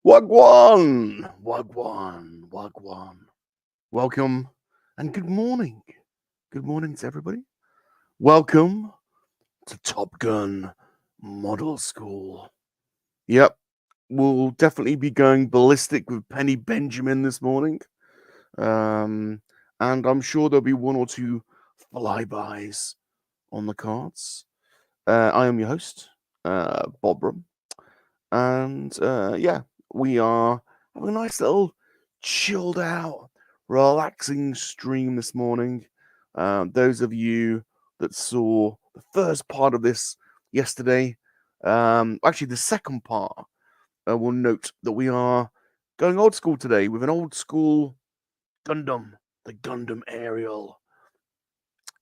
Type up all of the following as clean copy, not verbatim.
Wagwan, wagwan, wagwan. Welcome and good morning. Good morning to everybody. Welcome to Top Gun Model School. Yep, we'll definitely be going ballistic with Penny Benjamin this morning. And I'm sure there'll be one or two flybys on the cards. I am your host, Bob Rum. And yeah, we are having a nice little chilled out, relaxing stream this morning. Those of you that saw the first part of this yesterday, actually the second part, will note that we are going old school today with an old school Gundam, the Gundam Aerial.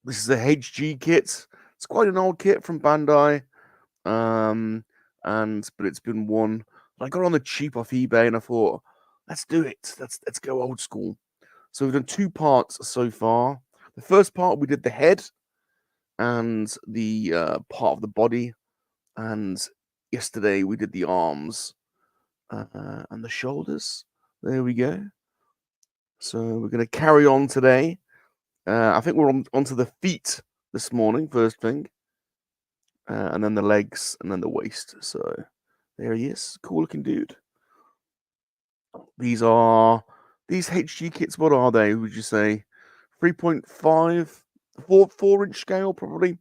This is a HG kit. It's quite an old kit from Bandai. But it's been one. I got on the cheap off eBay and I thought, let's do it. Let's go old school. So we've done two parts so far. The first part we did the head and the part of the body, and yesterday we did the arms and the shoulders. There we go. So we're going to carry on today. I think we're onto the feet this morning, first thing. And then the legs, and then the waist. So there he is, cool looking dude. These HG kits. What are they? Would you say 3.5, 4-inch scale, probably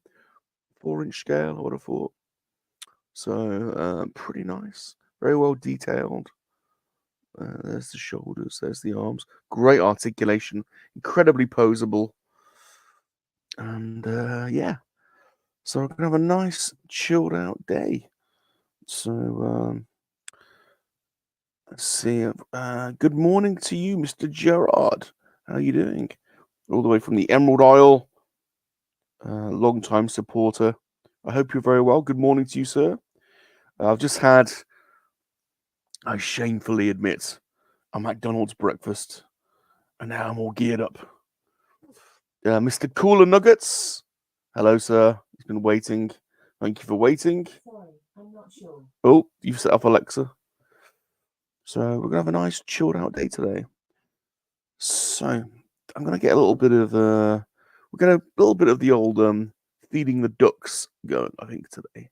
4-inch scale? I would have thought. So pretty nice, very well detailed. There's the shoulders, there's the arms. Great articulation, incredibly posable, and yeah. So we're gonna have a nice chilled out day. So let's see. Good morning to you, Mr. Gerard. How are you doing? All the way from the Emerald Isle. Long-time supporter. I hope you're very well. Good morning to you, sir. I've just had, I shamefully admit, a McDonald's breakfast, and now I'm all geared up. Mr. Cooler Nuggets. Hello, sir. He's been waiting. Thank you for waiting. Sorry, I'm not sure. Oh, you've set up Alexa. So we're gonna have a nice chilled out day today. So I'm gonna get a little bit of we're gonna a little bit of the old feeding the ducks going, I think, today.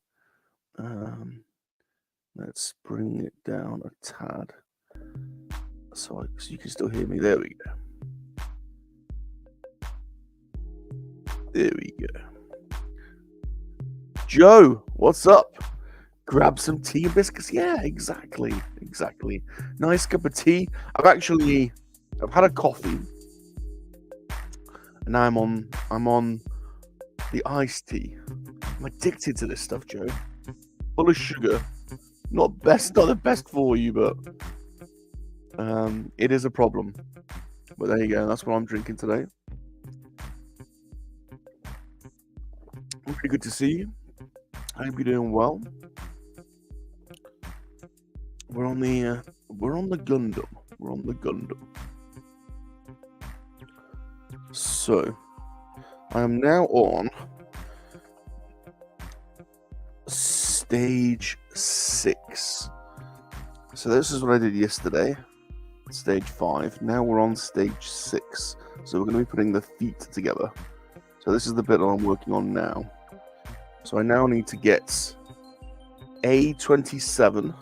Let's bring it down a tad so you can still hear me. There we go. There we go. Joe, what's up? Grab some tea and biscuits. Yeah, exactly. Nice cup of tea. I've had a coffee, and now I'm on the iced tea. I'm addicted to this stuff, Joe. Full of sugar. Not the best for you, but it is a problem. But there you go. That's what I'm drinking today. Pretty good to see you. I hope you're doing well. We're on the Gundam. We're on the Gundam. So I am now on stage 6. So this is what I did yesterday. Stage 5. Now we're on stage 6. So we're going to be putting the feet together. So this is the bit that I'm working on now. So I now need to get A27.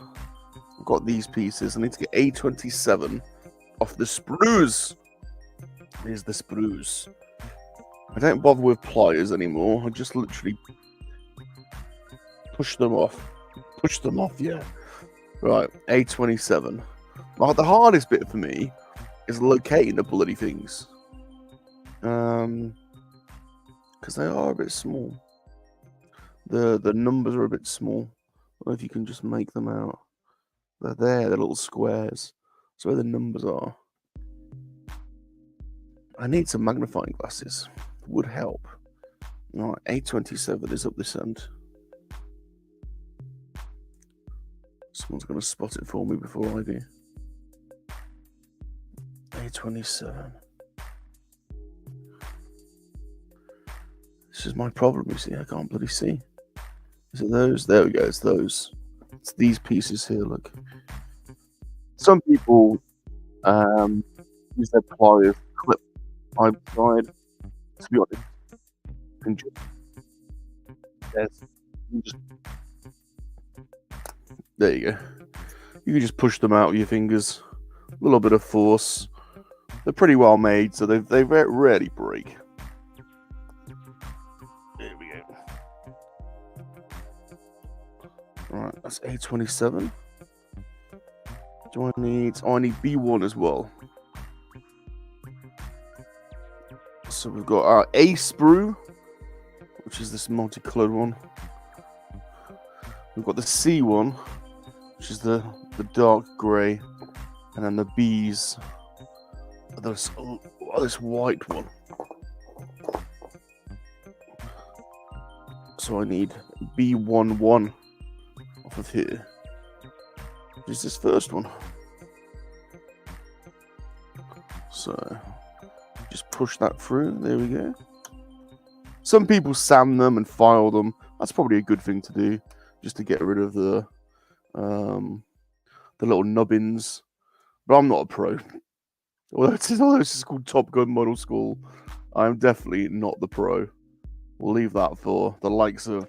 I've got these pieces. I need to get A27 off the sprues. Here's the sprues. I don't bother with pliers anymore. I just literally push them off. Yeah. Right, A27. Well, the hardest bit for me is locating the bloody things. Because they are a bit small. The numbers are a bit small. I don't know if you can just make them out. They're there, they're little squares. That's where the numbers are. I need some magnifying glasses. Would help. Alright, A27 is up this end. Someone's going to spot it for me before I do. A27. This is my problem, you see. I can't bloody see. Is it those? There we go. It's those. It's these pieces here, look. Some people use their pliers to clip either side. To be honest, you can just, there you go. You can just push them out with your fingers. A little bit of force. They're pretty well made, so they rarely break. There we go. Alright, that's A27. Do I need... Oh, I need B1 as well. So we've got our A sprue, which is this multicolored one. We've got the C one, which is the dark grey. And then the B's are this white one. So I need B11 off of here. Which is this first one. So just push that through. There we go. Some people sand them and file them. That's probably a good thing to do, just to get rid of the little nubbins. But I'm not a pro. Although this is called Top Gun Model School, I'm definitely not the pro. We'll leave that for the likes of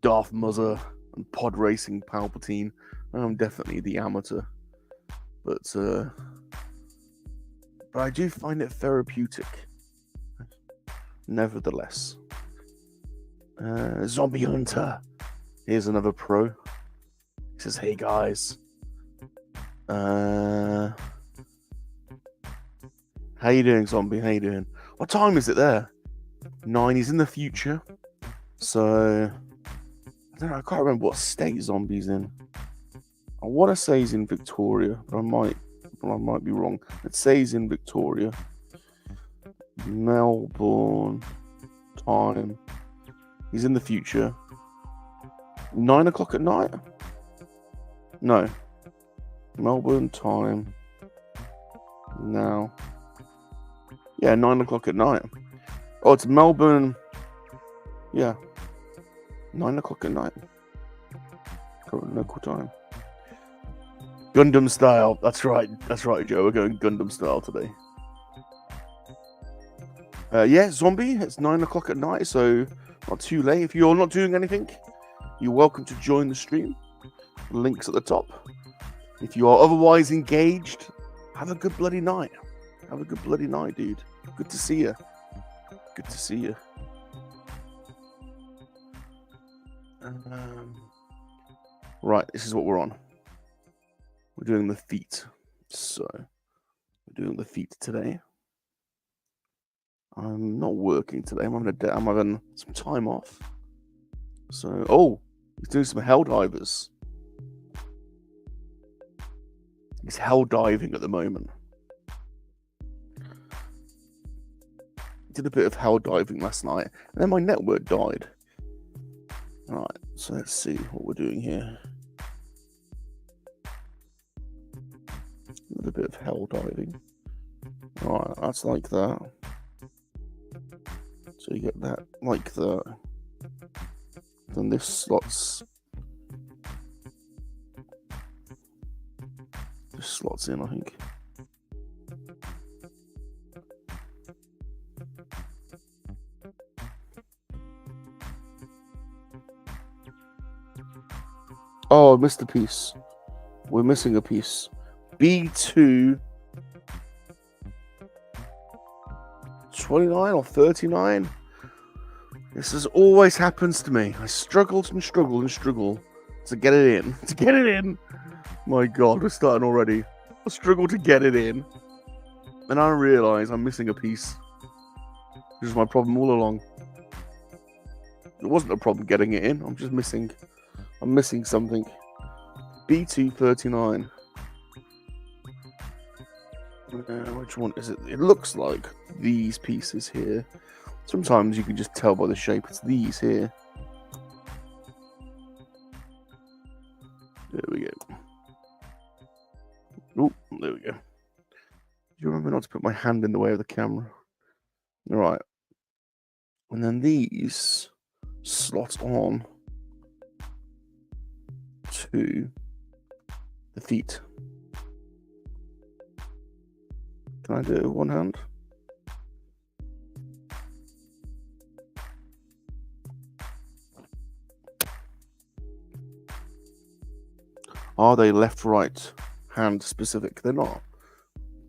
Darth Muzzer and Pod Racing Palpatine. I'm definitely the amateur. But I do find it therapeutic. Nevertheless. Zombie Hunter. Here's another pro. He says, hey guys. How you doing, Zombie? How you doing? What time is it there? 9. He's in the future. So I don't know, I can't remember what state Zombie's in. I want to say he's in Victoria, but I might be wrong. Let's say he's in Victoria. Melbourne time. He's in the future. 9 o'clock at night? No. Melbourne time. Now. Yeah, 9 o'clock at night. Oh, it's Melbourne. Yeah. 9 o'clock at night. Current local time. Gundam style. That's right. That's right, Joe. We're going Gundam style today. Yeah, Zombie. It's 9 o'clock at night, so not too late. If you're not doing anything, you're welcome to join the stream. The link's at the top. If you are otherwise engaged, have a good bloody night. Have a good bloody night, dude. Good to see you. Good to see you. Right, this is what we're on. We're doing the feet. So, we're doing the feet today. I'm not working today. I'm having some time off. So, oh, he's doing some hell divers. He's hell diving at the moment. Did a bit of hell diving last night, and then my network died. Alright, so let's see what we're doing here. A little bit of hell diving. Alright, that's like that. So you get that like that. Then this slots in, I think. Oh, I missed a piece. We're missing a piece. B2 29 or 39. This always happens to me. I struggled and struggle and struggle to get it in. To get it in. My God, we're starting already. I struggle to get it in. And I realise I'm missing a piece. This is my problem all along. It wasn't a problem getting it in. I'm just missing. I'm missing something. B239. Which one is it? It looks like these pieces here. Sometimes you can just tell by the shape it's these here. There we go. Oh, there we go. Do you remember not to put my hand in the way of the camera? All right. And then these slot on to the feet. Can I do it with one hand? Are they left, right, hand specific? They're not.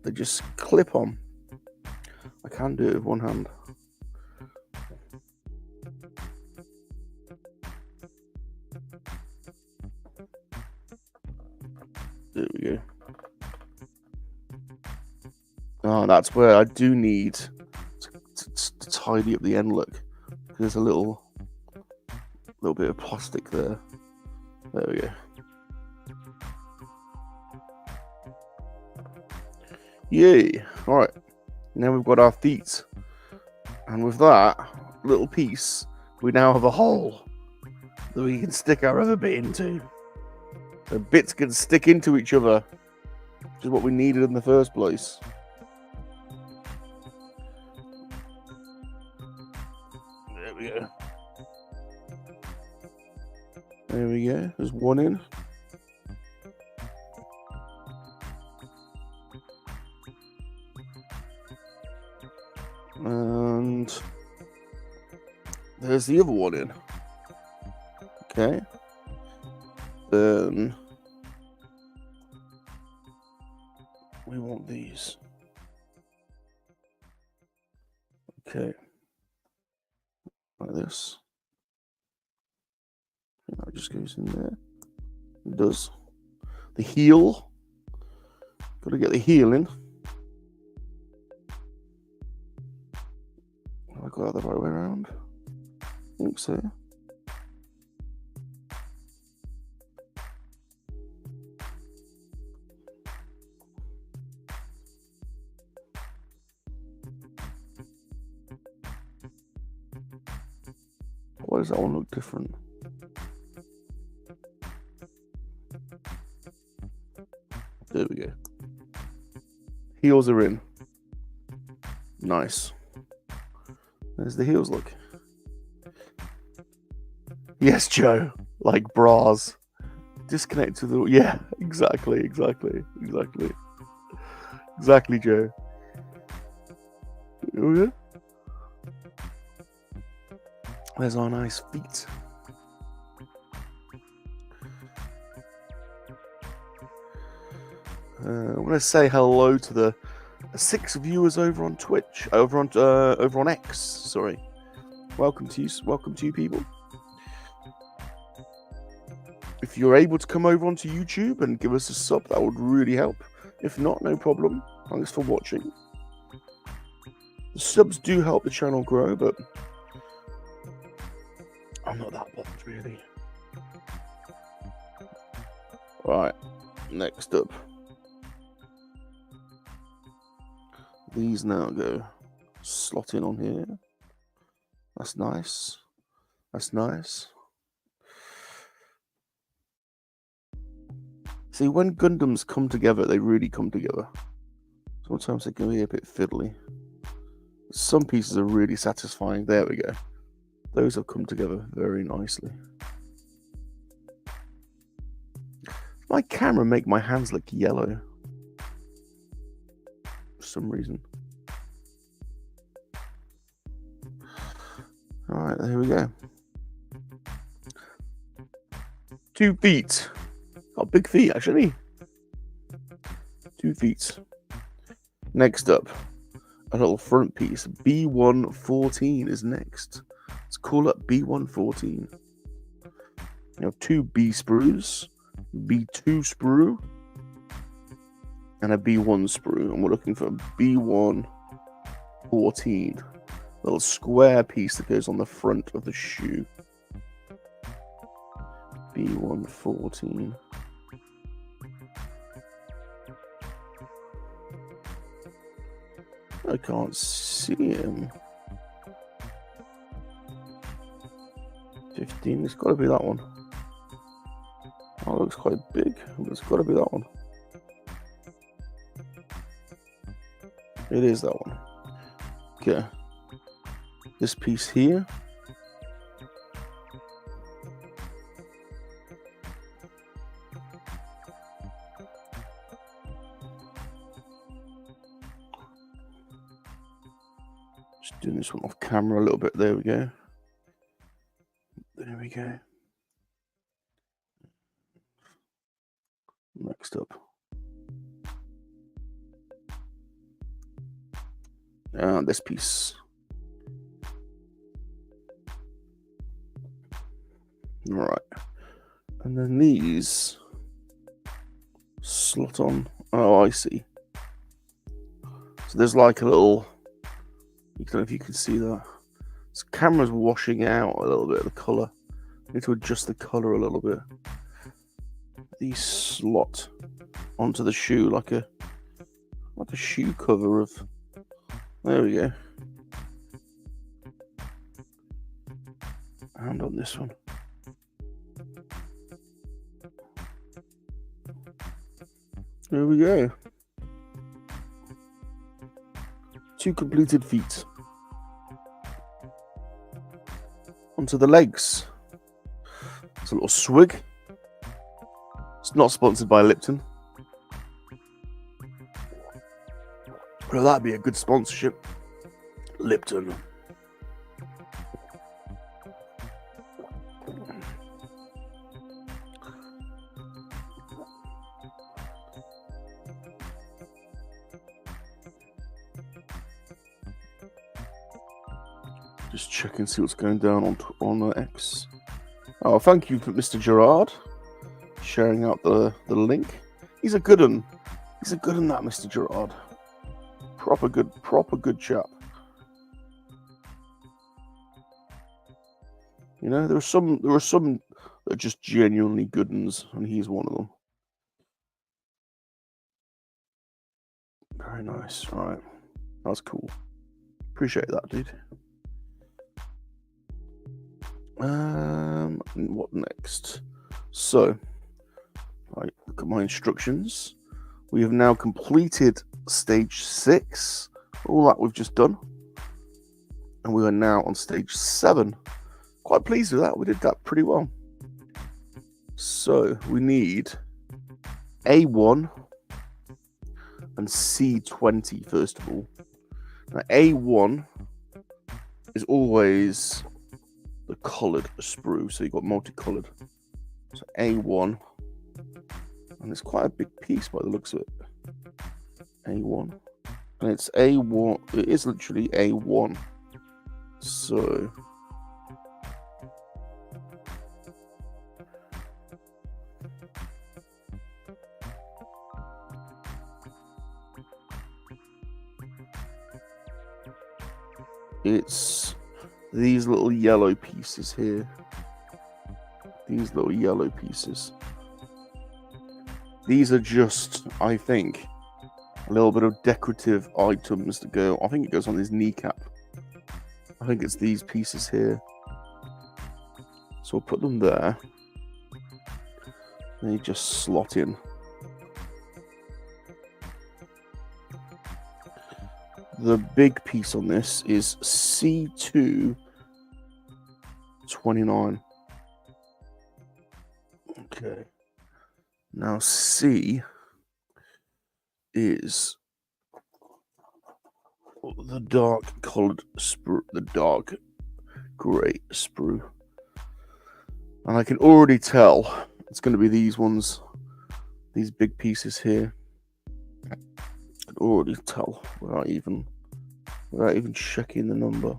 They just clip on. I can do it with one hand. There we go. Oh, that's where I do need to tidy up the end look. There's a little bit of plastic there. There we go. Yay! Alright, now we've got our feet. And with that little piece, we now have a hole that we can stick our other bit into. So bits can stick into each other, which is what we needed in the first place. There we go. There we go. There's one in. And there's the other one in. Okay. Then we want these. Okay. Like this. That just goes in there. It does. The heel. Got to get the heel in. Have I got that the right way around? I think so. Why does that one look different? There we go. Heels are in. Nice. There's the heels look. Yes, Joe. Like bras. Disconnect to the... Yeah, exactly, Joe. Okay. There's our nice feet. I'm going to say hello to the 6 viewers over on Twitch, over on X. Sorry. Welcome to you people. If you're able to come over onto YouTube and give us a sub, that would really help. If not, no problem. Thanks for watching. The subs do help the channel grow, but I'm not that bothered really. Right, next up. These now go slot in on here. That's nice. That's nice. See, when Gundams come together, they really come together. Sometimes they can be a bit fiddly. Some pieces are really satisfying. There we go. Those have come together very nicely. My camera make my hands look yellow for some reason. Alright, there we go. 2 feet. Got big feet, actually. 2 feet. Next up, a little front piece. B114 is next. Let's call up B114. You have 2 B sprues, B2 sprue, and a B1 sprue. And we're looking for a B114. A little square piece that goes on the front of the shoe. B114. I can't see him. 15, it's got to be that one. Oh, it looks quite big, but it's got to be that one. It is that one. Okay. This piece here. Doing this one off camera a little bit. There we go. There we go. Next up. And this piece. All right. And then these slot on. Oh, I see. So there's like a little, I don't know if you can see that. This camera's washing out a little bit of the colour. I need to adjust the colour a little bit. These slot onto the shoe like a shoe cover of. There we go. And on this one. There we go. 2 completed feet. Onto the legs. It's a little swig. It's not sponsored by Lipton. Well, that'd be a good sponsorship. Lipton. Just check and see what's going down on X. Oh, thank you, Mr. Gerard, sharing out the link. He's a good one. He's a good one, that Mr. Gerard. Proper good chap. You know, there are some that are just genuinely good ones, and he's one of them. Very nice. All right, that's cool. Appreciate that, dude. What next? So, I look at my instructions. We have now completed stage 6. All that we've just done, and we are now on stage 7. Quite pleased with that. We did that pretty well. So we need A1 and C20 first of all. Now A1 is always the coloured sprue, so you've got multicolored. So A1, and it's quite a big piece by the looks of it. A1, and it's A1. It is literally A1. So it's these little yellow pieces here. These little yellow pieces. These are just, I think, a little bit of decorative items to go. I think it goes on his kneecap. I think it's these pieces here. So we'll put them there. They just slot in. The big piece on this is C2 29. Okay. Now C is the dark coloured sprue, the dark grey sprue. And I can already tell it's going to be these ones, these big pieces here. I can already tell without even checking the number.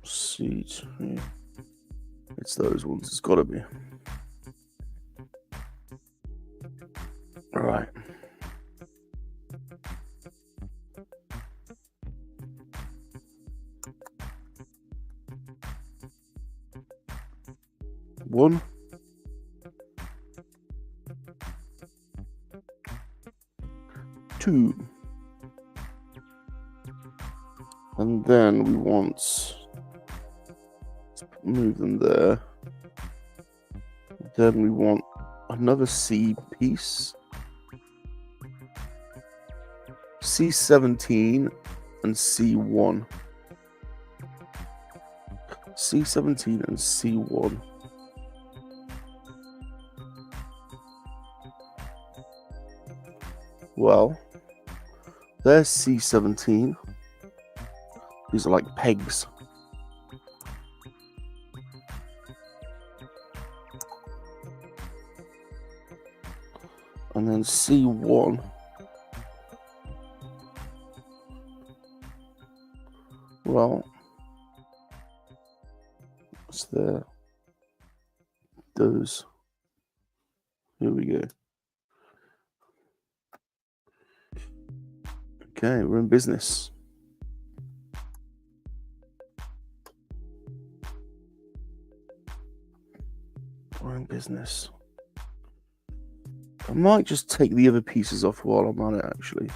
C2. It's those ones. It's got to be. All right. One. Two. And then we want, move them there. Then we want another C piece. C17 and C1. C17 and C1. Well, there's C17. These are like pegs. And then C1. Well, what's there? Those. Here we go. Okay, we're in business. We're in business. I might just take the other pieces off while I'm on it, actually.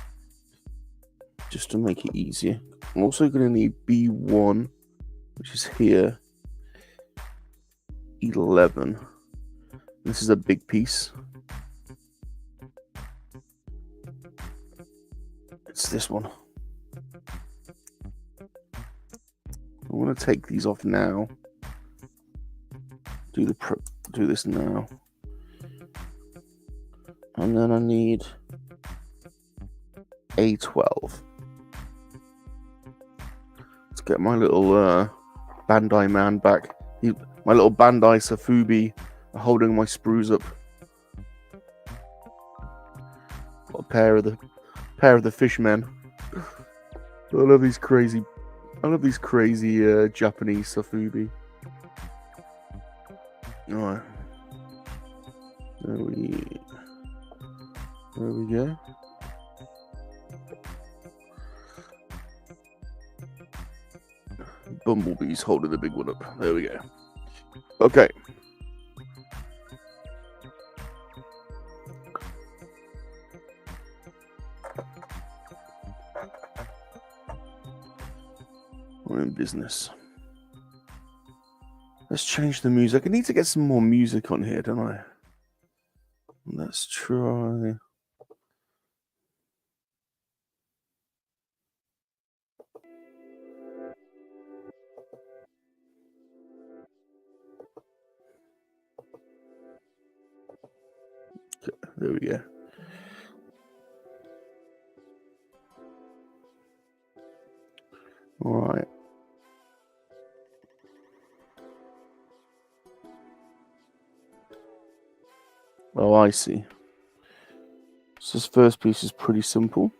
Just to make it easier. I'm also going to need B1, which is here. 11. This is a big piece. It's this one. I'm going to take these off now. Do this now. And then I need A12. Let's get my little Bandai man back. My little Bandai Safubi holding my sprues up. Got a pair of the fishmen. I love these crazy Japanese Safubi. Alright. There we go. Bumblebee's holding the big one up. There we go. Okay. We're in business. Let's change the music. I need to get some more music on here, don't I? Let's try. Okay, there we go. All right. Oh, I see. So this first piece is pretty simple.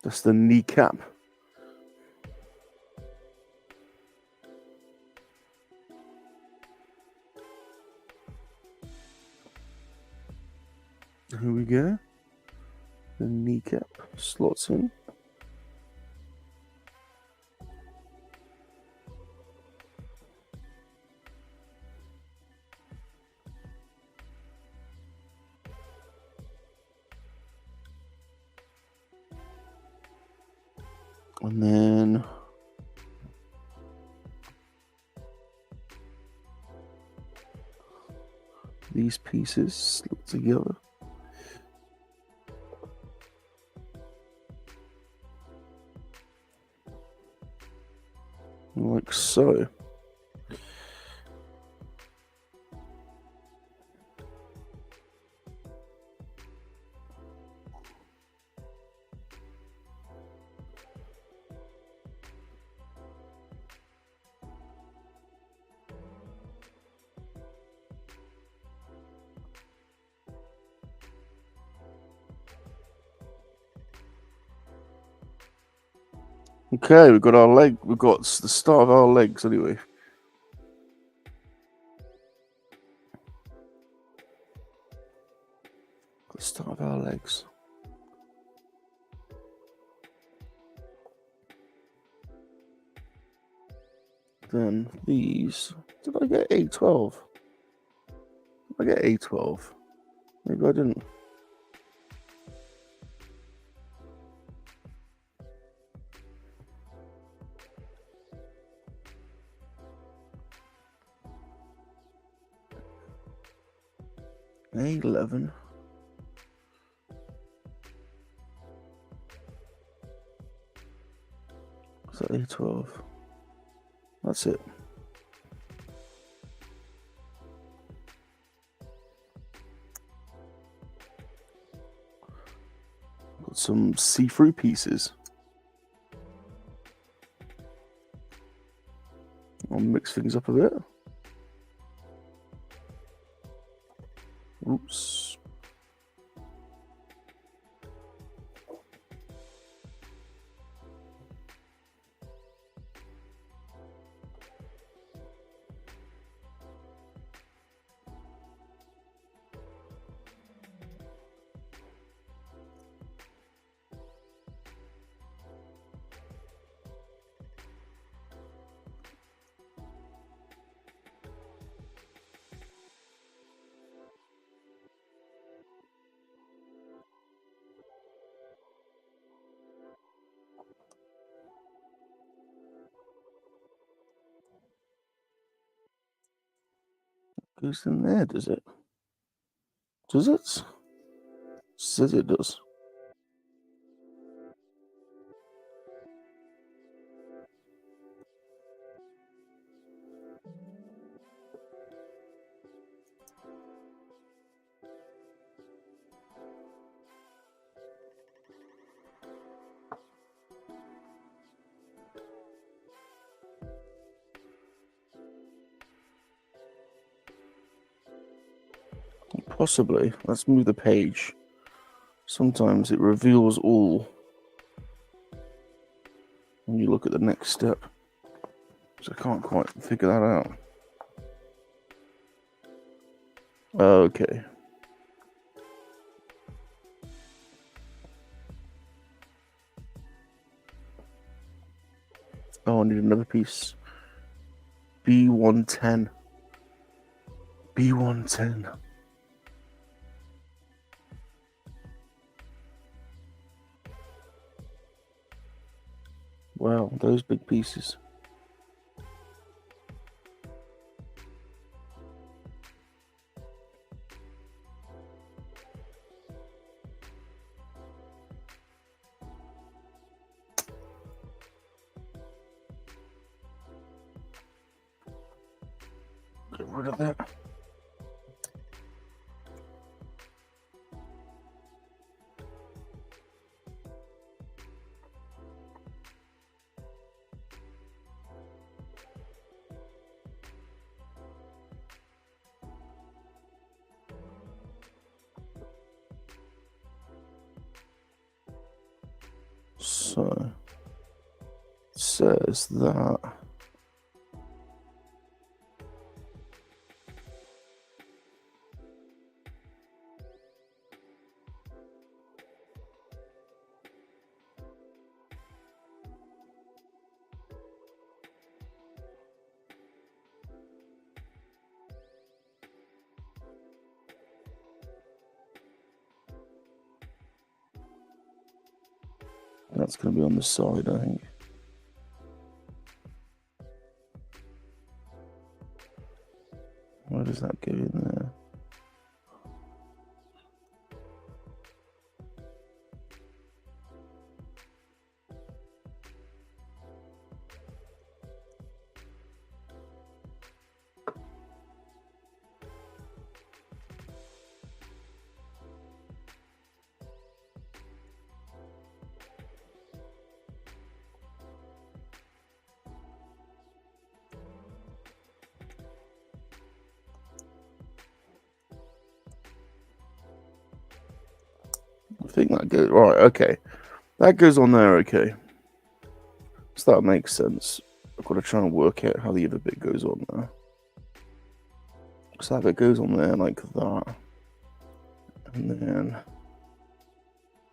That's the kneecap. Here we go. The kneecap slots in. And then these pieces slot together. Like so. Okay, we've got our leg. We've got the start of our legs anyway. The start of our legs. Then these. Did I get A12? Did I get A12? Maybe I didn't. A11. Is that A12? That's it. Got some see-through pieces. I'll mix things up a bit. Oops. Goes in there, does it? Does it? Says it does. Possibly. Let's move the page. Sometimes it reveals all when you look at the next step. So I can't quite figure that out. Okay. Oh, I need another piece. B110. B110. Wow, those big pieces. Get rid of that. So, it says that that's going to be on the side, I think. Where does that go in there? I think that goes right. Okay, that goes on there. Okay, so that makes sense. I've got to try and work out how the other bit goes on there. So that bit goes on there like that, and then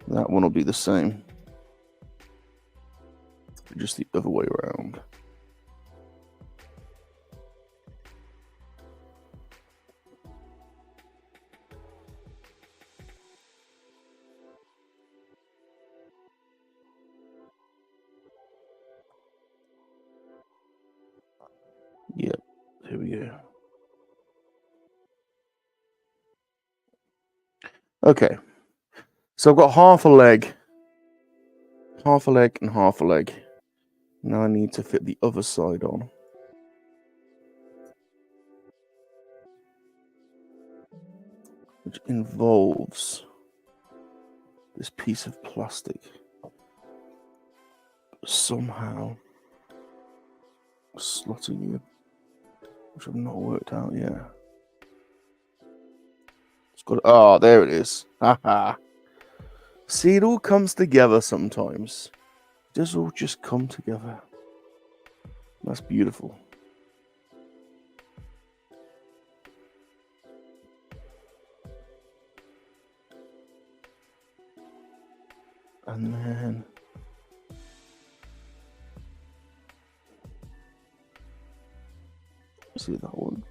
that one will be the same, just the other way around. Yep, here we go. Okay, so I've got half a leg, and half a leg. Now I need to fit the other side on. which involves this piece of plastic somehow slotting in, which I've not worked out yet. It's got, oh, there it is. Haha. See, it all comes together sometimes. It does all just come together. That's beautiful. And then see that one.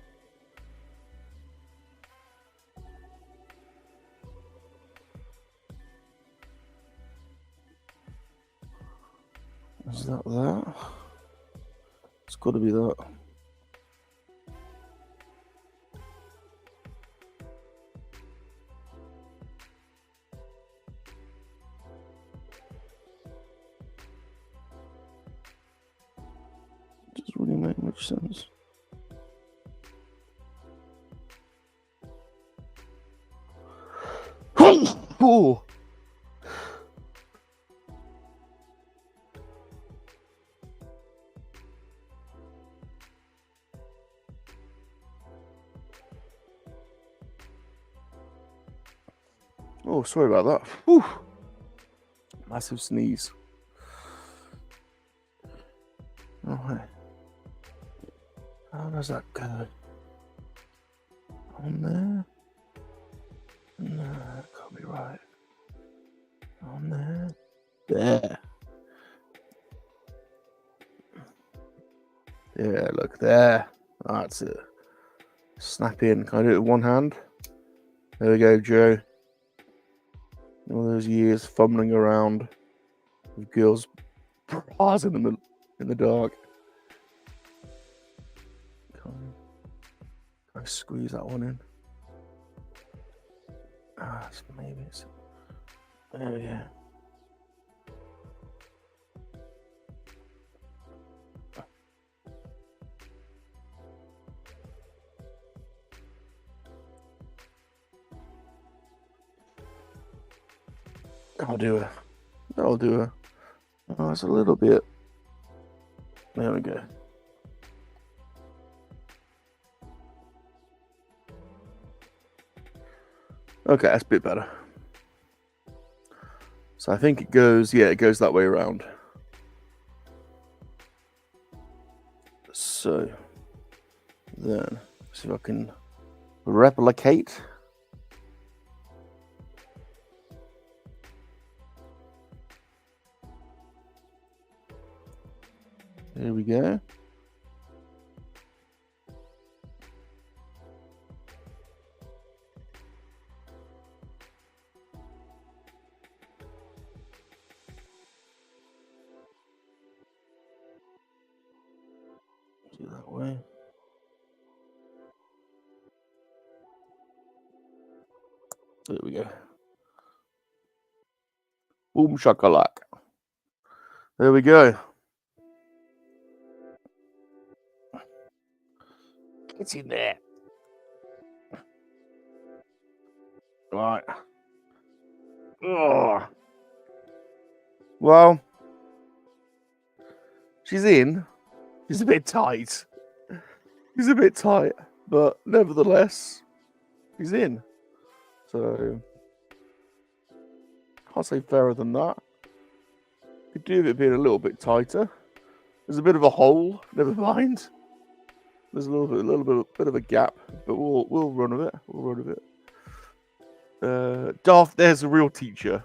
Is that that? It's got to be that. Doesn't really make much sense. Oh. Oh, sorry about that. Whew. Massive sneeze. Alright. How does that go? On there? No, that can't be right. On there? There. Yeah, look there. That's it. Snap in. Can I do it with one hand? There we go, Joe. All those years fumbling around with girls' bras in the dark. Can I squeeze that one in? Ah, maybe it's there we go. I'll do it. I'll do it. Oh, it's a little bit. There we go. Okay, that's a bit better. So I think it goes, yeah, it goes that way around. So then, see if I can replicate. There we go. Do that way. There we go. Boom shakalak. There we go. It's in there. Right. Oh. Well, she's in. She's a bit tight. She's a bit tight, but nevertheless, she's in. So, can't say fairer than that. Could do with it being a little bit tighter. There's a bit of a hole. Never mind. There's a little bit of a gap, but we'll run with it. We'll run with it. Darth, there's a real teacher.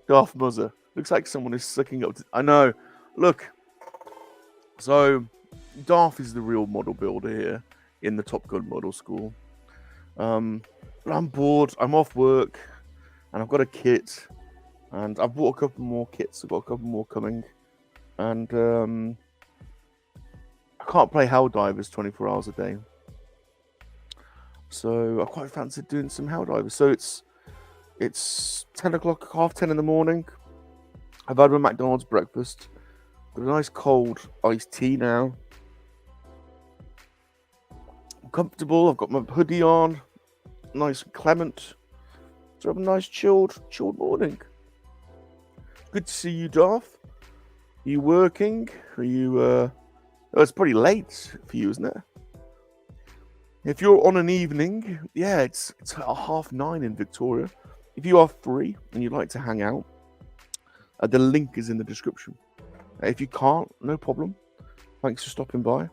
Darth Muzzer. Looks like someone is sucking up to... I know. Look. So, Darth is the real model builder here in the Top Gun model school. But I'm bored. I'm off work. And I've got a kit. And I've bought a couple more kits. I've got a couple more coming. And I can't play Helldivers 24 hours a day. So I quite fancied doing some Helldivers. So it's 10 o'clock, 10:30 in the morning. I've had my McDonald's breakfast. Got a nice cold iced tea now. I'm comfortable. I've got my hoodie on. Nice and clement. So have a nice chilled morning. Good to see you, Darth. Are you working? Are you oh, it's pretty late for you, isn't it? If you're on an evening, yeah, it's 9:30 in Victoria. If you are free and you'd like to hang out, the link is in the description. If you can't, no problem. Thanks for stopping by.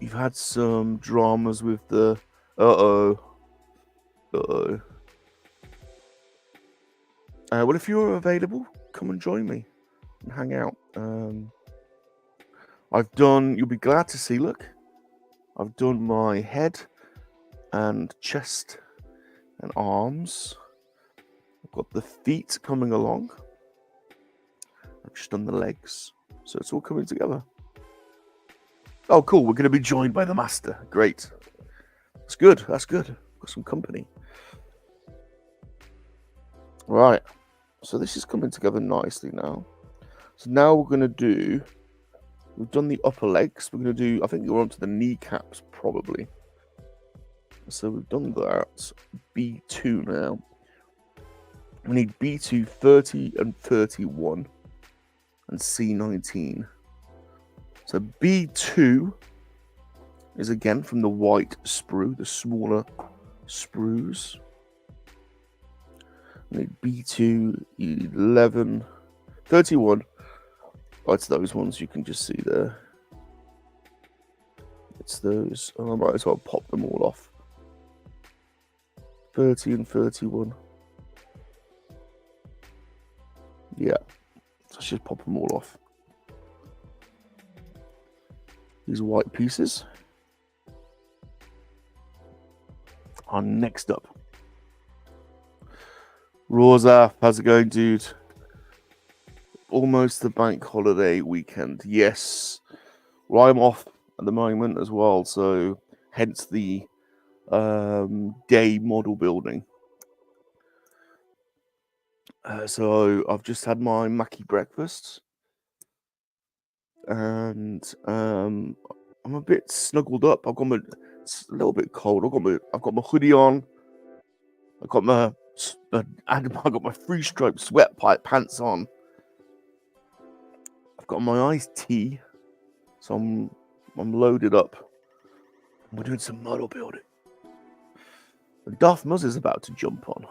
You've had some dramas with the well, if you're available, come and join me and hang out. I've done, you'll be glad to see, look, I've done my head and chest and arms. I've got the feet coming along. I've just done the legs. So it's all coming together. Oh, cool. We're going to be joined by the master. Great. That's good. That's good. Got some company. Right. So this is coming together nicely now. So now we're going to do, we've done the upper legs. We're going to do, I think you're onto the kneecaps probably. So we've done that. B2 now. We need B2, 30 and 31 and C19. So B2 is again from the white sprue, the smaller sprues. We need B2, 11, 31. Oh, it's those ones you can just see there. It's those. Oh, I might as well pop them all off. 30 and 31. Yeah, let's just pop them all off. These white pieces are next up. Rosa, how's it going, dude? Almost the bank holiday weekend. Yes, well, I'm off at the moment as well, so hence the day model building. So I've just had my Mackie breakfast, and I'm a bit snuggled up. It's a little bit cold. I've got my hoodie on. I've got my free stripe sweat pipe pants on. I've got my iced tea, so I'm loaded up. We're doing some model building. Darth Muzz is about to jump on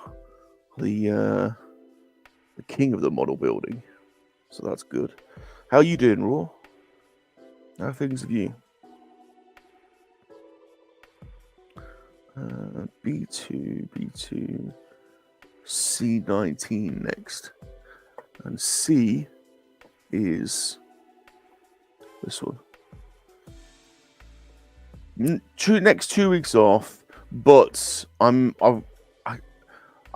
the king of the model building, so that's good. How are you doing, Raw? How are things with you? B2, C19 next, and C is this one. Next 2 weeks off, but I'm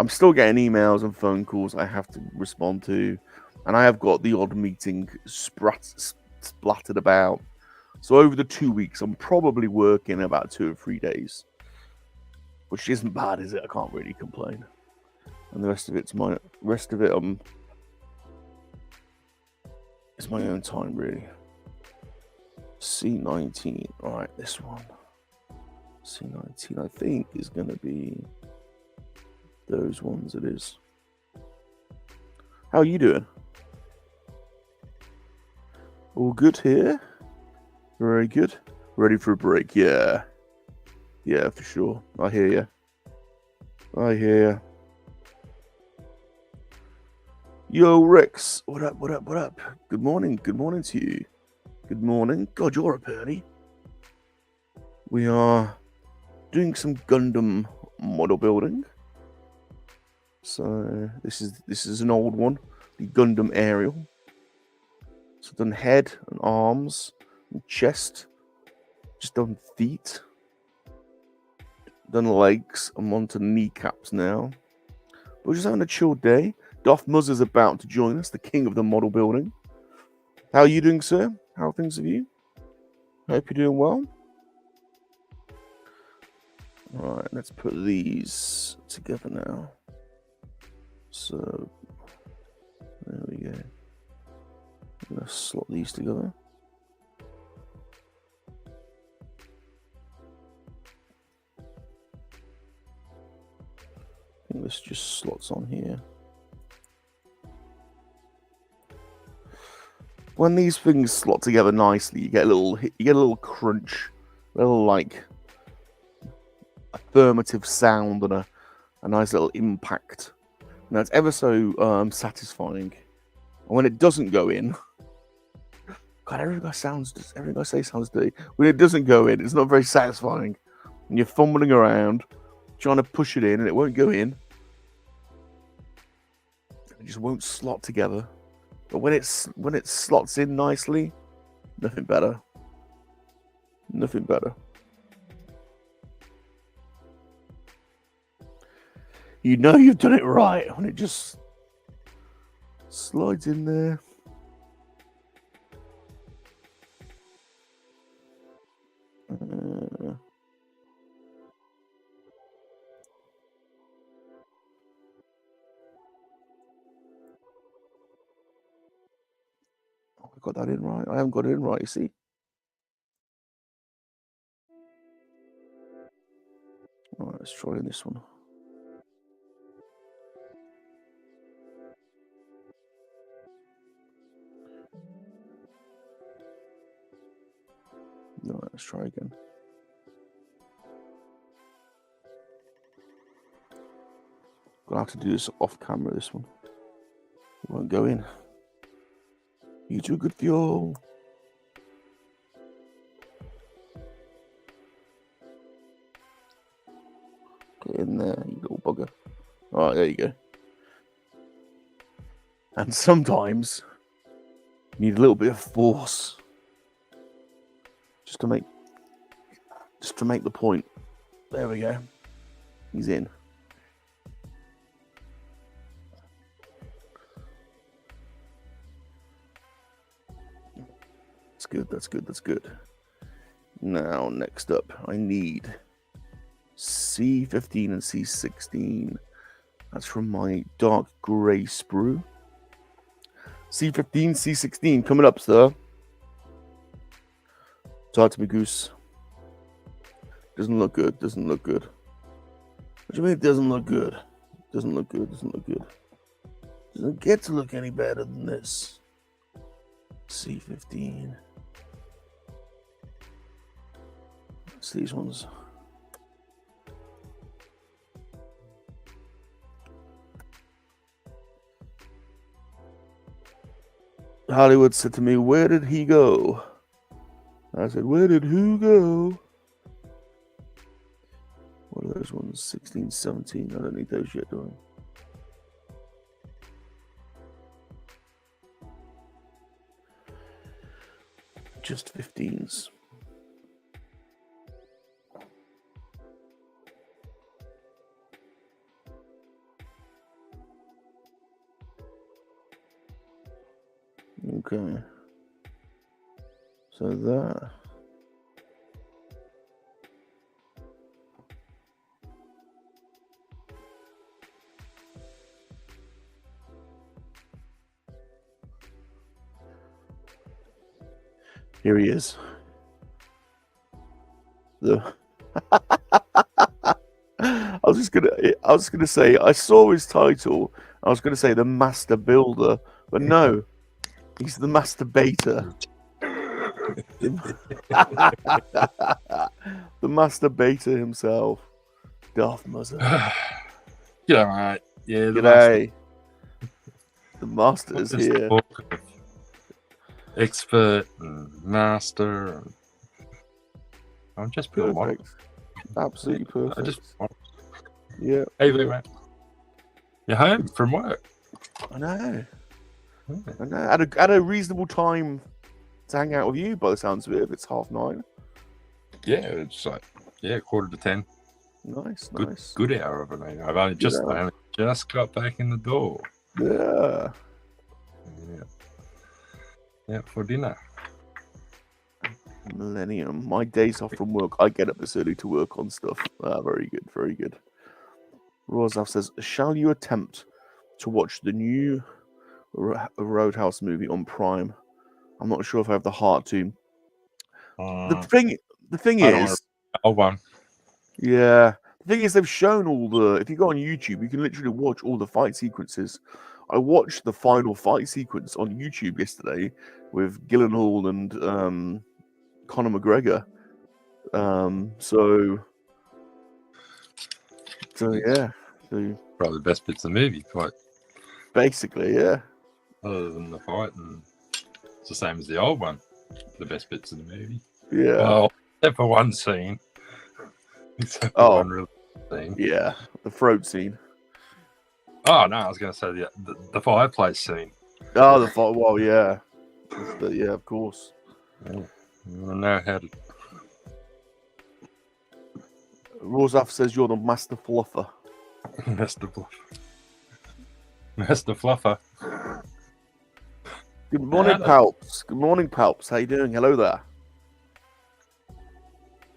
still getting emails and phone calls I have to respond to, and I have got the odd meeting splattered about. So over the 2 weeks, I'm probably working about 2 or 3 days, which isn't bad, is it? I can't really complain. And the rest of it's my it's my own time, really. C19, right? This one, C19, I think is going to be those ones. It is. How are you doing? All good here. Very good. Ready for a break? Yeah. Yeah, for sure. I hear you. I hear you. Yo, Rex. What up, what up, what up? Good morning. Good morning to you. Good morning. God, you're up early. We are doing some Gundam model building. So this is an old one, the Gundam aerial. So done head and arms and chest. Just done feet. Done legs. I'm on to kneecaps now. We're just having a chill day. Darth Muzz is about to join us, the king of the model building. How are you doing, sir? How are things with you? Hope you're doing well. All right, let's put these together now. So there we go. I'm gonna slot these together. think this just slots on here. When these things slot together nicely, you get a little crunch, a little like affirmative sound and a nice little impact. Now it's ever so satisfying. And when it doesn't go in, God, everything I say sounds dirty. When it doesn't go in, it's not very satisfying. And you're fumbling around, trying to push it in, and it won't go in. It just won't slot together. But when it slots in nicely, nothing better. Nothing better. You know you've done it right when it just slides in there. I got that in right. I haven't got it in right, you see. All right, let's try in this one. All right, let's try again. Gonna have to do this off camera, this one. It won't go in. You're too good fuel. Get in there, you little bugger. Alright, there you go. And sometimes you need a little bit of force. Just to make the point. There we go. He's in. That's good, that's good, that's good. Now, next up, I need C15 and C16. That's from my dark grey sprue. C15, C16 coming up, sir. Talk to me, goose. Doesn't look good, doesn't look good. What do you mean it doesn't look good? Doesn't look good, doesn't look good. Doesn't get to look any better than this. C15. It's these ones. Hollywood said to me, "Where did he go?" I said, "Where did who go?" What are those ones? 16, 17. I don't need those yet, do I? Just 15s. Okay. So that. Here he is. I was just gonna say I saw his title. I was gonna say the Master Builder, but no, he's the Masturbator. The Masturbator himself, Darth Muzzer. Yeah, right. Yeah, G'day. The Master is here. Expert and Master. I'm just perfect. Absolutely perfect. Yeah. Hey, mate. You're home from work. I know. I know. At a reasonable time to hang out with you, by the sounds of it, if it's 9:30. Yeah, it's like 9:45. Nice. Good hour of it, mate. I've only just got back in the door. Yeah. Yeah, for dinner. Millennium. My days off from work, I get up this early to work on stuff. Very good, very good. Rosaf says, "Shall you attempt to watch the new Roadhouse movie on Prime? I'm not sure if I have the heart to." The thing is, one. yeah, The thing is, they've shown all the. If you go on YouTube, you can literally watch all the fight sequences. I watched the final fight sequence on YouTube yesterday with Gyllenhaal and Conor McGregor. So yeah. So Probably the best bits of the movie, quite basically, yeah. other than the fight, and it's the same as the old one. The best bits of the movie. Yeah. Well, except for one scene. Except for one real scene. Yeah, the throat scene. Oh no, I was going to say the fireplace scene. Oh, the fight. Well, yeah. Yeah, of course. Yeah. I know how to. Rosaf says you're the master fluffer. Master Fluffer. Master Fluffer. Good morning, Palps. Good morning, Palps. How you doing? Hello there.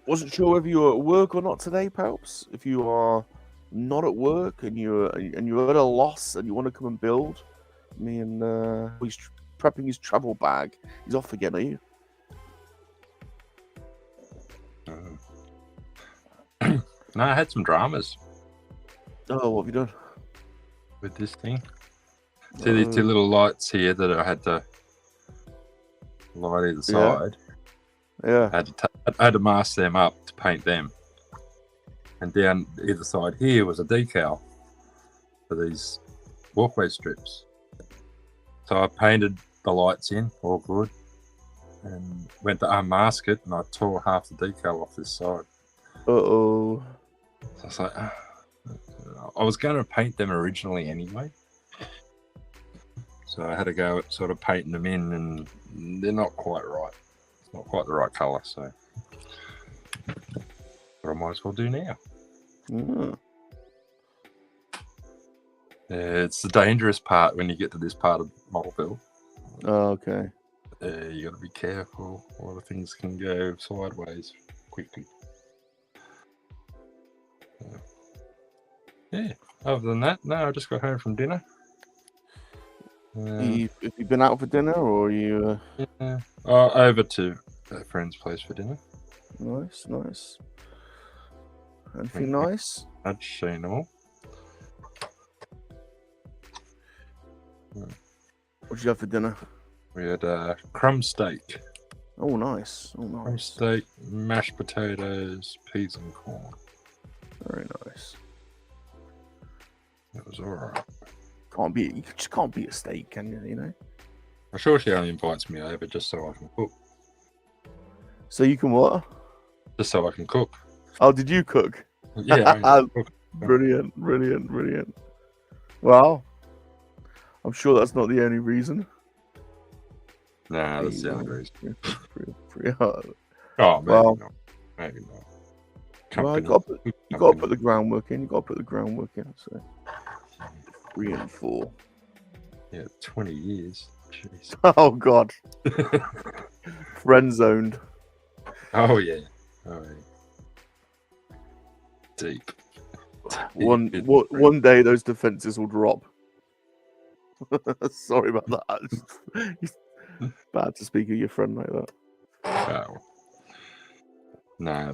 Wasn't sure whether you were at work or not today, Palps. If you are not at work and you're at a loss and you want to come and build, me and he's prepping his travel bag. He's off again, are you? No, I had some dramas. Oh, what have you done? With this thing. See these two little lights here that I had to light either side. Yeah. I had to mask them up to paint them. And down either side here was a decal for these walkway strips. So I painted the lights in, all good, and went to unmask it, and I tore half the decal off this side. Uh-oh. So I was like, I was going to paint them originally anyway. So I had to go at sort of painting them in, and they're not quite right. It's not quite the right colour, so. But I might as well do now. Mm. It's the dangerous part when you get to this part of model build. Oh, okay. You got to be careful. A lot of things can go sideways quickly. Yeah. Other than that, no, I just got home from dinner. Have you been out for dinner, or are you? Yeah. Over to a friend's place for dinner. Nice, nice. Anything nice? I'd say no. What did you have for dinner? We had crumb steak. Oh, nice. Oh, nice. Crumb steak, mashed potatoes, peas and corn. Very nice. It was alright. You just can't beat a steak, can you? You know. I'm sure she only invites me over just so I can cook. So you can what? Just so I can cook. Oh, did you cook? Yeah. I cook. Brilliant, brilliant, brilliant. Well, I'm sure that's not the only reason. Nah, that's the only reason. Pretty hard. Oh, maybe Well, not. Maybe not. Well, you got to put the groundwork in. You got to put the groundwork in. So 3 and 4. Yeah, 20 years. Jeez. Oh God. Friend zoned. Oh yeah. Oh yeah. Deep. One day those defenses will drop. Sorry about that. It's bad to speak of your friend like that. Oh. Nah,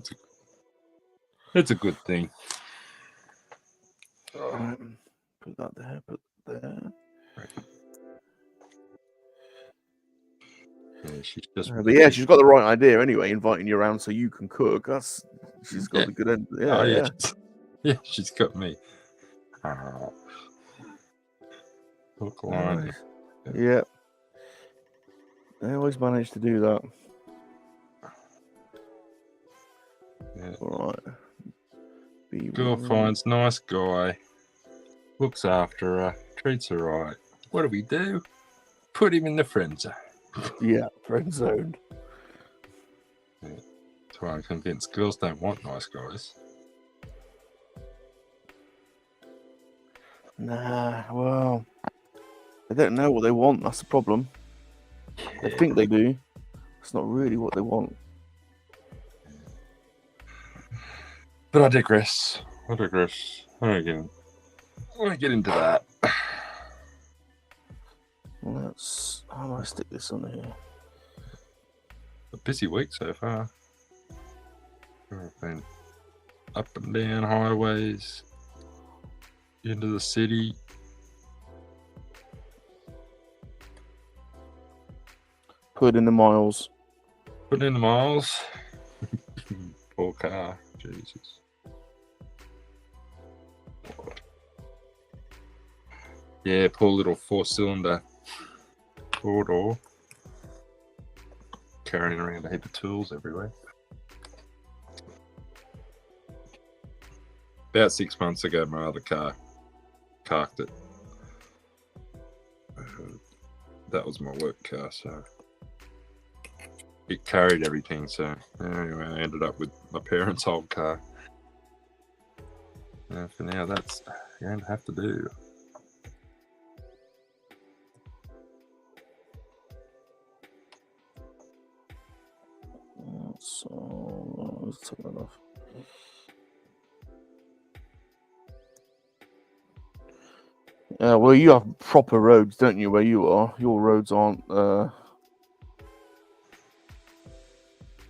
it's a good thing. Right. Put that there. Put that there. Right. Yeah, she's just. But yeah, she's got the right idea anyway. Inviting you around so you can cook. She's got the good end. Yeah, oh, yeah. Yeah, she's got me. Hook line. Nice. Yeah. They always manage to do that. Yeah. All right. Girl finds nice guy, looks after her, treats her right. What do? Put him in the friend zone. Yeah, friend zoned. Yeah. That's why I'm convinced girls don't want nice guys. Nah, well, they don't know what they want. That's the problem. They think they do. It's not really what they want. But I digress. I won't get into that. Well, how do I stick this on here? A busy week so far. I've been up and down highways into the city. Put in the miles. Put in the miles. Poor car. Jesus. Yeah, poor little 4-cylinder 4-door. Carrying around a heap of tools everywhere. About 6 months ago, my other car carked it. That was my work car, so it carried everything. So anyway, I ended up with my parents' old car. For now, that's going to have to do. So let's take that off. Yeah, well, you have proper roads, don't you? Where you are, your roads aren't.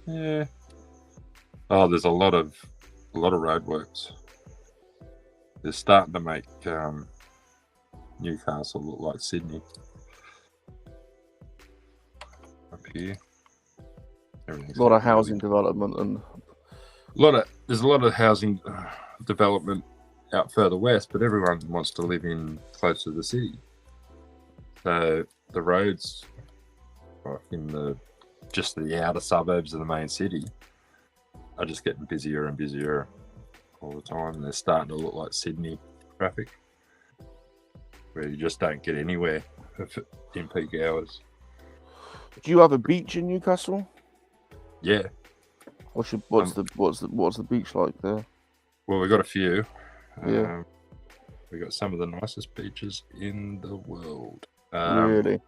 Yeah. Oh, there's a lot of roadworks. They're starting to make Newcastle look like Sydney. Up here, A lot of housing development and there's a lot of housing development out further west, but everyone wants to live in close to the city. So the roads, like in the outer suburbs of the main city, are just getting busier and busier all the time. And they're starting to look like Sydney traffic, where you just don't get anywhere in peak hours. do you have a beach in Newcastle? Yeah. What's the beach like there? Well, we've got a few. Yeah. We got some of the nicest beaches in the world. Really?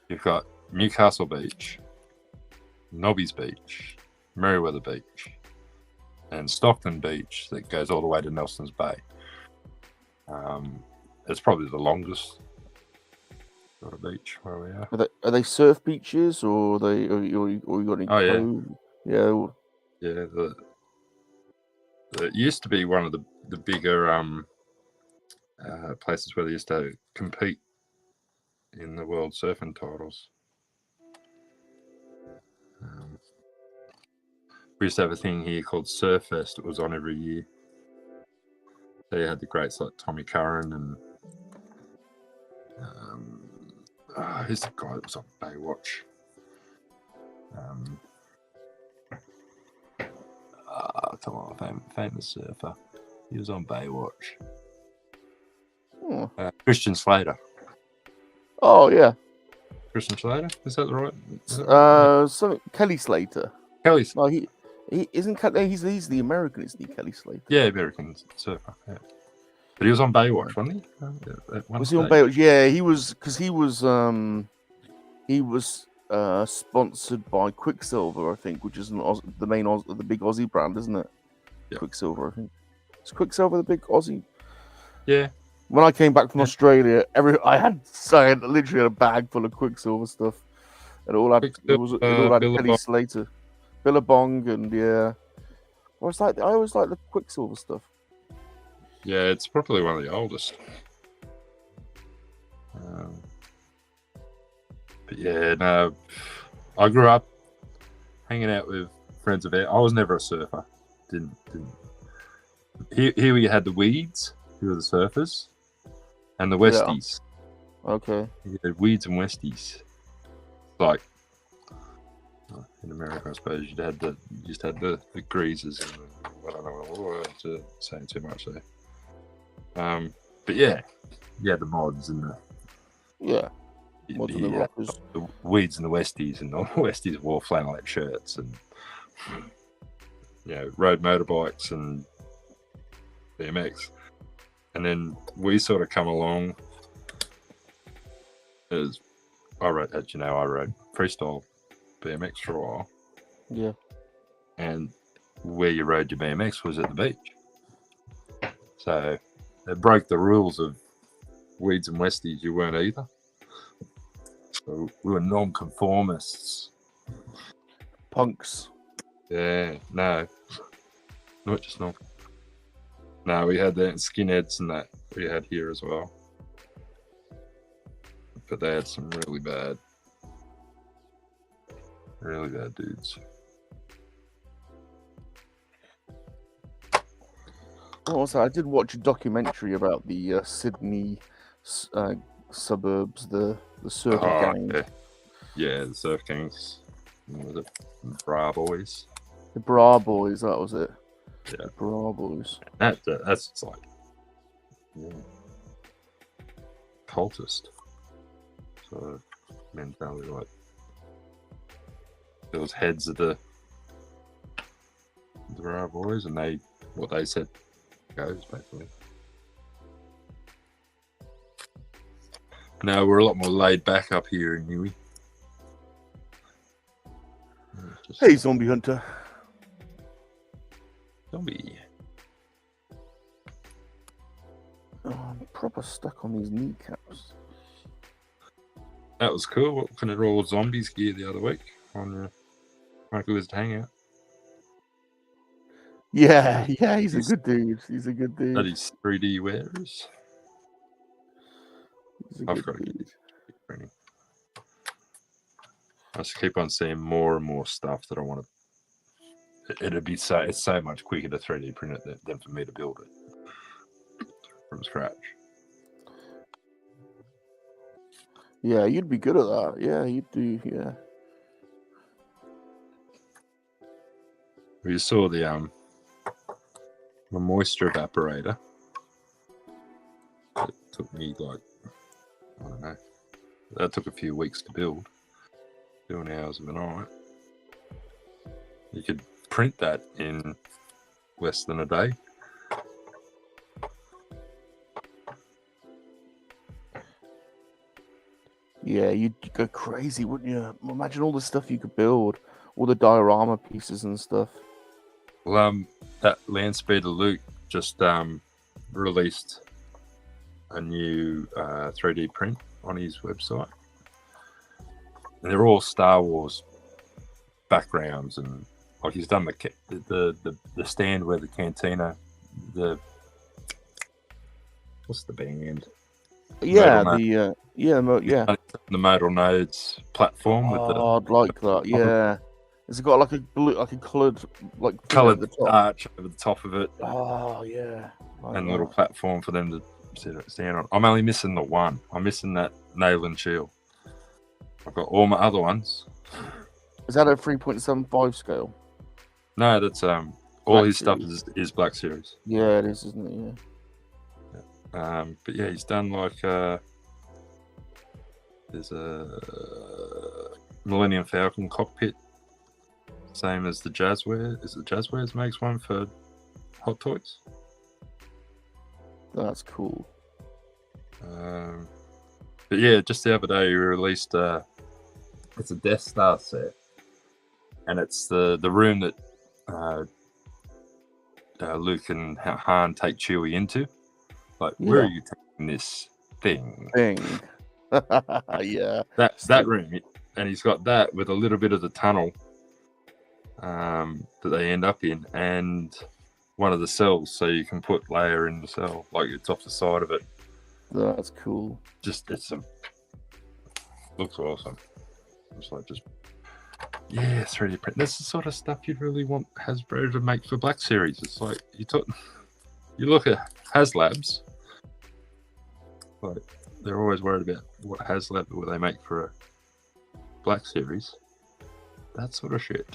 You've got Newcastle Beach, Nobby's Beach, Merriweather Beach, and Stockton Beach that goes all the way to Nelson's Bay. It's probably the longest sort of beach where we are. Are they surf beaches or or you got any? Oh, yeah. cove? Yeah. Yeah, it used to be one of the bigger places where they used to compete in the world surfing titles. We used to have a thing here called Surf Fest. It was on every year. So you had the greats like Tommy Curran and who's the guy that was on Baywatch? Come on, famous surfer. He was on Baywatch. Christian Slater. Oh yeah. Christian Slater? Is that right? Kelly Slater. Kelly. No, he isn't. He's the American, isn't he? Kelly Slater. Yeah, American surfer. Yeah. But he was on Baywatch, wasn't he? Was he on Baywatch? Yeah, he was, because he was sponsored by Quicksilver, I think, which is the big Aussie brand, isn't it? Yeah. Quicksilver, I think. Is Quicksilver the big Aussie? Yeah. When I came back from Australia, I had literally a bag full of Quicksilver stuff, and it all had Kelly Slater, Billabong, and yeah. I always like the Quicksilver stuff. Yeah, it's probably one of the oldest. But yeah, no, I grew up hanging out with friends of ours. I was never a surfer. Didn't. Here we had the Weeds, who were the surfers, and the Westies. Yeah. Okay. You had Weeds and Westies. Like in America, I suppose you just had the greasers. And I don't know to say too much there. But yeah, the mods and the Weeds and the Westies, and all the Westies wore flannelette shirts and rode motorbikes and BMX. And then we sort of come along as I rode freestyle BMX for a while. Yeah. And where you rode your BMX was at the beach. So it broke the rules of Weeds and Westies. You weren't either. So we were non-conformists. Punks. Yeah, no. Not just No, we had that skinheads and that we had here as well. But they had some really bad dudes. Also, I did watch a documentary about the Sydney suburbs, the surfer gang. Yeah, the surf gangs. The Bra Boys. The Bra Boys, that was it. Yeah. The Bra Boys. That's just like cultist. So mentality, like those heads of the Bra Boys, and what they said goes basically. No, we're a lot more laid back up here in Newey. Hey, Zombie Hunter. Zombie. Oh, I'm proper stuck on these kneecaps. That was cool. What kind of all zombies gear the other week on MoNKey-LiZaRD Hangout? Yeah, he's a good dude. He's a good dude. That is 3D wearers. I've got to get training. I just keep on seeing more and more stuff that I want to. It's so much quicker to 3D print it than for me to build it from scratch. Yeah, you'd be good at that. Yeah, you'd do. Yeah. We saw the moisture evaporator. It took me I don't know. That took a few weeks to build. 2 hours of the night. You could print that in less than a day. Yeah, you'd go crazy, wouldn't you? Imagine all the stuff you could build, all the diorama pieces and stuff. Well, that Landspeeder Luke just released a new 3D print on his website. And they're all Star Wars backgrounds, and like he's done the stand where the cantina, what's the band? Yeah, the modal nodes platform with the I'd like that. Yeah, it's got like a blue, like a coloured coloured arch over the top of it. Oh yeah, and a little platform for them to stand on. I'm only missing the one. I'm missing that nail and shield. I've got all my other ones. Is that a 3.75 scale? No, that's all his stuff is Black Series. Yeah, it is, isn't it? Yeah. But yeah, he's done like there's a Millennium Falcon cockpit, same as the Jazzware. Is it Jazzwares makes one for Hot Toys? That's cool. But yeah, just the other day we released it's a Death Star set, and it's the room that Luke and Han take Chewie into. Like, where are you taking this thing? Yeah. That room, and he's got that with a little bit of the tunnel that they end up in, and one of the cells, so you can put Leia in the cell, like it's off the side of it. That's cool. Looks awesome. It's like yeah, 3D print. That's the sort of stuff you'd really want Hasbro to make for Black Series. It's like you look at HasLabs, like they're always worried about what HasLab will they make for a Black Series. That sort of shit.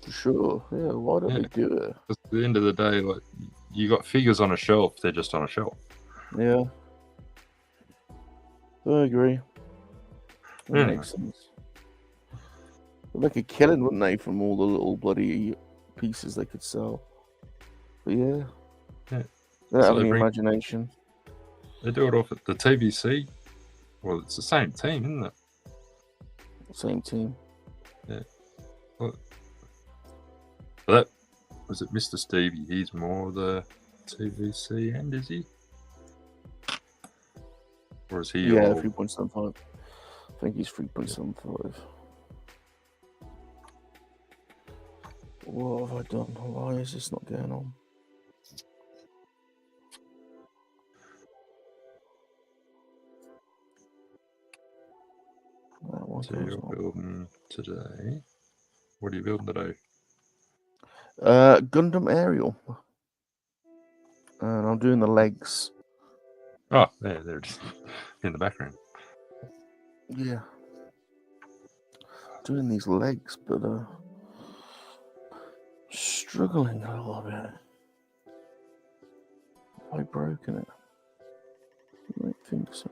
For sure. Yeah, why don't they do it? At the end of the day, like you got figures on a shelf, they're just on a shelf. Yeah. I agree. That makes sense. They'd make a killing, wouldn't they, from all the little bloody pieces they could sell? But yeah. They have the imagination. They do it off at the TVC. Well, it's the same team, isn't it? Same team. Yeah. Well, that was it, Mr. Stevie. He's more the TVC end, is he? Or is he? Yeah, 3.75. I think he's 3.75. What have I done? Why is this not going on? So you're building today. What are you building today? Gundam aerial. And I'm doing the legs. Oh, there it is. In the background. Yeah. Doing these legs, but struggling a little bit. Have I broken it? I don't think so.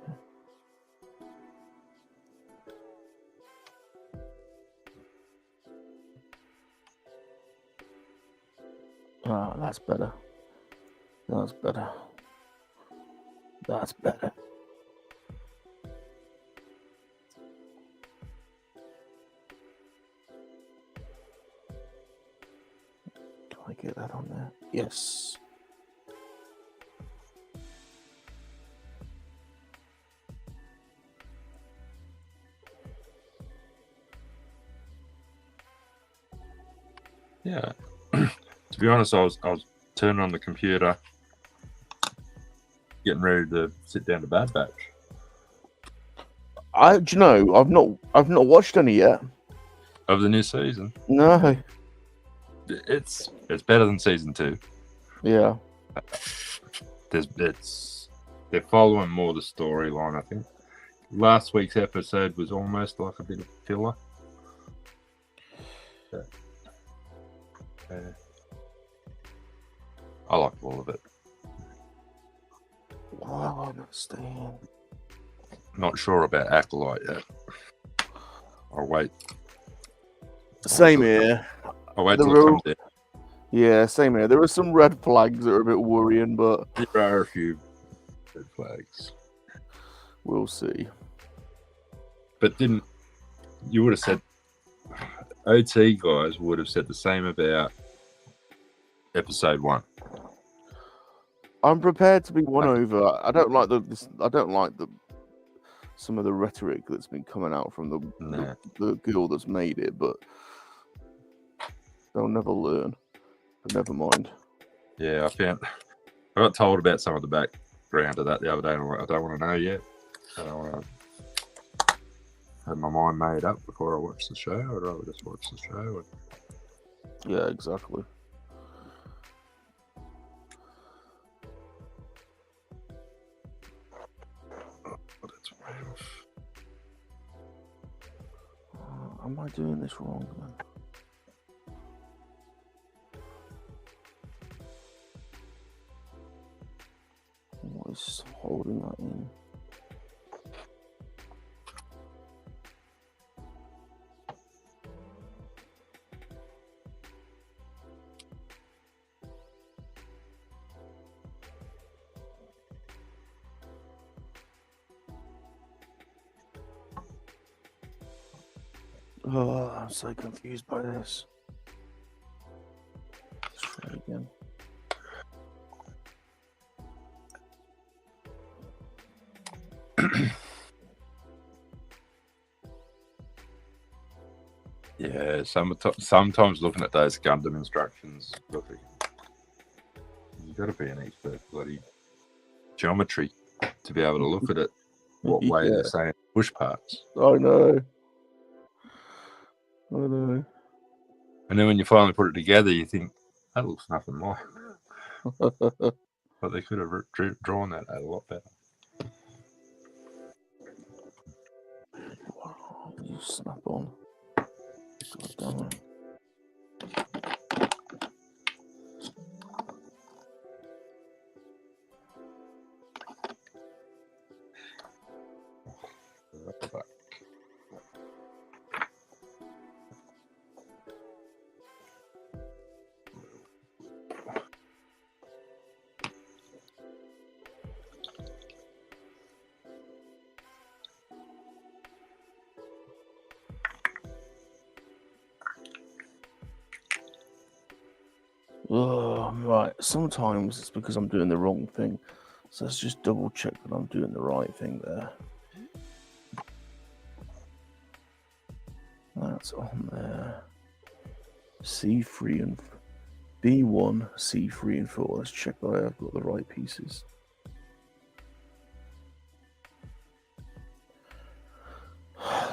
Ah, that's better. That's better. That's better. Can I get that on there? Yes. Yeah. To be honest, I was turning on the computer, getting ready to sit down to Bad Batch. Do you know, I've not watched any yet. Of the new season. No. It's better than season 2. Yeah. They're following more the storyline, I think. Last week's episode was almost like a bit of filler. I like all of it. I understand. Not sure about Acolyte yet. I'll wait. Same here. I'll wait till it comes in. Yeah, same here. There are some red flags that are a bit worrying, but There are a few red flags. We'll see. But you would have said, OT guys would have said the same about episode 1. I'm prepared to be won over. I don't like some of the rhetoric that's been coming out from the girl that's made it, but they'll never learn. But never mind. Yeah, I got told about some of the background of that the other day, and I don't want to know yet. I don't want to have my mind made up before I watch the show. I'd rather just watch the show. Yeah, exactly. Am I doing this wrong, man? What is holding that in? Oh, I'm so confused by this. Let's try it again. Yeah, sometimes looking at those Gundam instructions, you've got to be an expert bloody geometry to be able to look at it. What way they're saying push parts. I know. And then when you finally put it together, you think, that looks nothing like. But they could have drawn that out a lot better. Wow, you snap on. God damn it. Oh, right. Sometimes it's because I'm doing the wrong thing. So let's just double check that I'm doing the right thing there. That's on there. C3 and B1, C3 and 4. Let's check that I've got the right pieces.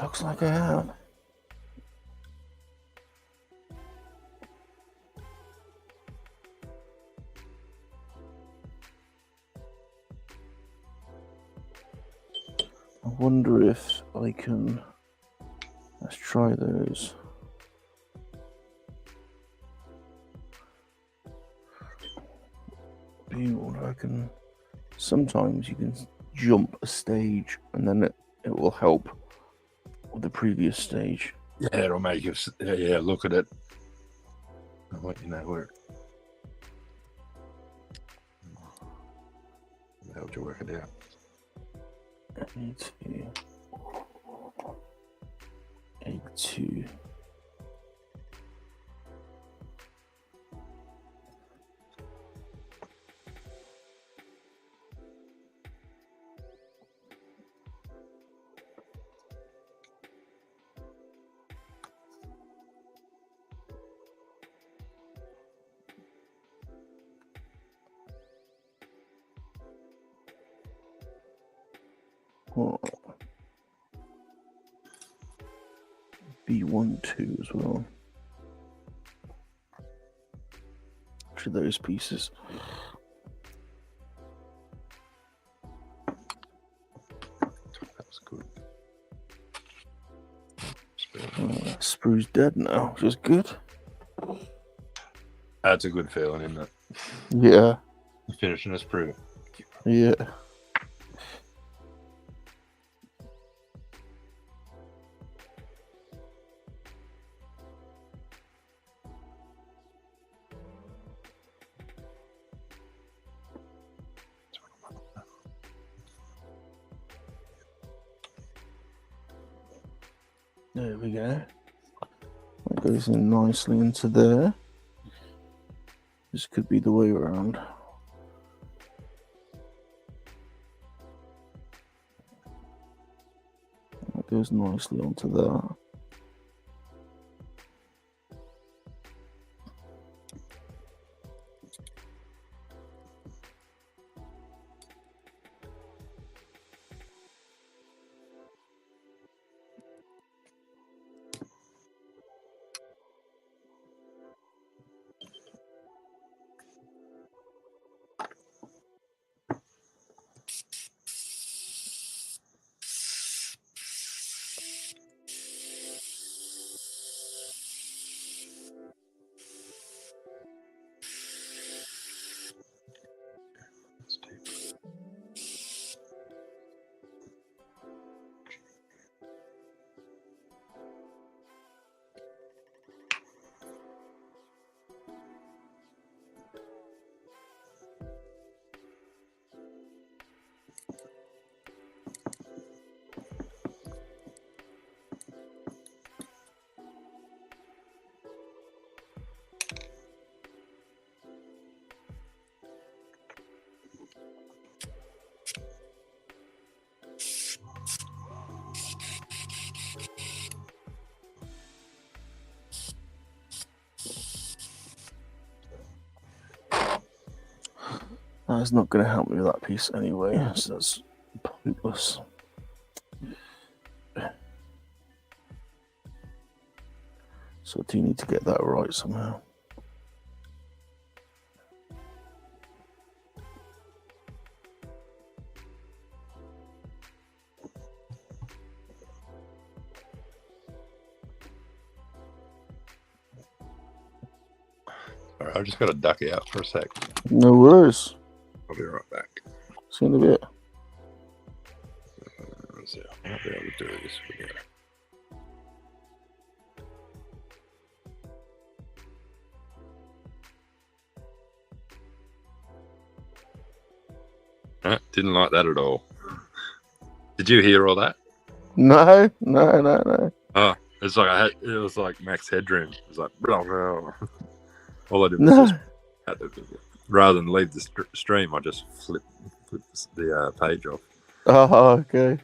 Look Looks like I have. I wonder if I can. Let's try those. I can. Sometimes you can jump a stage, and then it will help with the previous stage. Yeah, it'll make you. Yeah, look at it. I'll let you know where. How would you work it out? A2. Oh. B1, 2 as well. To those pieces. That's good. Sprue's dead now, which is good. That's a good feeling, isn't it? Yeah. Finishing a sprue. Yeah. There we go. That goes in nicely into there. This could be the way around. That goes nicely onto there. That's not going to help me with that piece anyway, so that's pointless. So I do need to get that right somehow. All right, I've just got to duck out for a sec. No worries. I'll be right back. See you in a bit. So I'll be able to do this video. Didn't like that at all. Did you hear all that? No. Oh, it's like it was like max headroom. It was like blah, blah. All I did was No. just had to, rather than leave the stream, I just flipped the page off. Oh, okay.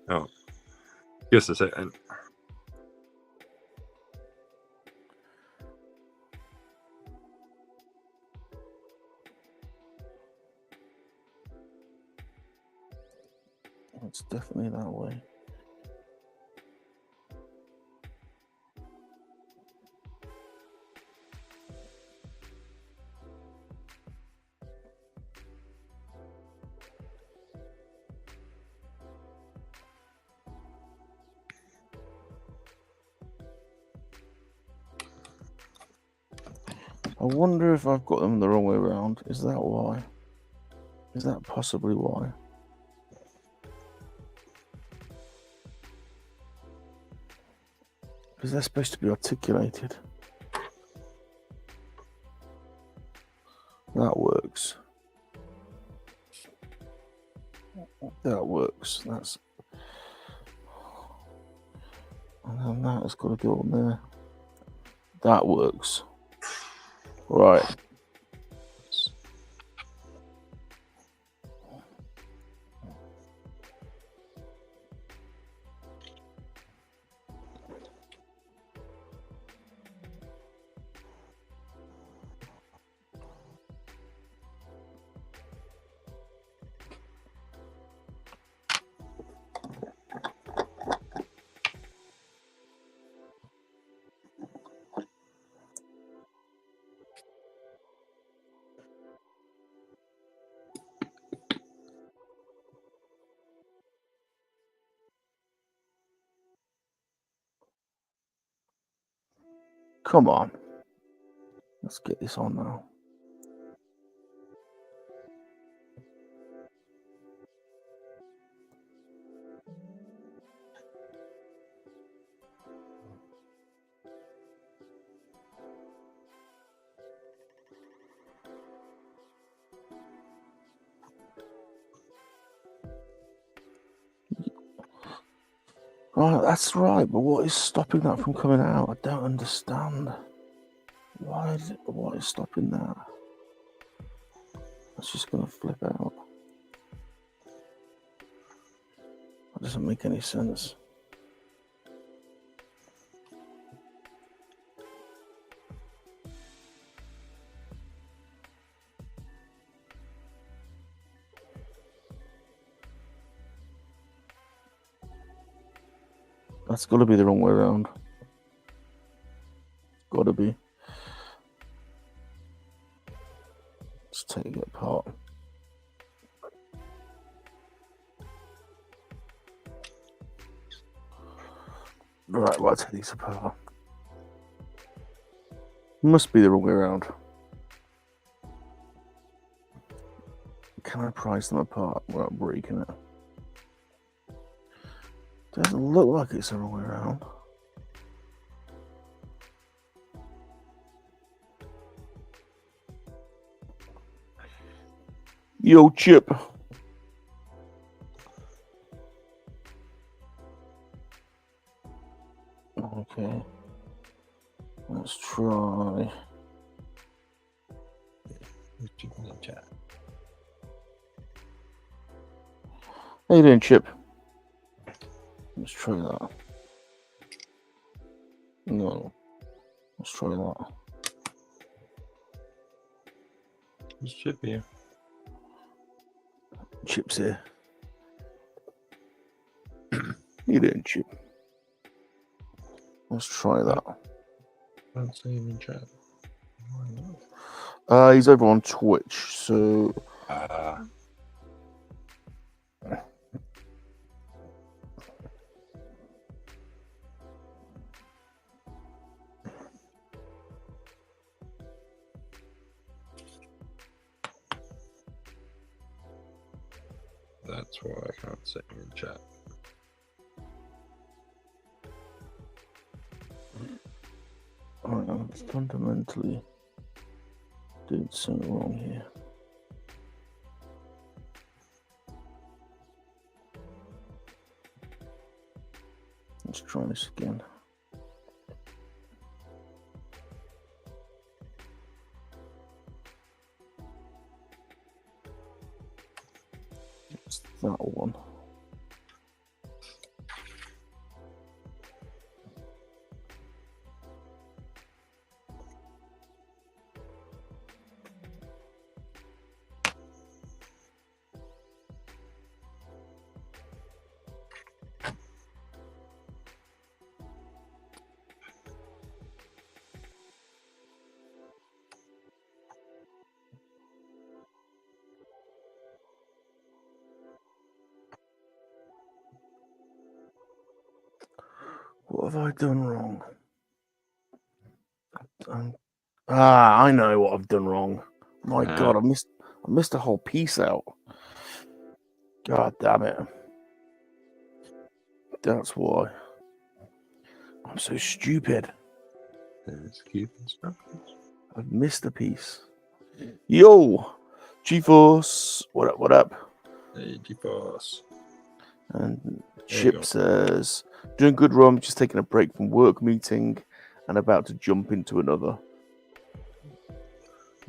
Oh, just a second. It's definitely that way. I wonder if I've got them the wrong way around. Is that why? Is that possibly why? Because they're supposed to be articulated. That works. That works. That's. And then that has got to go on there. That works. Right. Come on. Let's get this on now. Right, that's right, but what is stopping that from coming out? I don't understand. What is stopping that? That's just going to flip out. That doesn't make any sense. That's got to be the wrong way around. Got to be. Let's take it apart. Right, well, I'll take these apart. Must be the wrong way around. Can I price them apart without breaking it? Doesn't look like it's the wrong way around. Yo, Chip. Okay. Let's try. How you doing, Chip? Let's try that. No. Let's try that. Who's Chip here? Chip's here. You doing, Chip? Let's try that. I don't see him in chat. He's over on Twitch, so that's why I can't see him in chat. I'm fundamentally doing something wrong here. Let's try this again. It's that one. What have I done wrong? I'm Ah, I know what I've done wrong. My Ah. God, I missed a whole piece out. God damn it. That's why. I'm so stupid. Let's keep instructions. I've missed a piece. Yo, GeForce. What up? What up? Hey, GeForce. And There you Chip go. says, doing good, Rum. Just taking a break from work meeting and about to jump into another.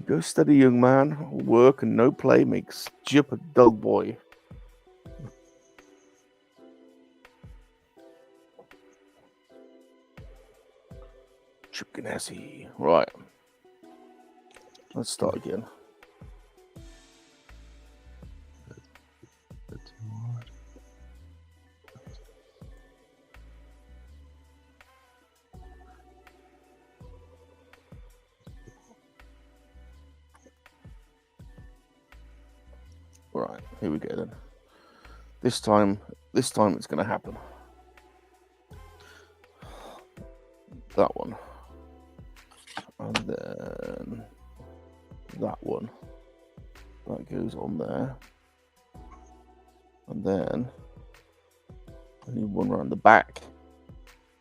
Go steady, young man. Work and no play makes Chip a dull boy. Chip Ganassi. Right. Let's start again. That's all right. Right, here we go then. This time it's going to happen. That one. And then that one. That goes on there. And then I need one around the back.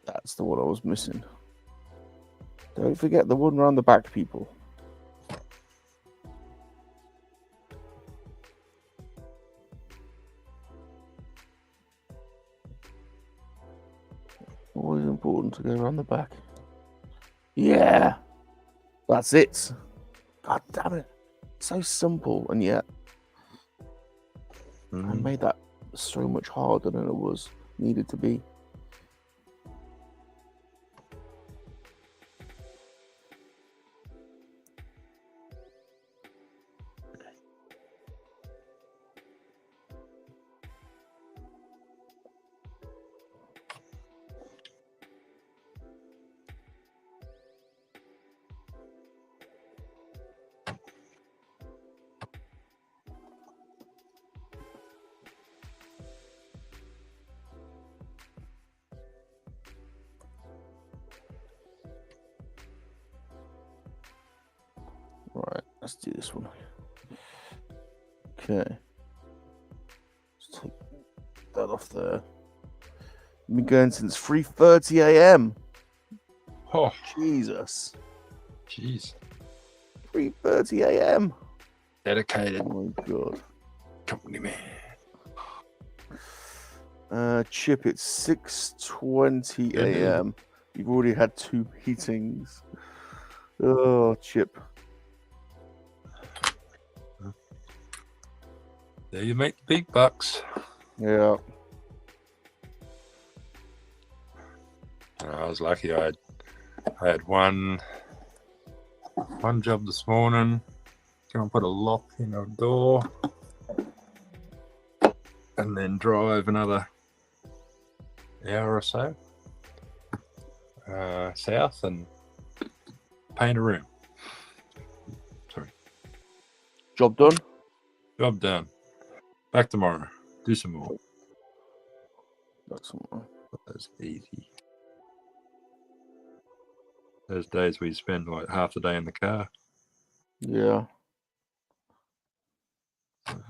That's the one I was missing. Don't forget the one around the back, people. Always important to go around the back. Yeah, that's it. God damn it. So simple, and yet I made that so much harder than it was needed to be. Right, let's do this one. Okay. Let's take that off there. I've been going since 3:30 a.m. Oh, Jesus. jeez. 3:30 a.m. Dedicated Oh my God. company man. Chip, it's 6:20 a.m. You've already had 2 meetings. Oh, Chip. There you make the big bucks. Yeah. I was lucky. I had one job this morning. Go and put a lock in a door, and then drive another hour or so south and paint a room. Sorry. Job done? Job done. Back tomorrow. Do some more. That's all. That's easy. Those days we spend like half the day in the car. Yeah.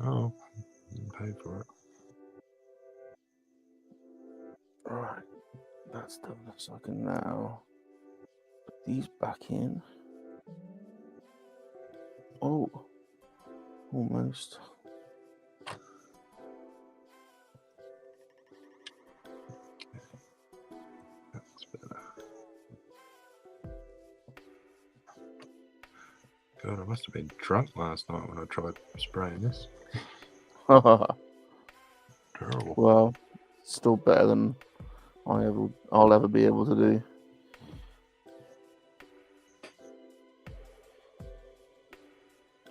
Oh, didn't pay for it. Right. That's done. So I can now put these back in. Oh. Almost. That's better. God, I must have been drunk last night when I tried spraying this. Terrible. Well, still better than I'll ever be able to do.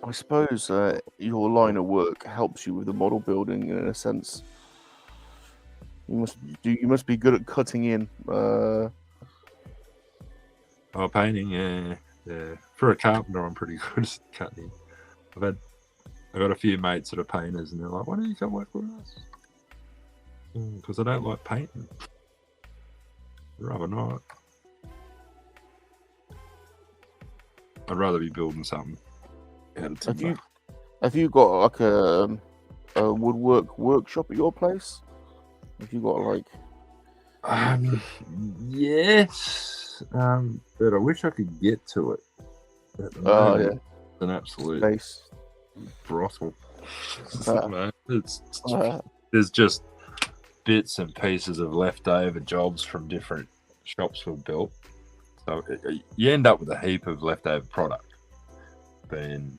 I suppose your line of work helps you with the model building in a sense. You must be good at cutting in. Oh, painting, yeah. For a carpenter, I'm pretty good at cutting. I've got a few mates that are painters, and they're like, "Why don't you come work with us?" Because I don't like painting. I'd rather not. I'd rather be building something out of timber. Have you got like a woodwork workshop at your place? Have you got like? Yes, but I wish I could get to it. At the Oh moment, yeah, it's an absolute space. brothel. Uh, There's just bits and pieces of leftover jobs from different shops we've built. So you end up with a heap of leftover product, being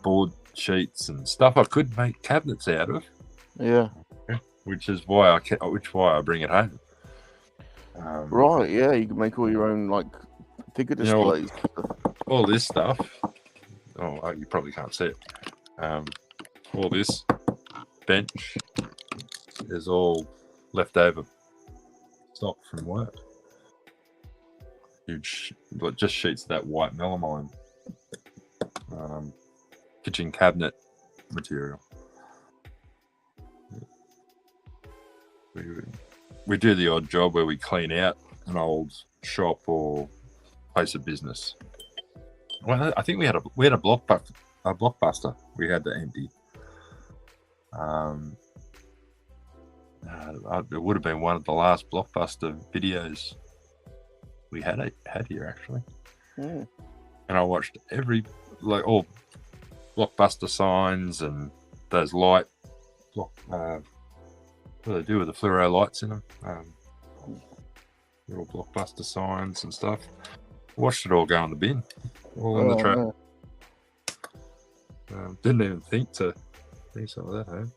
board sheets and stuff I could make cabinets out of. Yeah. Which is why I bring it home. Right. Yeah, you can make all your own like figure displays. All this stuff. Oh, you probably can't see it. All this bench is all leftover stock from work. Huge, just sheets of that white melamine kitchen cabinet material. We do the odd job where we clean out an old shop or place of business. Well, I think we had a blockbuster we had to empty. It would have been one of the last blockbuster videos we had here actually. Mm. And I watched all blockbuster signs and those light what do they do with the fluoro lights in them? Little blockbuster signs and stuff. Watched it all go in the bin, all in the truck. No. Didn't even think to bring some of that home.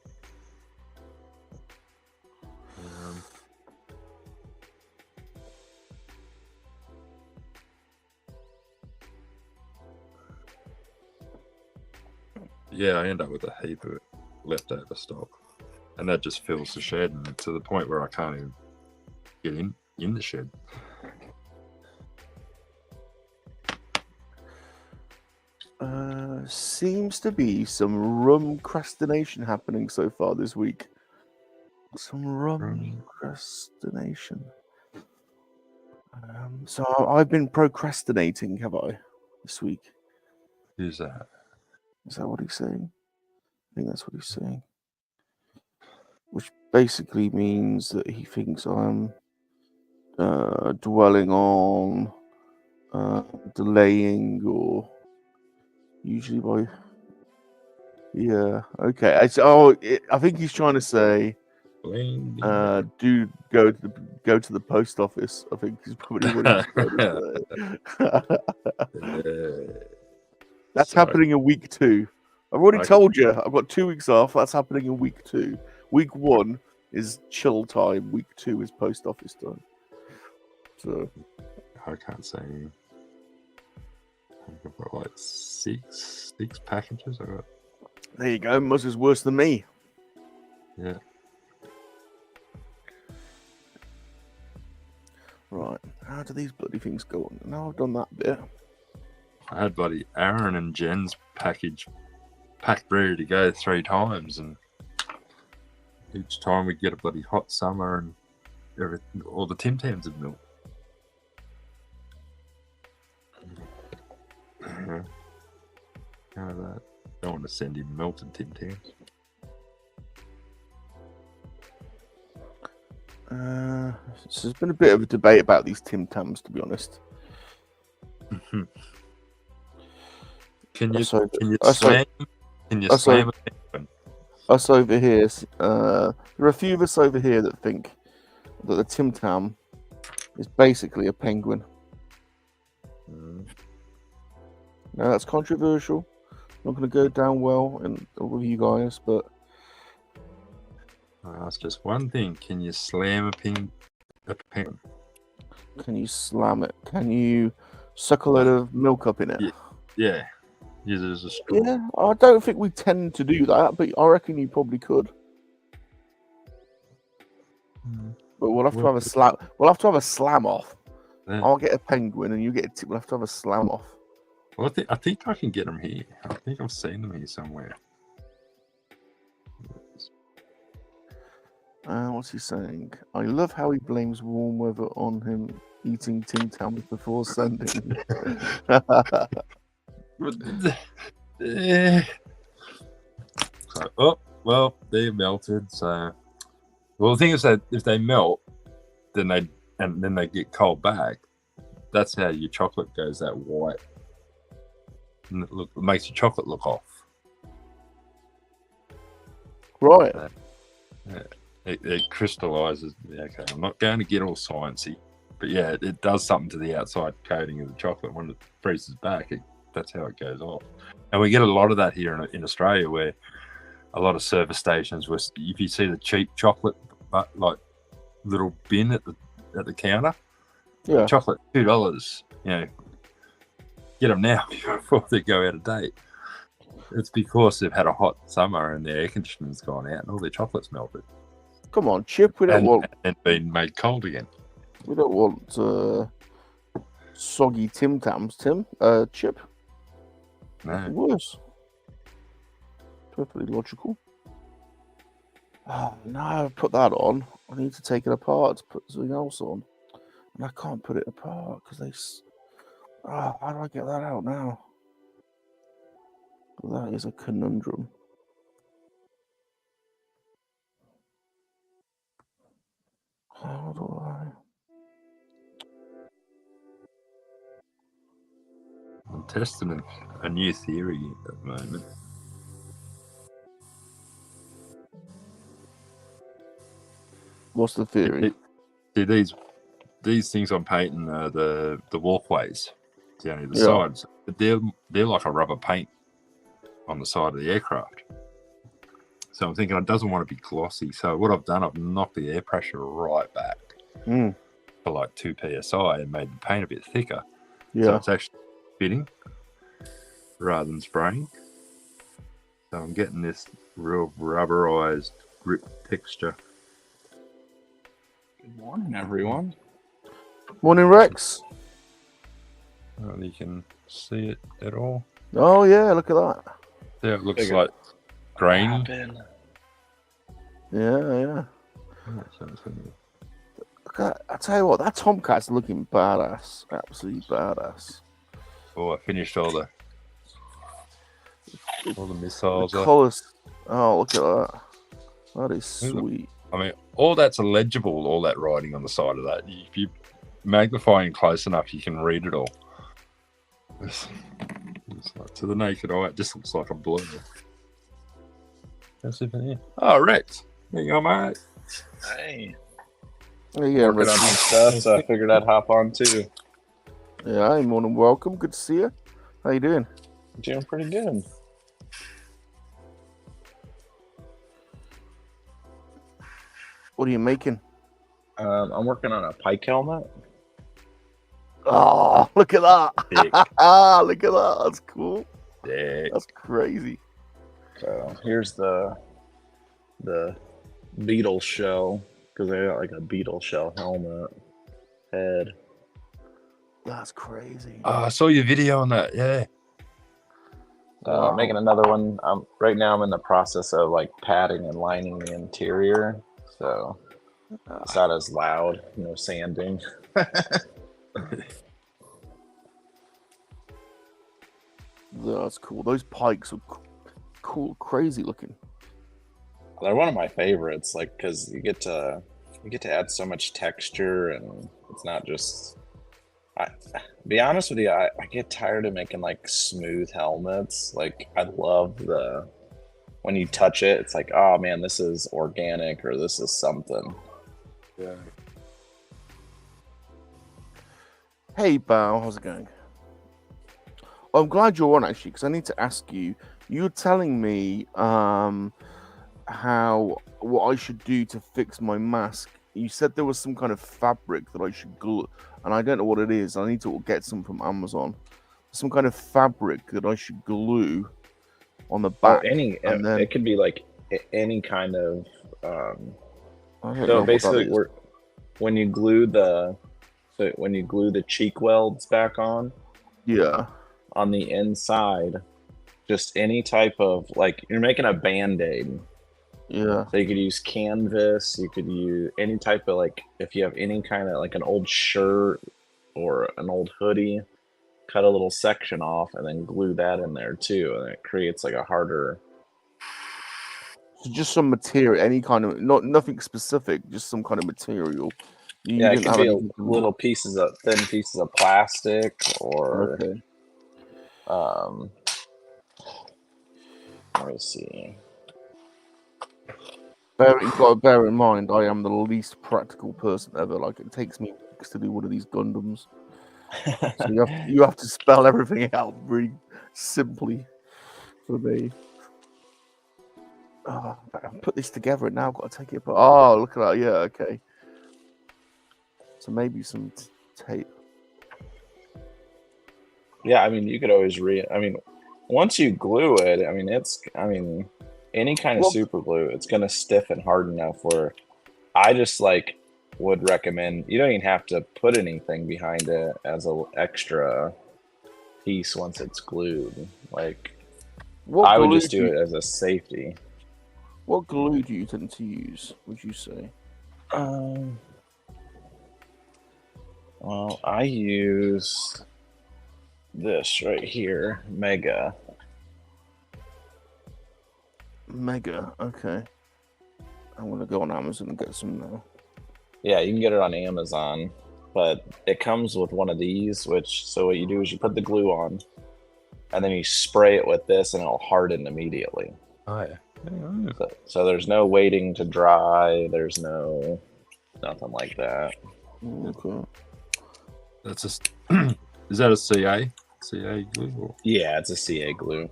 Yeah, I end up with a heap of leftover stock, and that just fills the shed, and to the point where I can't even get in the shed. Seems to be some rumcrastination happening so far this week. Some rumcrastination. So I've been procrastinating, have I, this week? Who's that? Is that what he's saying? I think that's what he's saying. Which basically means that he thinks I'm dwelling on delaying, or usually by okay. I think he's trying to say dude, go to the post office. I think he's probably what he's trying to say. That's happening in week 2. I've already told you I've got 2 weeks off. That's happening in week 2. Week 1 is chill time. Week 2 is post office time. So I can't say. I've got like six packages. There you go. Muzz is worse than me. Yeah. Right. How do these bloody things go on? Now I've done that bit. I had bloody Aaron and Jen's package packed ready to go 3 times, and each time we get a bloody hot summer and everything, all the Tim Tams of milk. Kind of that. Don't want to send him melted Tim Tams. So there's been a bit of a debate about these Tim Tams, to be honest. Can you slam us over here? There are a few of us over here that think that the Tim Tam is basically a penguin. Now that's controversial. Not going to go down well with you guys, but that's just one thing. Can you slam a penguin? Can you slam it? Can you suck a load of milk up in it? Yeah. Use it as a straw. Yeah, I don't think we tend to do that, but I reckon you probably could. But we'll have to have a slam. We'll have to have a slam off. Yeah. I'll get a penguin, and you get. We'll have to have a slam off. Well, I think I can get them here. I think I've seen them here somewhere. What's he saying? I love how he blames warm weather on him Eating Tim Tams before sending. So, oh well, they're melted. So, well, the thing is that if they melt, then they get cold back. That's how your chocolate goes that white, and it makes your chocolate look off. Right. It crystallizes. Okay, I'm not going to get all sciencey, but yeah, it does something to the outside coating of the chocolate when it freezes back. That's how it goes off. And we get a lot of that here in Australia, where a lot of service stations, where if you see the cheap chocolate, like little bin at the counter, Yeah. chocolate $2. Get them now before they go out of date. It's because they've had a hot summer and their air conditioning's gone out and all their chocolate's melted. Come on, Chip. We don't want and been made cold again. We don't want soggy Tim Tams, Chip. No. Worse. Perfectly logical. Now I've put that on. I need to take it apart to put something else on. And I can't put it apart because they. How do I get that out now? That is a conundrum. How do I? I'm testing a new theory at the moment. What's the theory? See, these things I'm painting are the walkways down the Yeah. sides. But they're like a rubber paint on the side of the aircraft. So I'm thinking it doesn't want to be glossy. So what I've done, I've knocked the air pressure right back for like 2 psi and made the paint a bit thicker. Yeah. So it's actually fitting rather than spraying. So I'm getting this real rubberized grip texture. Good morning, everyone. Morning, Rex. Well, you can see it at all. Oh yeah, look at that. Yeah, it looks Bigger. like grain. Yeah. Look at, I tell you what, that Tomcat's looking badass. Absolutely badass. Oh, I finished all the missiles. The colours. Oh, look at that. That is sweet. I mean, all that's illegible, all that writing on the side of that. If you magnify in close enough, you can read it all. It's like, to the naked eye, it just looks like a blur. That's even here. Oh, Rex. There you go, mate. Hey. Yeah, Working on some stuff, so I figured I'd hop on too. Yeah, hey, morning, welcome. Good to see you. How you doing? Doing pretty good. What are you making? I'm working on a pike helmet. Oh, look at that. Dick. Look at that. That's cool. Dick. That's crazy. So here's the beetle shell, because I got like a beetle shell helmet head. That's crazy. Oh, I saw your video on that. Yeah. Wow. Making another one. Right now I'm in the process of like padding and lining the interior, so it's not as loud, sanding. That's cool. Those pikes are cool, crazy looking. They're one of my favorites, like, because you get to add so much texture, and it's not just. Be honest with you, I get tired of making like smooth helmets. Like, I love when you touch it, it's like, oh man, this is organic, or this is something. Yeah. Hey, Bao, how's it going? I'm glad you're on, actually, because I need to ask you. You were telling me what I should do to fix my mask. You said there was some kind of fabric that I should glue, and I don't know what it is. I need to get some from Amazon. Some kind of fabric that I should glue on the back. It could be like any kind of. I don't know So what basically, that is. when you glue the cheek welds back on the inside, just any type of, like, you're making a Band-Aid, Yeah. So you could use canvas. You could use any type of like, if you have any kind of like an old shirt or an old hoodie, cut a little section off and then glue that in there too, and it creates like a harder. So just some material, any kind of nothing specific, just some kind of material. You Yeah, it didn't could have be anything. little pieces of thin pieces of plastic or Okay. let me see. You got to bear in mind, I am the least practical person ever. Like, it takes me weeks to do one of these Gundams, so you have to spell everything out really simply for me. Oh, I put this together and now I've got to take it. But oh, look at that! Yeah, okay. So maybe some tape. Yeah, I mean, you could always I mean, once you glue it, I mean, any kind of Well- super glue, it's gonna stiffen hard enough where I just like would recommend you don't even have to put anything behind it as a extra piece once it's glued. Like I would just do it as a safety. What glue do you tend to use? Would you say? Well, I use this right here, Mega. Mega. Okay. I'm gonna go on Amazon and get some now. Yeah, you can get it on Amazon, but it comes with one of these, so what you do is you put the glue on, and then you spray it with this, and it'll harden immediately. Oh yeah. So there's no waiting to dry. There's nothing like that. Okay. That's just. Is that a CA glue? Or? Yeah, it's a CA glue,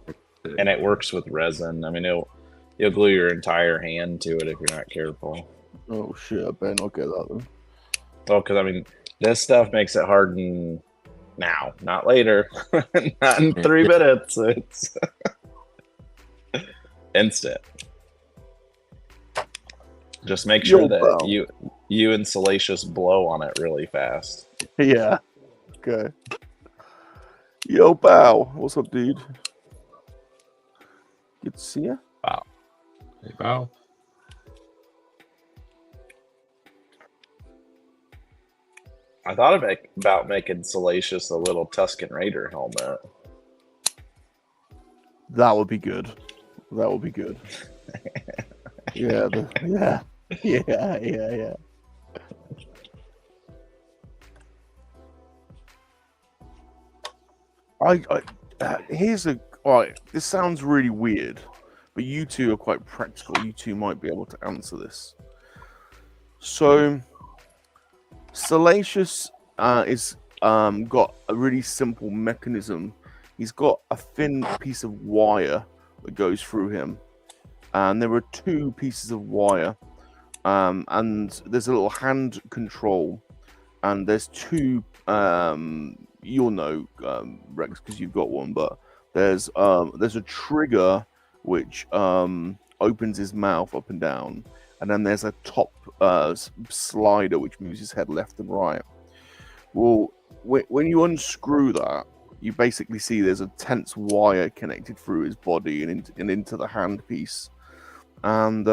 and it works with resin. I mean, you'll glue your entire hand to it if you're not careful. Oh shit! I better not get that then. Well, because I mean, this stuff makes it harden now, not later, not in 3 minutes. It's instant. Just make sure that you and Salacious blow on it really fast. Yeah. Okay. Yo, Bow. What's up, dude? Good to see you. Wow. Hey, Bow. I thought about making Salacious a little Tusken Raider helmet. That would be good. That would be good. Yeah. Yeah. Here's a. All right, this sounds really weird, but you two are quite practical. You two might be able to answer this. So, Salacious is got a really simple mechanism. He's got a thin piece of wire that goes through him, and there are 2 pieces of wire, and there's a little hand control, and there's 2. You'll know, Rex, because you've got one, but there's a trigger which opens his mouth up and down, and then there's a top slider which moves his head left and right. Well, when you unscrew that, you basically see there's a tense wire connected through his body and into the handpiece, and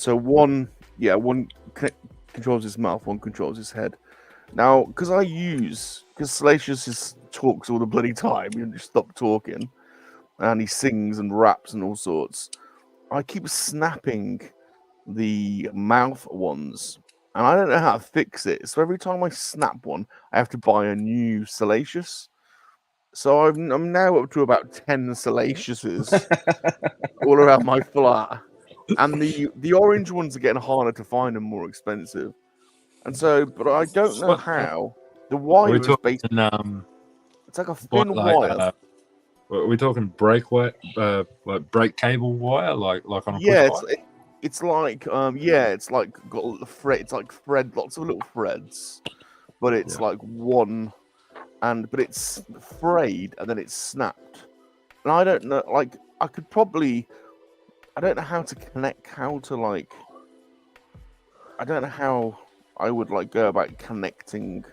so one controls his mouth, one controls his head. Now, because Salacious talks all the bloody time, he just stop talking, and he sings and raps and all sorts. I keep snapping the mouth ones, and I don't know how to fix it. So every time I snap one, I have to buy a new Salacious. So I'm now up to about 10 Salaciouses all around my flat, and the orange ones are getting harder to find and more expensive. And so, but I don't know how. The wire is basically it's like a thin wire. Are we talking brake wire, like brake cable wire, like on a push bike? It's like it's like got a thread. It's like lots of little threads, but it's like one, but it's frayed and then it's snapped. And I don't know, like I don't know how to connect. I don't know how I would go about connecting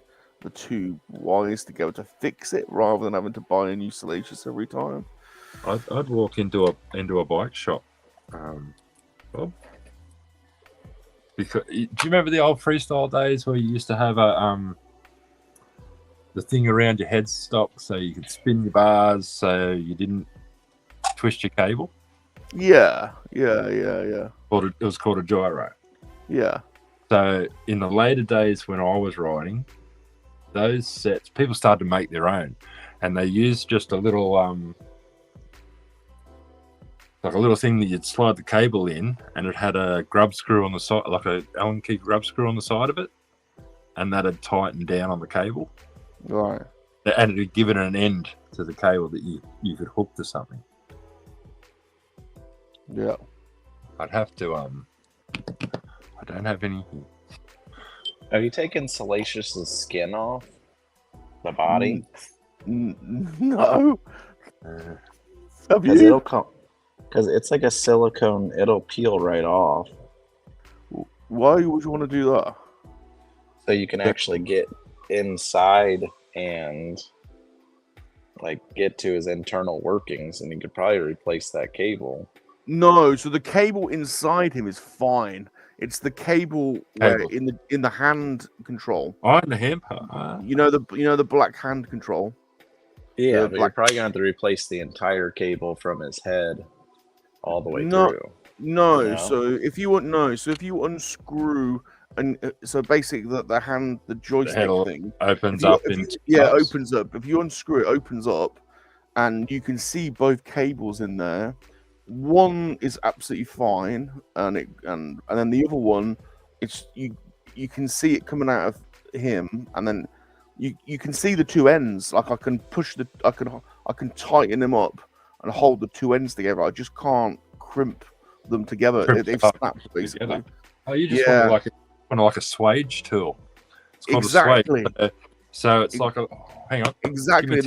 the 2 wires together to fix it rather than having to buy a new Salacious every time. I'd walk into a bike shop, Bob. Because do you remember the old freestyle days where you used to have the thing around your headstock so you could spin your bars so you didn't twist your cable? Yeah. It was called a gyro. Yeah. So in the later days when I was riding, those sets, people started to make their own, and they used just a little like a little thing that you'd slide the cable in, and it had a grub screw on the side, like a Allen key grub screw on the side of it, and that'd tighten down on the cable. Right. And it'd give it an end to the cable that you could hook to something. Yeah. I'd have to I don't have any here. Have you taken Salacious's skin off the body? No. Have Because you? it'll come. Because it's like a silicone, it'll peel right off. Why would you want to do that? So you can actually get inside and like get to his internal workings, and you could probably replace that cable. No, so the cable inside him is fine. It's the cable where in the hand control. Oh, in the hand part. You know the black hand control. Yeah, The but you're probably gonna have to replace the entire cable from his head all the way through. No, No? so if you unscrew and so basically the hand, the joystick head thing opens up in opens up. If you unscrew it, opens up, and you can see both cables in there. One is absolutely fine, and then the other one, it's you can see it coming out of him, and then you can see the two ends. Like I can tighten them up and hold the two ends together. I just can't crimp them together. They've snapped basically. Together. Oh, you just want like a swage tool. It's called Exactly. a swage. So it's like a hang on. Exactly.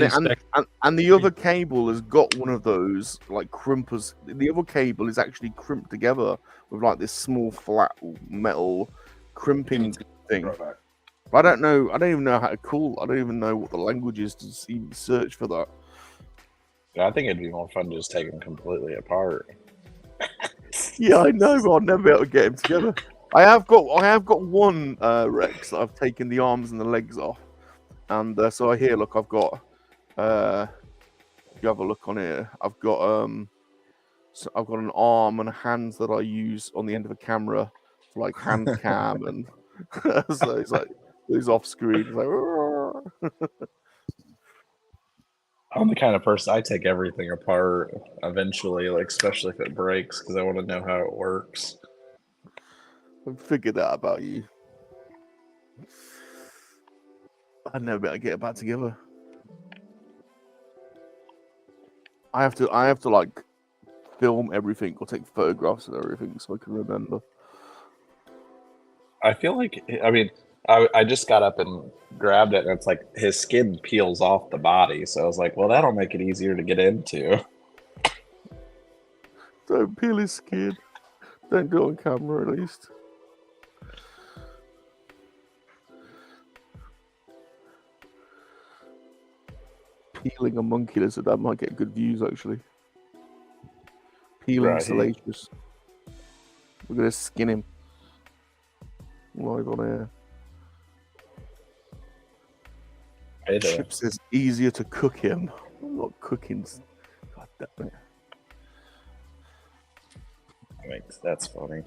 And the other cable has got one of those like crimpers. The other cable is actually crimped together with like this small flat metal crimping thing. I don't know. I don't even know how to call. I don't even know what the language is to even search for that. I think it'd be more fun to just take them completely apart. Yeah, I know, but I'll never be able to get them together. I have got one Rex that I've taken the arms and the legs off, and so I hear. Look, I've got. If you have a look on here, I've got so I've got an arm and hands that I use on the end of a camera for like hand cam, and so it's like these off screen. It's like, I'm the kind of person I take everything apart eventually, like especially if it breaks, because I want to know how it works. I've figured that about you. I'd never be able to get it back together. I have to like film everything or take photographs of everything so I can remember. I feel like, I mean, I just got up and grabbed it, and it's like his skin peels off the body. So I was like, well, that'll make it easier to get into. Don't peel his skin. Don't do it on camera, at least. Peeling a monkey lizard, that might get good views, actually. Peeling Salacious. We're going to skin him. Live on air. Chip says easier to cook him. I'm not cooking. God damn it. That's funny.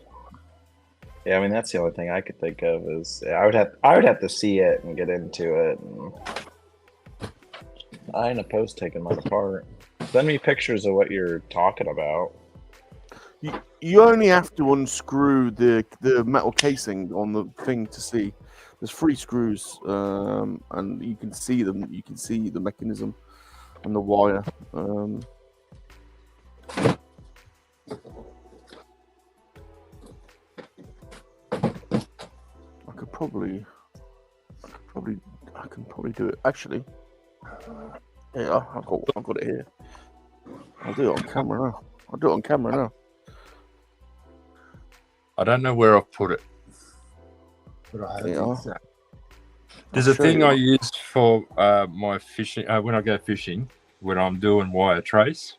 Yeah, I mean that's the only thing I could think of is I would have to see it and get into it. And I ain't opposed to taking mine apart. Send me pictures of what you're talking about. You only have to unscrew the metal casing on the thing to see. There's 3 screws, and you can see them. You can see the mechanism and the wire. I can probably do it. Actually, yeah, I've got it here. I'll do it on camera now. I don't know where I've put it. But I have There's a thing I use for my fishing when I go fishing when I'm doing wire trace.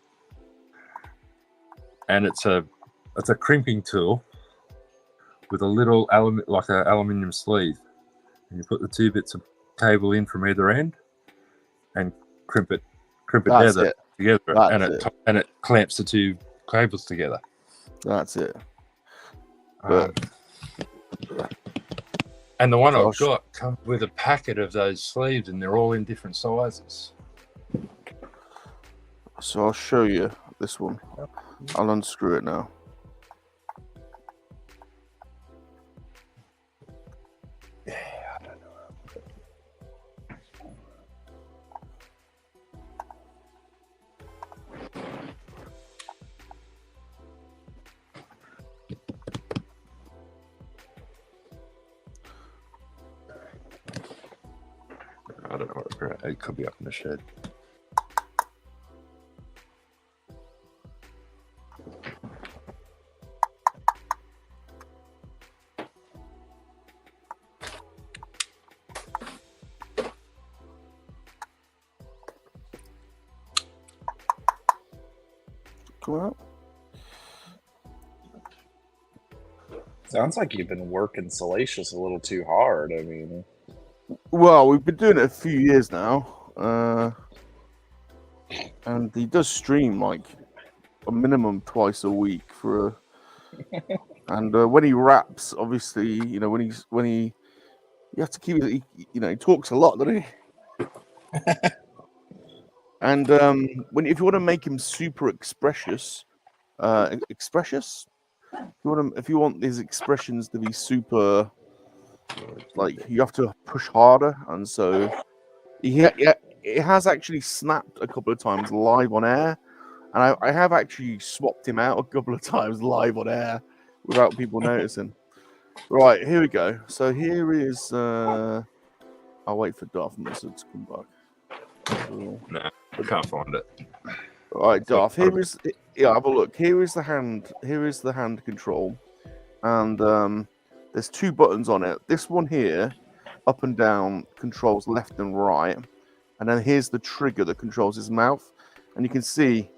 and it's a crimping tool with a little aluminium sleeve, and you put the 2 bits of cable in from either end, and crimp it That's together, That's and it clamps the 2 cables together. That's it. And the one I've Gosh. got comes with a packet of those sleeves, and they're all in different sizes. So I'll show you this one. I'll unscrew it now. Yeah, I don't know. I don't know where it could be up in the shed. Come out. Sounds like you've been working Salacious a little too hard. I mean, Well, we've been doing it a few years now, and he does stream like a minimum twice a week for. And when he raps, obviously, you know, you have to keep it. He talks a lot, doesn't he? And if you want to make him super expressious, if you want his expressions to be super, like, you have to push harder, and so it has actually snapped a couple of times live on air, and I have actually swapped him out a couple of times live on air without people noticing. Right, here we go. So here is. I'll wait for Darth Maul to come back. Cool. No, I can't find it. All right, Darth. Here is. Yeah, have a look. Here is the hand. Here is the hand control, and there's 2 buttons on it. This one here, up and down, controls left and right, and then here's the trigger that controls his mouth. And you can see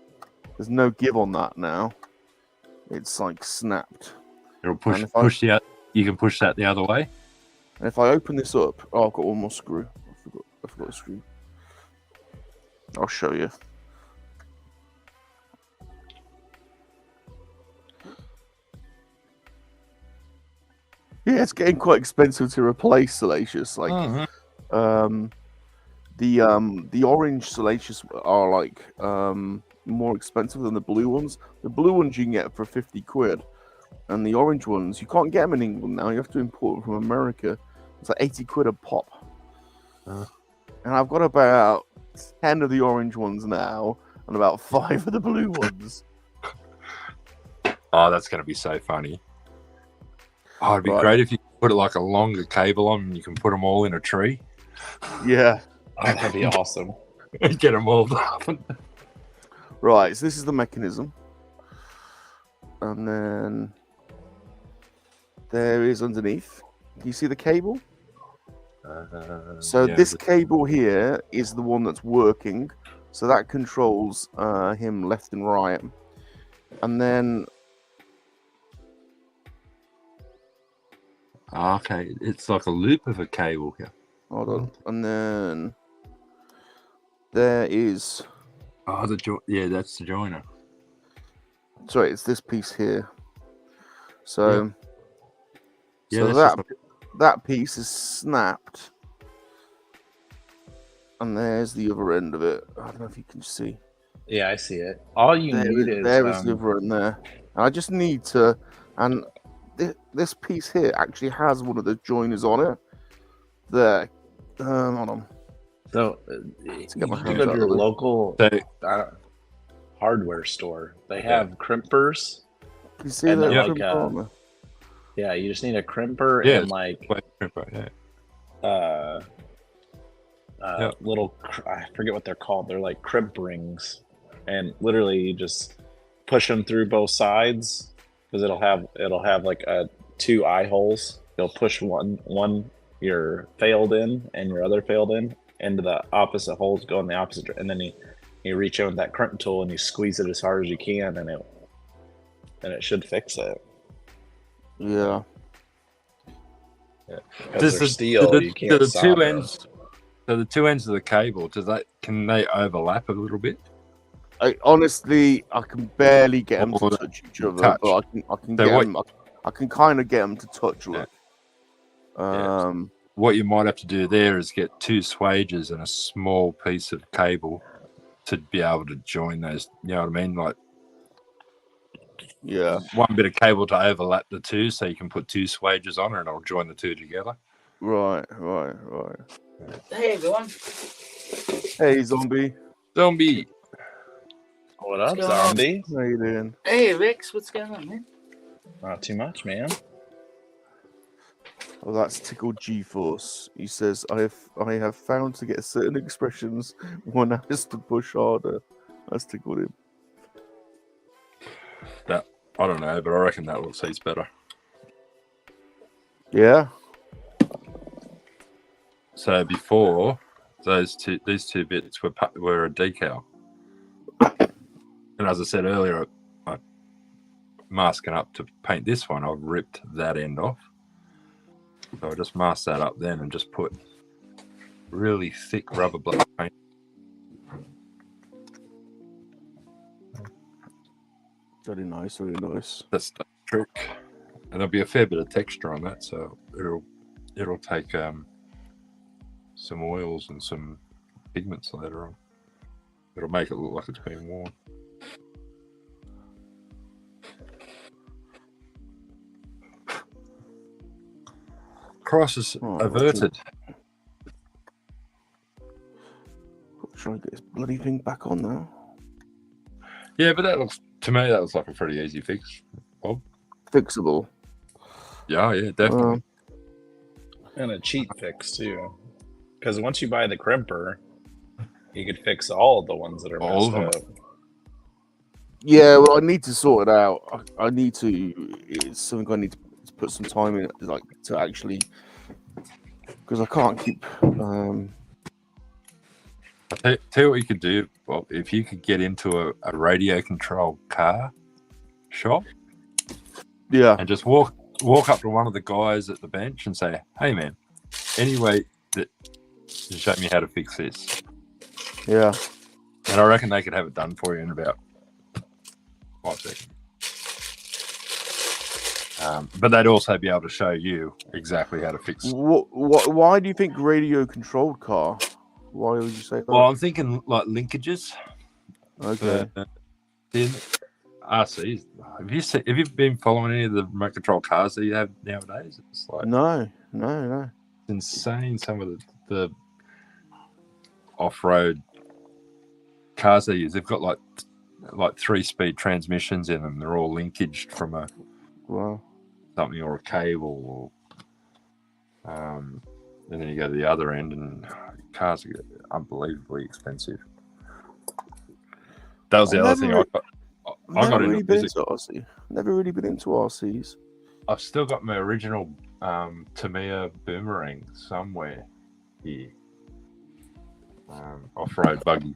there's no give on that now. It's like snapped. It'll push the. You can push that the other way. And if I open this up, oh, I've got one more screw. I forgot a screw. I'll show you. Yeah, it's getting quite expensive to replace Salacious. Like, the orange Salacious are like more expensive than the blue ones. The blue ones you can get for 50 quid, and the orange ones you can't get them in England now. You have to import them from America. It's like 80 quid a pop. And I've got about 10 of the orange ones now, and about 5 of the blue ones. Oh, that's going to be so funny. Oh, it'd be great if you put it like a longer cable on, and you can put them all in a tree. Yeah. that'd be awesome. Get them all up. Right, so this is the mechanism. And then there is underneath. Can you see the cable? So yeah, this cable here is the one that's working. So that controls him left and right. And then... Okay, it's like a loop of a cable here. Hold on. And then there is... Oh, that's the joiner. Sorry, it's this piece here. So, that piece is snapped. And there's the other end of it. I don't know if you can see. Yeah, I see it. All you need is... There is the other end there. And I just need to... And this piece here actually has one of the joiners on it. There. Hold on. So, you go to your local hardware store. They have crimpers. You see that? Yeah, you just need a crimper and like little, I forget what they're called. They're like crimp rings, and literally you just push them through both sides because it'll have like 2 eye holes. You'll push one your failed in and your other failed in into the opposite holes, go in the opposite, and then you reach out with that crimp tool and you squeeze it as hard as you can, and and it should fix it. Yeah. Because they're steel, you can't solder them. So the two ends of the cable, can they overlap a little bit? I honestly can barely get them to Or touch each other, touch. but I can So get what- them. I can kind of get them to touch. Yeah. Look. What you might have to do there is get two swages and a small piece of cable to be able to join those. You know what I mean? Like Yeah. one bit of cable to overlap the two, so you can put two swages on it, and it'll join the two together. Right. Hey everyone. Hey, zombie. Zombie. What up, What's going on? zombie? How you doing? Hey Rex, what's going on, man? Not too much, man. Oh, that's tickled G-force. He says, I have found to get certain expressions one has to push harder. That's tickled him. That I don't know, but I reckon that will taste better. Yeah. So before these two bits were a decal, and as I said earlier, I'm masking up to paint this one. I've ripped that end off, so I just mask that up then and just put really thick rubber black paint. Very nice, very nice. That's the trick, and there'll be a fair bit of texture on that, so it'll take some oils and some pigments later on. It'll make it look like it's been worn. Crisis averted. Try and get this bloody thing back on now. Yeah, but to me that looks like a pretty easy fix, Bob. Fixable. Yeah, definitely. And a cheap fix, too. Because once you buy the crimper, you could fix all of the ones that are All messed of up. Yeah, well, I need to sort it out. I need to. It's something I need to put some time in, like to actually, because I can't keep. Tell you what you could do, Bob. If you could get into a radio-controlled car shop Yeah. and just walk up to one of the guys at the bench and say, "Hey, man, any way that you show me how to fix this?" Yeah. And I reckon they could have it done for you in about 5 seconds. But they'd also be able to show you exactly how to fix it. Why do you think radio controlled car? Why would you say that? Well, I'm thinking like linkages. Okay. In RCs. Have you been following any of the remote control cars that you have nowadays? It's like No. it's insane. Some of the off-road cars they use. They've got like 3-speed transmissions in them. They're all linkaged from Wow. something or a cable, or and then you go to the other end, and cars are unbelievably expensive. That was the other thing I got into music. Never really been into RCs. I've still got my original Tamiya boomerang somewhere here, off-road buggy,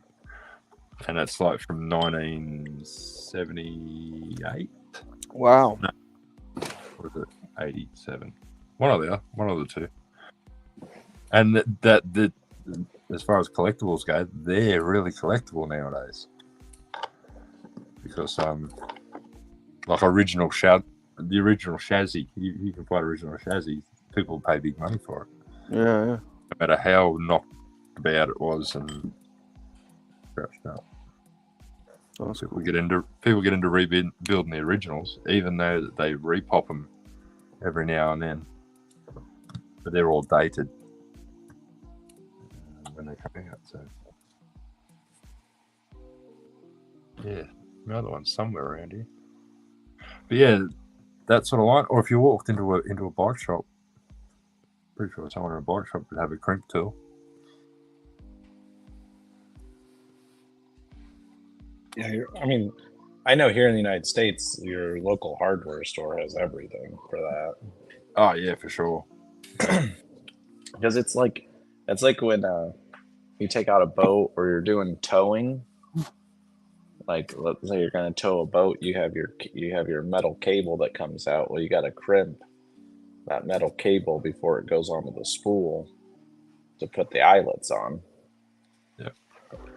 and it's like from 1978. Wow. No, what is it? 87. One of the two. And that as far as collectibles go, they're really collectible nowadays. Because like the original chassis, you can find original chassis. People pay big money for it. Yeah. No matter how knocked about it was and scratched up. People get into rebuilding the originals, even though that they repop them every now and then. But they're all dated when they come out. So yeah, another one somewhere around here. But yeah, that sort of line. Or if you walked into a bike shop, pretty sure someone in a bike shop would have a crimp tool. Yeah, I know here in the United States, your local hardware store has everything for that. Oh yeah, for sure. Because it's like when you take out a boat or you're doing towing, Like, let's say you're going to tow a boat, you have your metal cable that comes out. Well, you got to crimp that metal cable before it goes onto the spool to put the eyelets on. Yeah.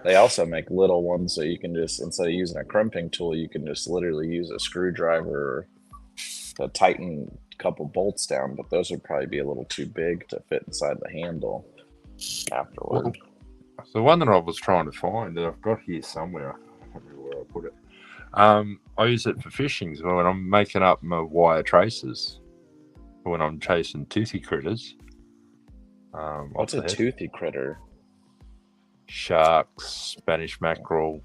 They also make little ones so you can just, instead of using a crimping tool, you can just literally use a screwdriver to tighten a couple bolts down. But those would probably be a little too big to fit inside the handle afterward. So the one that I was trying to find that I've got here somewhere, I can't remember where I put it. I use it for fishing. So when I'm making up my wire traces, when I'm chasing toothy critters. What's a toothy critter? Sharks, Spanish mackerel.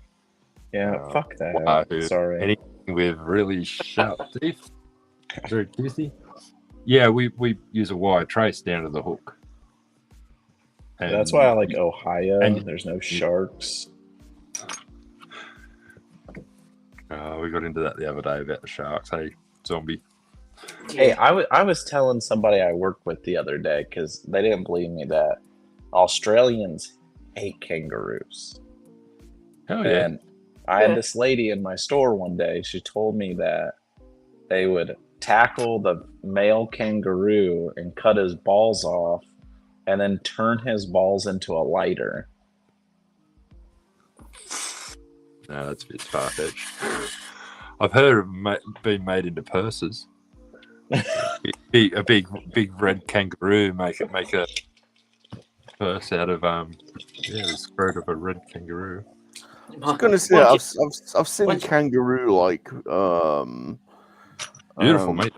Yeah, fuck that. Sorry. Anything with really sharp teeth, very toothy. Yeah, we use a wire trace down to the hook. And that's why I like Ohio. and- There's no sharks. We got into that the other day about the sharks. Hey, zombie. Hey, I was telling somebody I worked with the other day because they didn't believe me that Australians hate kangaroos. Oh yeah. And I had this lady in my store one day. She told me that they would tackle the male kangaroo and cut his balls off and then turn his balls into a lighter. No, that's a bit far-fetched. I've heard of being made into purses. a big red kangaroo make a purse out of the throat of a red kangaroo. I was gonna say I've seen kangaroo like beautiful, mate.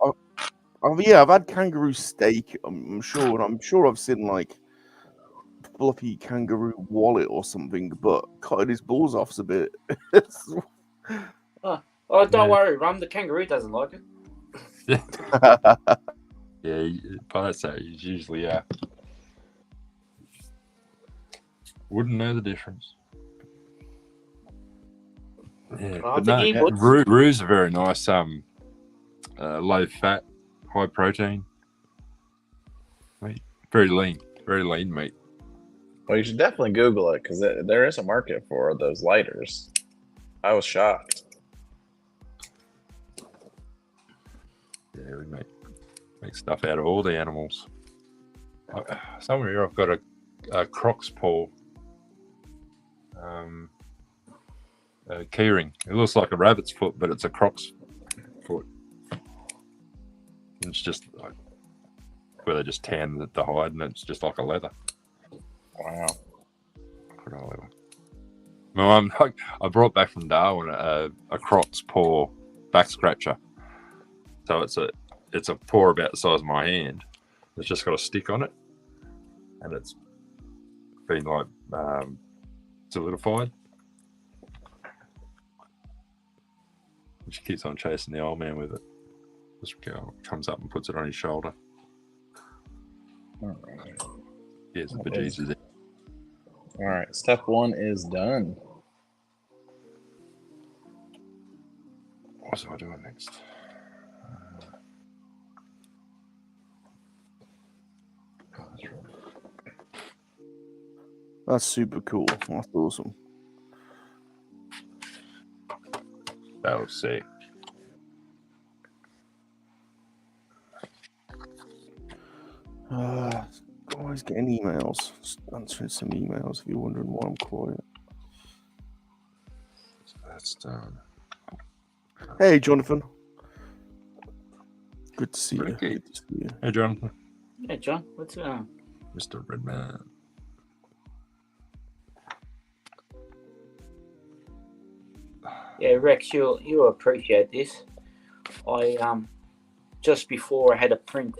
I've had kangaroo steak. I'm sure I've seen like fluffy kangaroo wallet or something, but cutting his balls off's a bit. Oh, don't worry, Rum. The kangaroo doesn't like it. Yeah, by that stage, usually wouldn't know the difference. Yeah, but no, roos are very nice. Low fat, high protein meat. Very lean meat. Well, you should definitely Google it because there is a market for those lighters. I was shocked. Yeah, we make stuff out of all the animals. Somewhere here I've got a croc's paw keyring. It looks like a rabbit's foot, but it's a croc's foot. And it's just like where they just tan the hide, and it's just like a leather. Wow. Well, I brought back from Darwin a croc's paw back scratcher. So it's a paw about the size of my hand. It's just got a stick on it, and it's been like solidified. She keeps on chasing the old man with it. Just comes up and puts it on his shoulder. All right. Here's the bejesus. All right, step 1 is done. What do I do next? That's super cool. That's awesome. That was sick. Always getting emails. Just answering some emails if you're wondering why I'm quiet. So that's done. Hey, Jonathan. Good to see you. Okay. Good to see you. Hey, Jonathan. Hey, John. What's going on? Mr. Redman. Yeah, Rex, you'll appreciate this. I just before I had a print,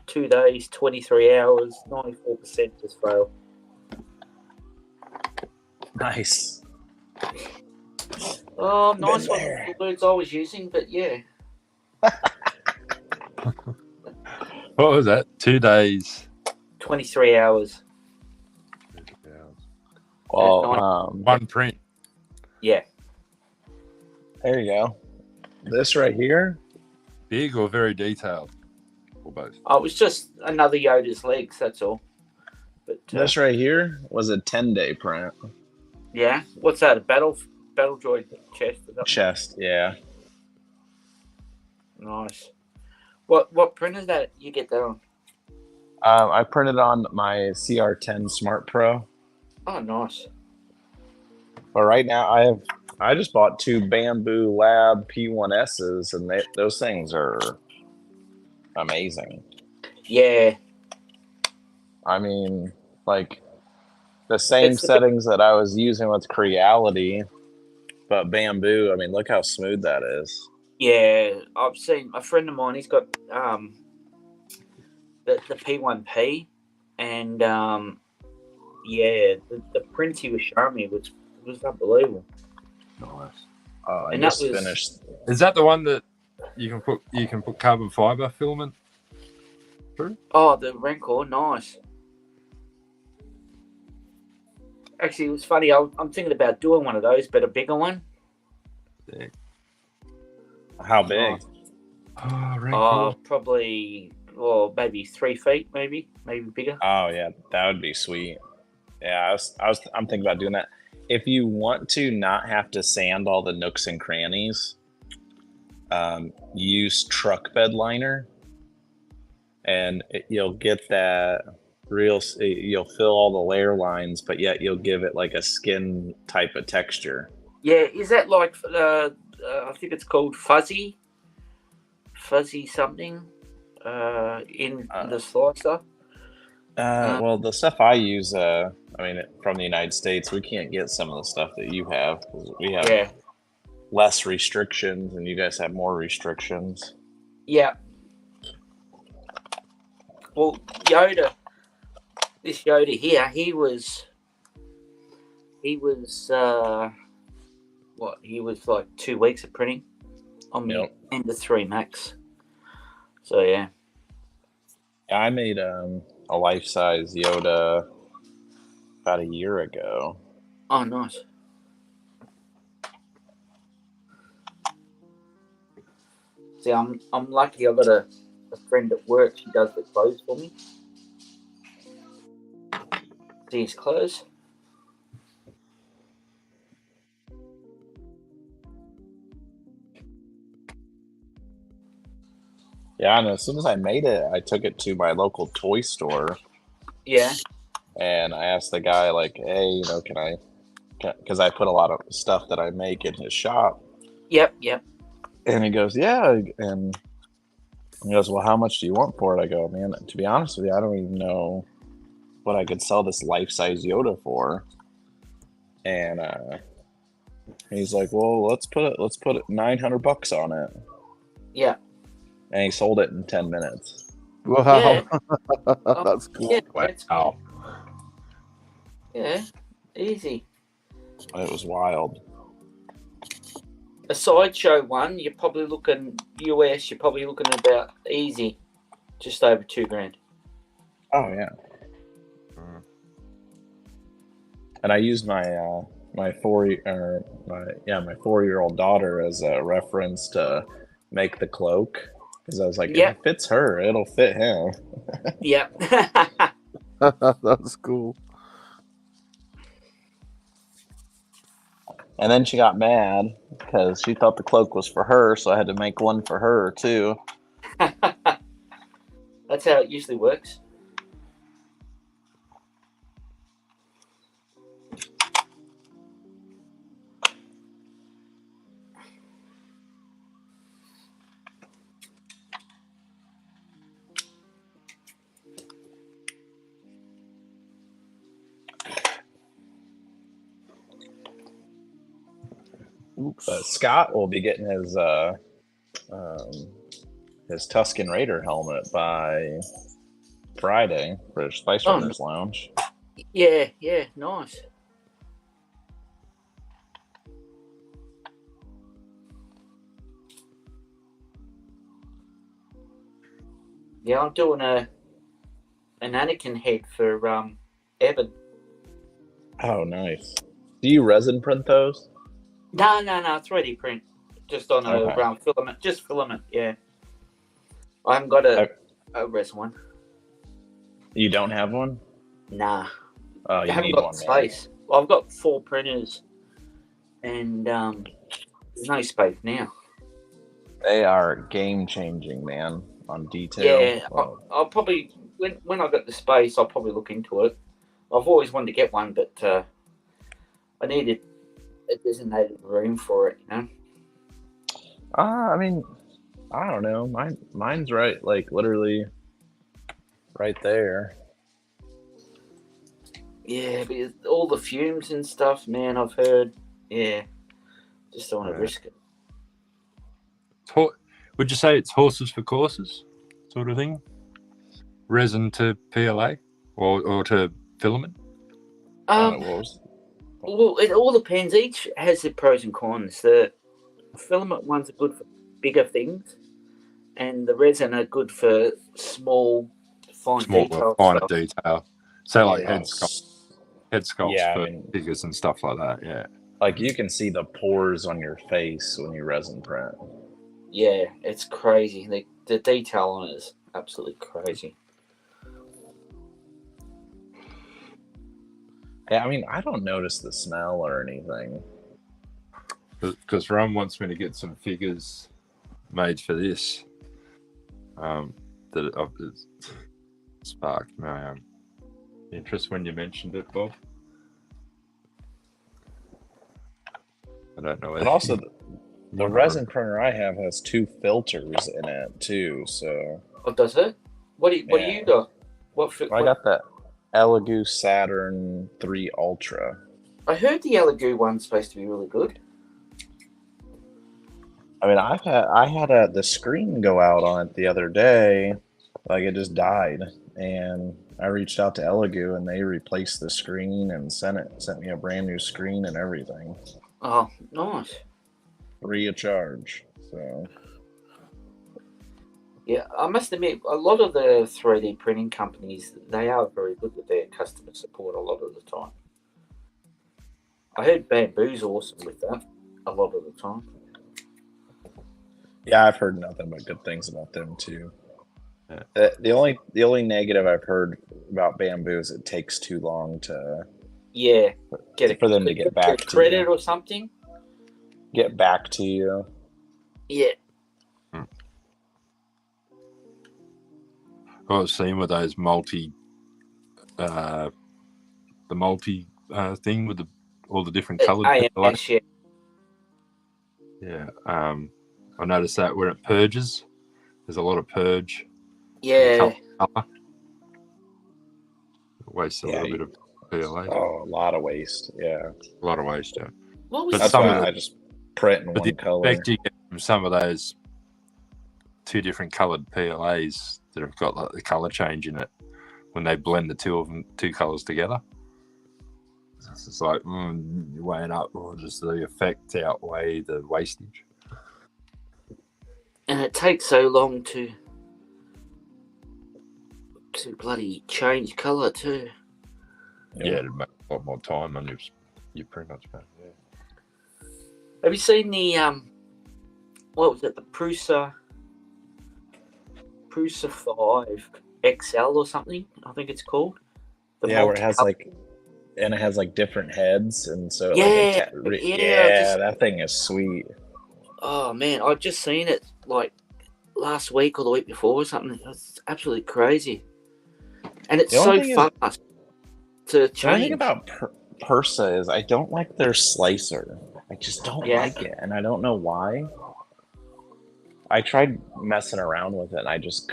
2 days, 23 hours, 94% just failed. Nice. Oh, nice one. The words I was using, but yeah. What was that? 2 days. 23 hours. Well, one print. Yeah. There you go. This right here. Big or very detailed? Or both? Oh, it was just another Yoda's legs, that's all. But This right here was a 10-day print. yeah. What's that? A Battle Droid chest. Is that Chest, yeah. nice? What printer is that you get that on? I printed on my CR10 Smart Pro, Oh, nice. but right now I just bought 2 Bamboo Lab P1Ss, and those things are amazing. Yeah, I mean, like the same It's the- settings that I was using with Creality, but Bamboo. I mean, look how smooth that is. yeah. I've seen a friend of mine. He's got the P1P, and yeah, the prints he was showing me was unbelievable. Nice. I And just that was- finished. Is that the one that you can put carbon fiber filament through? Oh, the Rancor, nice. Actually, it was funny. I'm thinking about doing one of those, but a bigger one. Yeah. How big? Nice. Oh, Rancor. Probably, well, maybe 3 feet, maybe bigger. Oh yeah, that would be sweet. Yeah, I'm thinking about doing that. If you want to not have to sand all the nooks and crannies, use truck bed liner, and you'll get that real. You'll fill all the layer lines, but yet you'll give it like a skin type of texture. Yeah, is that like I think it's called fuzzy something in the slicer? Well, the stuff I use, I mean, from the United States, we can't get some of the stuff that you have. 'Cause we have Yeah, less restrictions, and you guys have more restrictions. yeah. Well, this Yoda here, he was what? He was like 2 weeks of printing on the Ender 3 Max. So yeah. I made a life-size Yoda about a year ago. Oh, nice. See, I'm lucky. I've got a friend at work. She does the clothes for me. See his clothes. Yeah, and as soon as I made it, I took it to my local toy store. Yeah. And I asked the guy, like, hey, you know, because I put a lot of stuff that I make in his shop. Yep. And he goes, yeah. And he goes, well, how much do you want for it? I go, man, to be honest with you, I don't even know what I could sell this life-size Yoda for. And he's like, well, let's put it $900 on it. Yeah. And he sold it in 10 minutes. Wow. Yeah. That's cool. Yeah, Wow. that's cool. Yeah, easy. It was wild. A sideshow one, you're probably looking US. You're probably looking about easy, just over $2,000. Oh yeah. And I used my my 4-year-old daughter as a reference to make the cloak, because I was like, if it fits her, it'll fit him. Yeah. That's cool. And then she got mad because she thought the cloak was for her, so I had to make one for her too. That's how it usually works. Scott will be getting his Tusken Raider helmet by Friday for Spice Runners Lounge. Yeah, nice. Yeah, I'm doing an Anakin head for Evan. Oh, nice. Do you resin print those? No, 3D print. Just on a filament. Just filament, yeah. I haven't got a resin one. You don't have one? Nah. Oh, you I haven't need got one. space. Well, I've got 4 printers and there's no space now. They are game changing, man, on detail. Yeah, I'll probably when I get the space, I'll probably look into it. I've always wanted to get one, but I needed a designated room for it. You know. I mean, I don't know. Mine's right, like literally right there. Yeah, but all the fumes and stuff, man. I've heard. Yeah, just don't want to risk it. Would you say it's horses for courses sort of thing? Resin to PLA or to filament? Well, it all depends. Each has their pros and cons. The filament ones are good for bigger things, and the resin are good for fine detail. So like head sculpts Yeah, for figures and stuff like that. Yeah, like you can see the pores on your face when you resin print. Yeah, it's crazy. The detail on it is absolutely crazy. Yeah, I mean, I don't notice the smell or anything. Because Rum wants me to get some figures made for this. That sparked my interest when you mentioned it, Bob. I don't know. And also, the resin printer I have has 2 filters in it too. So. Oh, does it? What do you got? I got the Elegoo Saturn 3 Ultra. I heard the Elegoo one's supposed to be really good. I mean, I had the screen go out on it the other day, like it just died, and I reached out to Elegoo and they replaced the screen and sent me a brand new screen and everything. Oh, nice. Free of charge. So. Yeah, I must admit, a lot of the 3D printing companies, they are very good with their customer support a lot of the time. I heard Bamboo's awesome with that a lot of the time. Yeah, I've heard nothing but good things about them too. Yeah. The only negative I've heard about Bamboo is it takes too long to for them to get back to credit or something. Get back to you. Yeah. I was seeing with those the multi thing with all the different coloured. Yeah. I noticed that where it purges, there's a lot of purge. Yeah. Color. Wastes a little bit of PLA. Oh, a lot of waste. Yeah. A lot of waste. Yeah. That's why I just print in one color. The effect you get from some of those 2 different coloured PLAs that have got like the colour change in it when they blend the 2 colours together. It's just like you're weighing up, or just the effect outweigh the wastage. And it takes so long to bloody change colour too. Yeah, it'd make a lot more time on your printers. Yeah. Have you seen the what was it? The Prusa 5 XL or something? I think it's called. Where it has like different heads, and so that thing is sweet. Oh man, I've just seen it like last week or the week before or something. It's absolutely crazy, and it's so fast to change. The thing about Pursa is I don't like their slicer. I just don't like it, and I don't know why. I tried messing around with it, and I just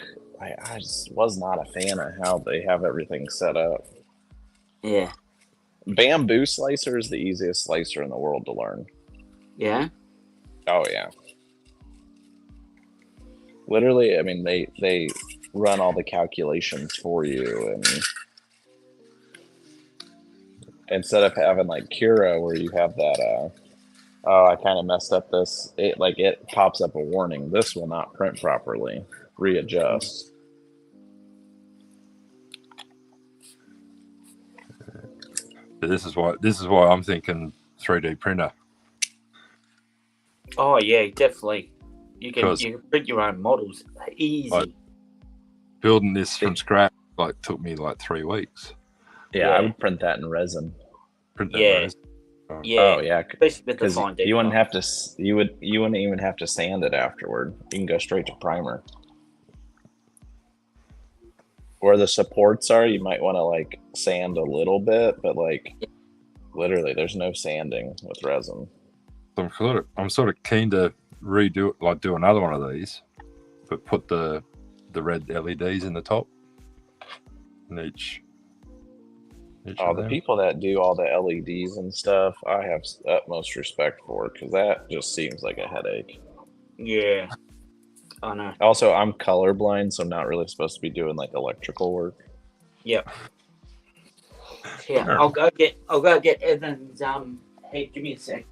was not a fan of how they have everything set up. Yeah. Bamboo slicer is the easiest slicer in the world to learn. Yeah. Oh yeah. Literally, I mean, they run all the calculations for you, and instead of having like Cura where you have that I kind of messed up this. It pops up a warning. This will not print properly. Readjust. This is why I'm thinking 3D printer. Oh yeah, definitely. You can print your own models easy. Like, building this from scratch took me 3 weeks. Yeah, I would print that in resin. In resin. Yeah, Oh yeah, especially with the because fine you wouldn't detail. have to. You wouldn't even have to sand it afterward. You can go straight to primer. Where the supports are, you might want to like sand a little bit, but like literally, there's no sanding with resin. I'm sort of keen to redo it, like do another one of these, but put the red LEDs in the top. In each Oh, of the them. people that do all the LEDs and stuff, I have utmost respect for, because that just seems like a headache. Yeah, I know. Also, I'm colorblind, so I'm not really supposed to be doing like electrical work. Yep. Yeah, I'll go get Evan's Hey, give me a sec.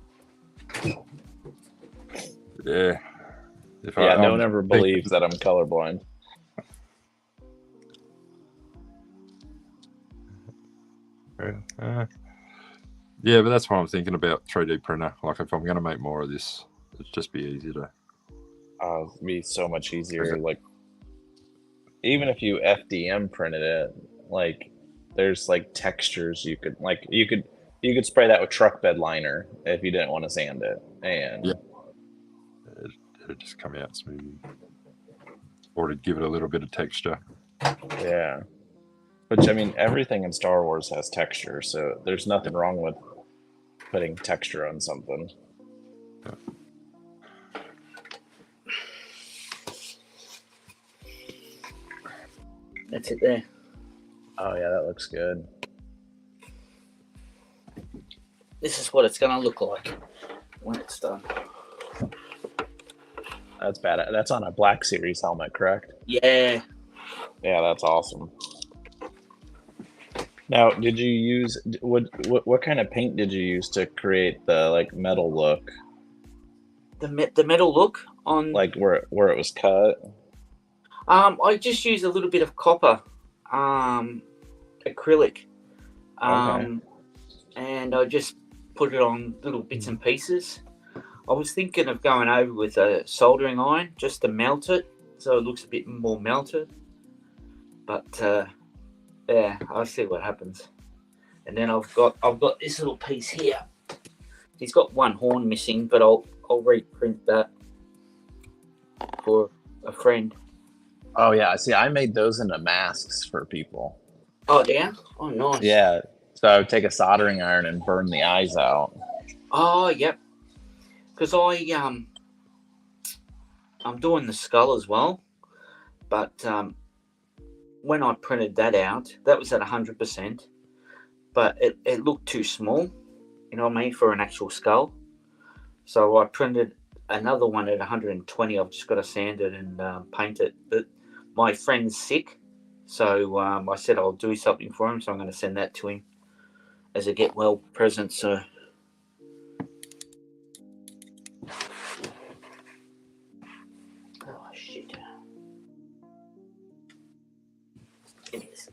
Yeah. Yeah, no one ever believes that I'm colorblind. Yeah, but that's what I'm thinking about 3D printer. Like if I'm going to make more of this, it'd just be easier to. It'd be so much easier. Like, even if you FDM printed it, like, there's like textures you could spray that with truck bed liner if you didn't want to sand it, and it'd just come out smooth, or to give it a little bit of texture. Yeah. Which, I mean, everything in Star Wars has texture, so there's nothing wrong with putting texture on something. That's it there. Oh yeah, that looks good. This is what it's going to look like when it's done. That's bad. That's on a Black Series helmet, correct? Yeah. Yeah, that's awesome. Now, did you use what kind of paint did you use to create the like metal look? The metal look on Like where it was cut? I just use a little bit of copper acrylic. Okay. And I just put it on little bits and pieces. I was thinking of going over with a soldering iron just to melt it so it looks a bit more melted. But yeah, I'll see what happens. And then I've got this little piece here. He's got one horn missing, but I'll reprint that for a friend. Oh yeah, see, I made those into masks for people. Oh yeah? Oh nice. Yeah. So I would take a soldering iron and burn the eyes out. Oh yep. Because I'm doing the skull as well, but when I printed that out, that was at 100%, but it looked too small, you know what I mean, for an actual skull. So I printed another one at 120. I've just got to sand it and paint it. But my friend's sick, so I said I'll do something for him, so I'm going to send that to him as a get well present. So. Oh shit. It is.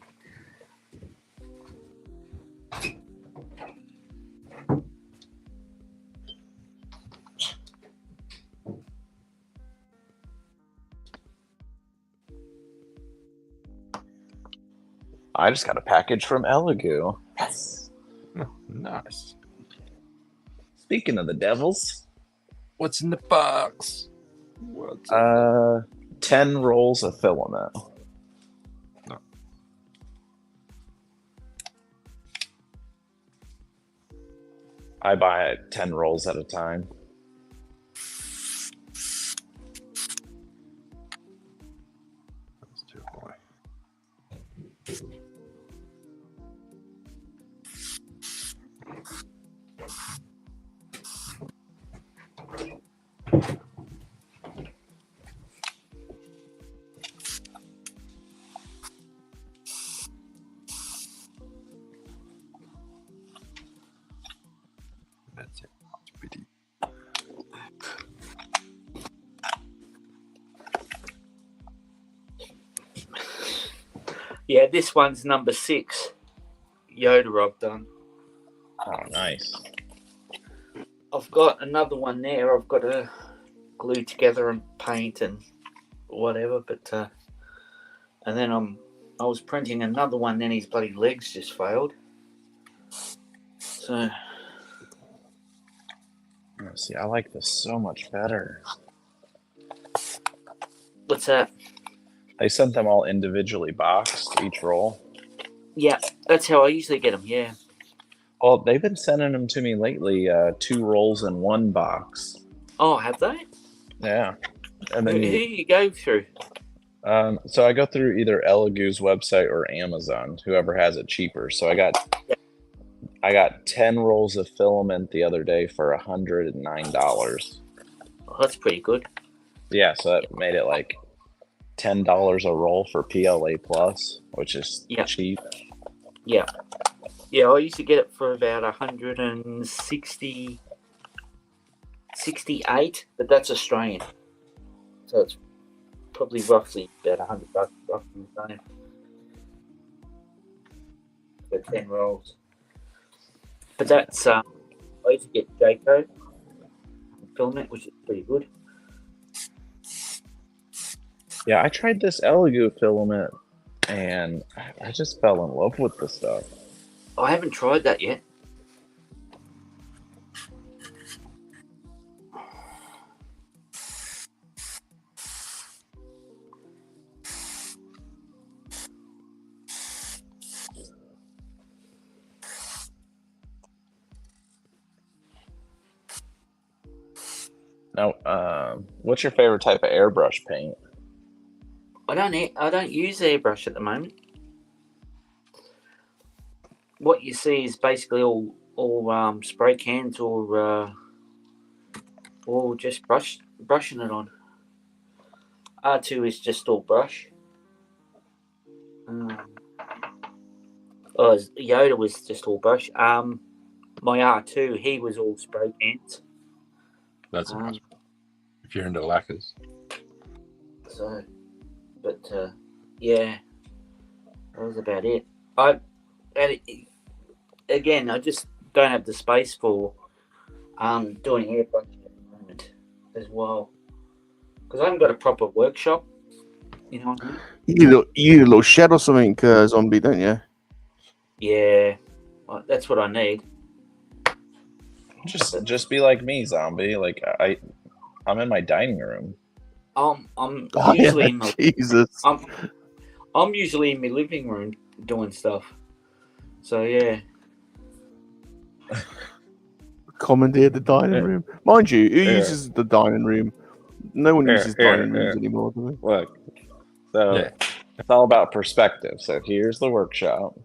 I just got a package from Elegoo. Yes. Oh, nice. Speaking of the devils, What's in the box? 10 rolls of filament. No. I buy 10 rolls at a time. That's too high. That's it. Pretty. Yeah, this one's number 6. Yoda I've done. Oh, nice. I've got another one there. I've got to glue together and paint and whatever. But and then I was printing another one. Then his bloody legs just failed. So Oh, see, I like this so much better. What's that? They sent them all individually boxed, each roll. Yeah, that's how I usually get them. Yeah. Well, they've been sending them to me lately, 2 rolls in 1 box. Oh, have they? Yeah. And Who then do you go through? so I go through either Elegoo's website or Amazon, whoever has it cheaper. So I got 10 rolls of filament the other day for $109. Oh, that's pretty good. Yeah, so that made it like $10 a roll for PLA Plus, which is cheap. Yeah. Yeah, I used to get it for about 168, but that's Australian. So it's probably roughly about $100, roughly the same. For 10 rolls. But that's, I used to get Jayco filament, which is pretty good. Yeah, I tried this Elegoo filament, and I just fell in love with the stuff. I haven't tried that yet. Now, what's your favorite type of airbrush paint? I don't use airbrush at the moment. What you see is basically all spray cans or just brushing it on. R2 is just all brush. Yoda was just all brush. My R2, he was all spray cans. That's nice. If you're into lacquers. So, but yeah, that was about it. Again, I just don't have the space for doing airbrushing at the moment as well, because I haven't got a proper workshop. You know what I mean? You need a little shed or something, Zombie, don't you? Yeah, that's what I need. Just be like me, Zombie. Like I'm in my dining room. I'm usually in my Jesus. I'm usually in my living room doing stuff. So yeah. Commandeer the dining room. Mind you, who uses the dining room? No one uses dining rooms anymore, do they? Look, so it's all about perspective. So here's the workshop.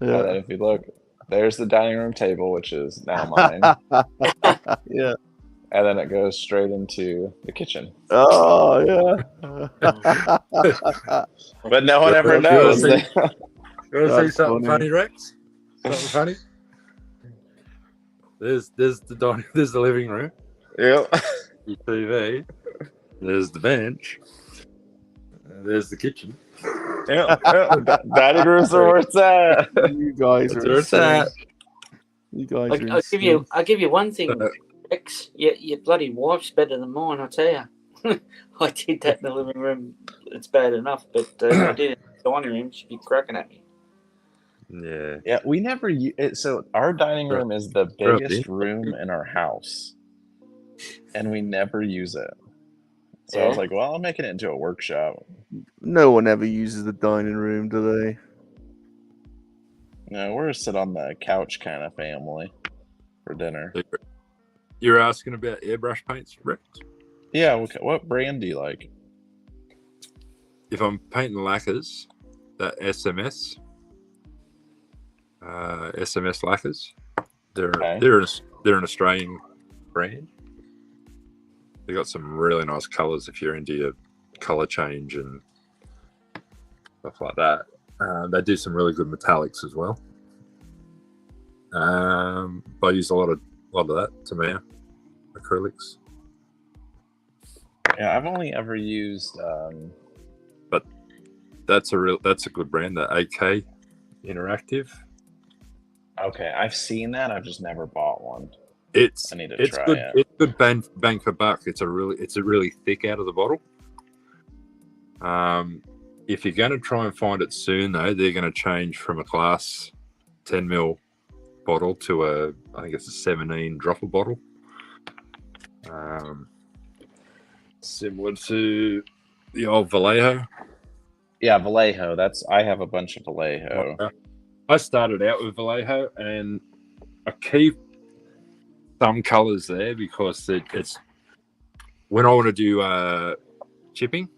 Yeah. And then if you look, there's the dining room table, which is now mine. Yeah. And then it goes straight into the kitchen. Oh, yeah. But no one ever knows. You want to see something funny. funny, Rex? Something funny? There's the living room. Yep. Your TV. There's the bench. There's the kitchen. Yeah. Dining rooms are where it's at. You guys That's are where it's at. You guys are I'll give you one thing, Rex. Your bloody wife's better than mine, I tell you. I did that in the living room. It's bad enough, but I did it in the dining room. She'd be cracking at me. Yeah. We never. So our dining room is the biggest room in our house, and we never use it. So I was like, well, I'll make it into a workshop. No one ever uses the dining room, do they? No, we're a sit on the couch kind of family for dinner. You're asking about airbrush paints, Rex? Yeah. What brand do you like? If I'm painting lacquers, that SMS lacquers. They're an Australian brand. They got some really nice colors if you're into your color change and stuff like that. They do some really good metallics as well. I use a lot of that Tamiya acrylics. Yeah, I've only ever used. But that's a good brand. That AK Interactive. Okay, I've seen that. I've just never bought one. I need to try good. it. It's good bang for buck. It's really thick out of the bottle. If you're going to try and find it soon, though, they're going to change from a class 10mm bottle to I think it's a 17 dropper bottle. Similar to the old Vallejo. Yeah, Vallejo. I have a bunch of Vallejo. I started out with Vallejo, and I keep some colors there because it's when I want to do chipping,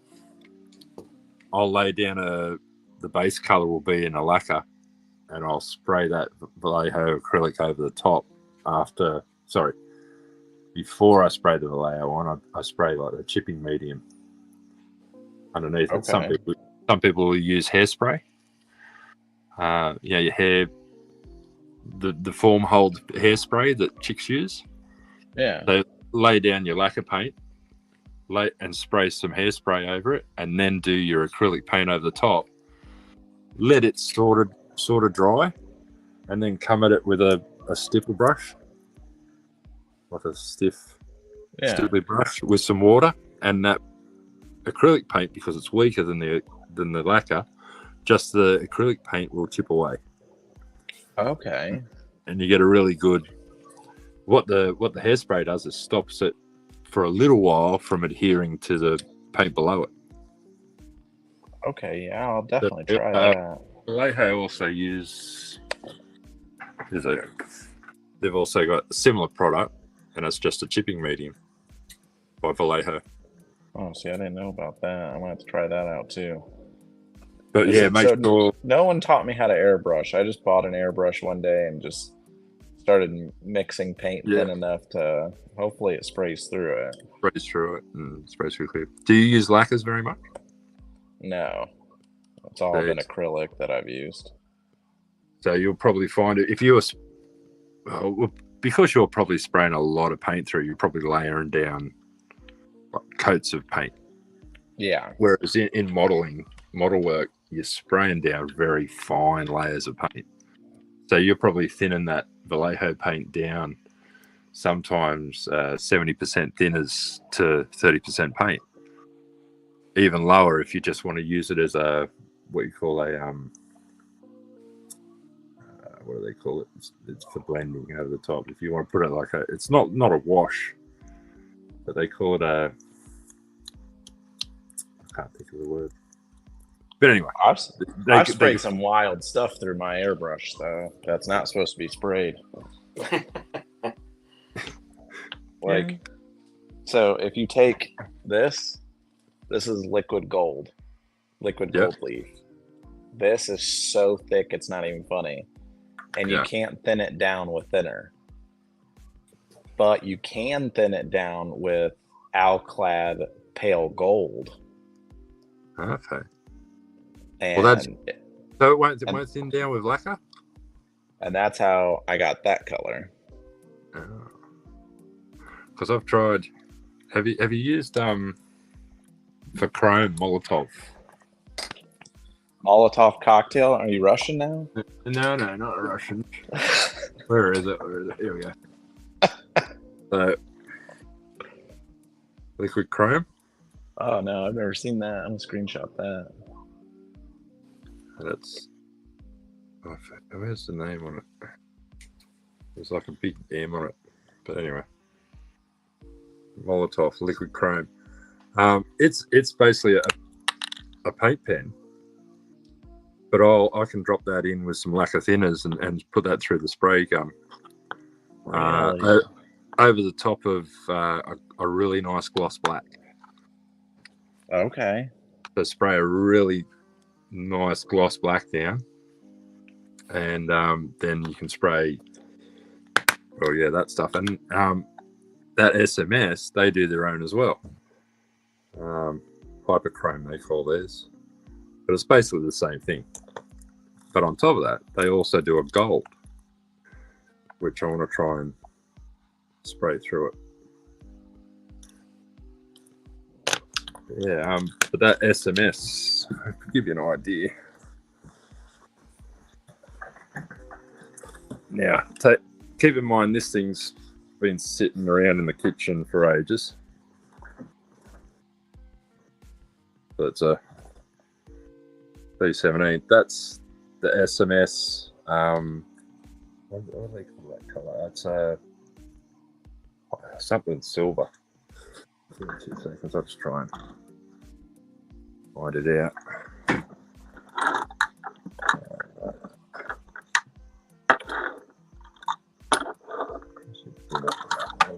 I'll lay down the base color will be in a lacquer, and I'll spray that Vallejo acrylic over the top before I spray the Vallejo on. I spray like the chipping medium underneath it. Some people will use hairspray. Your hair, the form hold hairspray that chicks use. Yeah. They lay down your lacquer paint, and spray some hairspray over it, and then do your acrylic paint over the top. Let it sort of dry, and then come at it with a stipple brush, like a stipply brush with some water, and that acrylic paint, because it's weaker than the lacquer, just the acrylic paint will chip away. Okay. And you get a really good. What the hairspray does is stops it for a little while from adhering to the paint below it. Okay, yeah, I'll definitely try that. Vallejo also they've also got a similar product, and it's just a chipping medium by Vallejo. Oh, see, I didn't know about that. I'm gonna have to try that out too. But yeah, make sure. No one taught me how to airbrush. I just bought an airbrush one day and just started mixing paint thin enough to hopefully it sprays through it. Sprays through it and sprays through clear. Do you use lacquers very much? No, it's all been acrylic that I've used. So you'll probably find it if you're because you're probably spraying a lot of paint through. You're probably layering down coats of paint. Yeah. Whereas in model work, you're spraying down very fine layers of paint. So you're probably thinning that Vallejo paint down sometimes 70% thinners to 30% paint. Even lower if you just want to use it as what do they call it? It's for blending over the top. If you want to put it like it's not a wash, but they call it I can't think of the word. But anyway, I've sprayed some wild stuff through my airbrush, though. That's not supposed to be sprayed. So if you take this is liquid gold leaf. This is so thick, it's not even funny. And you can't thin it down with thinner. But you can thin it down with Alclad pale gold. Okay. And so it won't thin down with lacquer? And that's how I got that color. Because I've tried. Have you used for chrome Molotov? Molotov cocktail? Are you Russian now? No, not Russian. Where is it? Here we go. Liquid chrome. Oh no, I've never seen that. I'm gonna screenshot that. That's. Where's the name on it? There's like a big M on it. But anyway, Molotov liquid chrome. It's basically a paint pen, but I can drop that in with some lacquer thinners and put that through the spray gun over the top of a really nice gloss black. Okay. So spray a really nice gloss black down, and then you can spray. Oh yeah, that stuff, and that SMS they do their own as well. Hyperchrome they call theirs, but it's basically the same thing. But on top of that, they also do a gold, which I want to try and spray through it. Yeah, but that SMS, I could give you an idea. Now, keep in mind this thing's been sitting around in the kitchen for ages. So it's a B17. That's the SMS What do they call that color? That's something silver. Give me 2 seconds. I'll just try and find it out.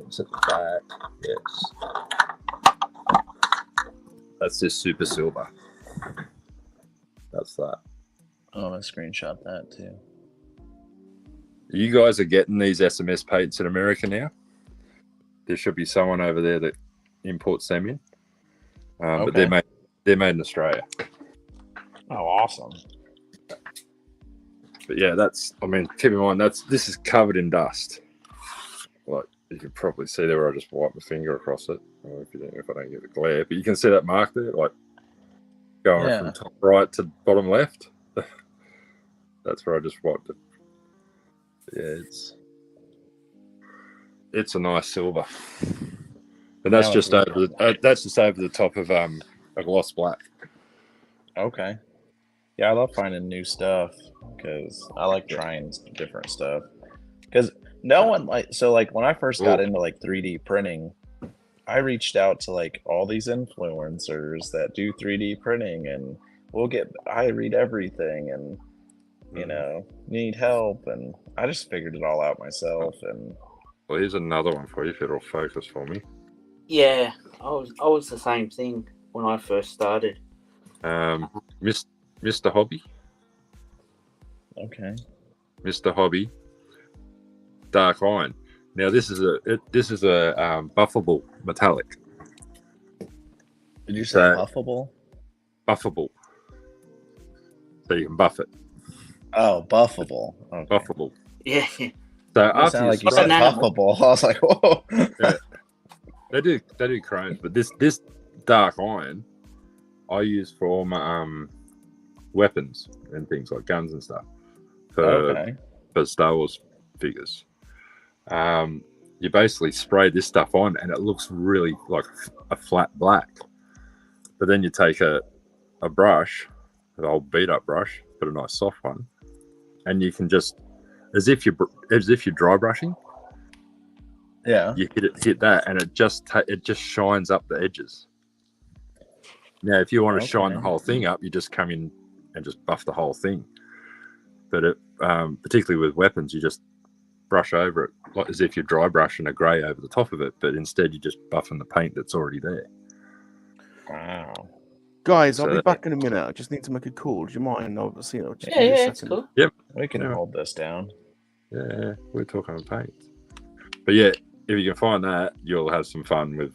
It's at the back. Yes. That's just super silver. That's that. Oh, I'm gonna screenshot that too. You guys are getting these SMS paints in America now. There should be someone over there that imports them in, but they're made in Australia. Oh, awesome! But yeah, I mean, keep in mind this is covered in dust. Like you can probably see there where I just wipe my finger across it. Or if I don't get the glare, but you can see that mark there, like going from top right to bottom left. That's where I just wiped it. Yeah, it's a nice silver, and that's just over the top of a gloss black. Okay. Yeah, I love finding new stuff because I like trying different stuff. Because no one like when I first got into like 3D printing, I reached out to like all these influencers that do 3D printing, and I read everything, and you know, need help, and I just figured it all out myself. And well, here's another one for you if it'll focus for me. Yeah, I was the same thing when I first started. Mr. Hobby. Okay. Mr. Hobby. Dark iron. Now this is a buffable metallic. Did you say buffable? Buffable. So you can buff it. Oh, buffable. Okay. Buffable. Yeah. So after you said buffable, I was like, whoa. Yeah. They do chromes, but this dark iron I use for all my weapons and things like guns and stuff for Star Wars figures. You basically spray this stuff on and it looks really like a flat black, but then you take a brush, an old beat up brush, put a nice soft one, and you can just as if you're dry brushing, you hit that and it just shines up the edges. Now if you want to shine the whole thing up, you just come in and just buff the whole thing, but it particularly with weapons, you just brush over it like as if you're dry brushing a grey over the top of it, but instead you're just buffing the paint that's already there. Wow. Guys, I'll be back in a minute. I just need to make a call. Do you mind? It's cool. Yep. We can hold this down. Yeah, we're talking about paint. But yeah, if you can find that, you'll have some fun with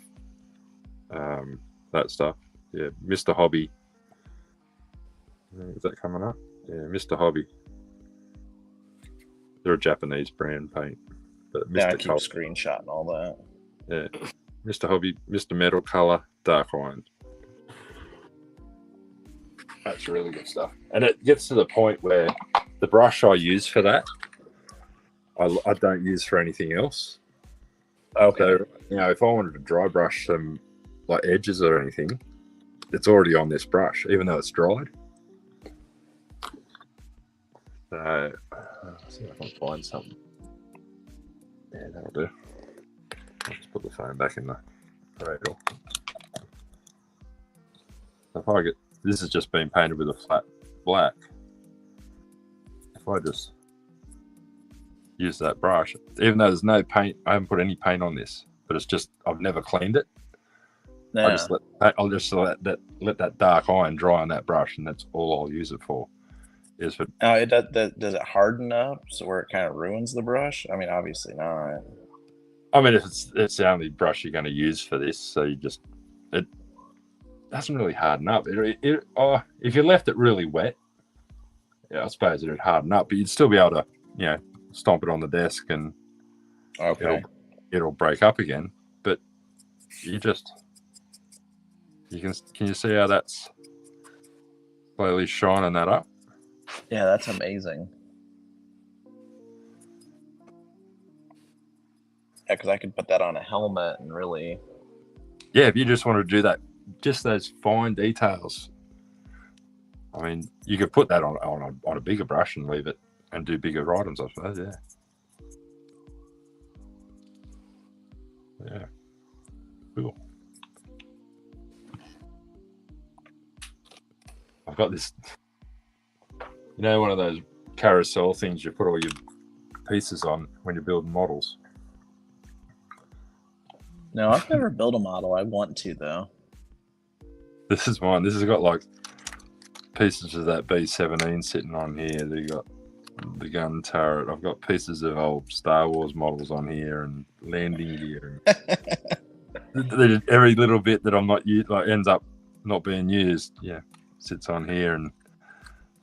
that stuff. Yeah, Mr. Hobby. Is that coming up? Yeah, Mr. Hobby. They're a Japanese brand paint. But Mr. I keep screenshotting all that. Yeah. Mr. Hobby, Mr. Metal Color, Dark Iron. That's really good stuff. And it gets to the point where the brush I use for that, I don't use for anything else. Okay. So, if I wanted to dry brush some like edges or anything, it's already on this brush, even though it's dried. So, let's see if I can find something. Yeah, that'll do. I'll just put the phone back in the cradle. If this has just been painted with a flat black. If I just use that brush, even though there's no paint, I haven't put any paint on this, but it's just I've never cleaned it. Yeah. I'll just let that dark iron dry on that brush, and that's all I'll use it for. Is for does it harden up so where it kind of ruins the brush? I mean, obviously not. I mean, if it's the only brush you're going to use for this, so it doesn't really harden up. If you left it really wet, I suppose it'd harden up, but you'd still be able to, stomp it on the desk and it'll break up again. But can you see how that's slowly shining that up? Yeah, that's amazing. Yeah, because I could put that on a helmet and really. Yeah, if you just want to do that, just those fine details. I mean, you could put that on a bigger brush and leave it and do bigger items, I suppose. Yeah. Yeah. Cool. I've got this, one of those carousel things you put all your pieces on when you're building models. No, I've never built a model. I want to, though. This is mine. This has got like pieces of that B-17 sitting on here. They got the gun turret. I've got pieces of old Star Wars models on here and landing gear. Every little bit that I'm not like ends up not being used. Yeah, sits on here, and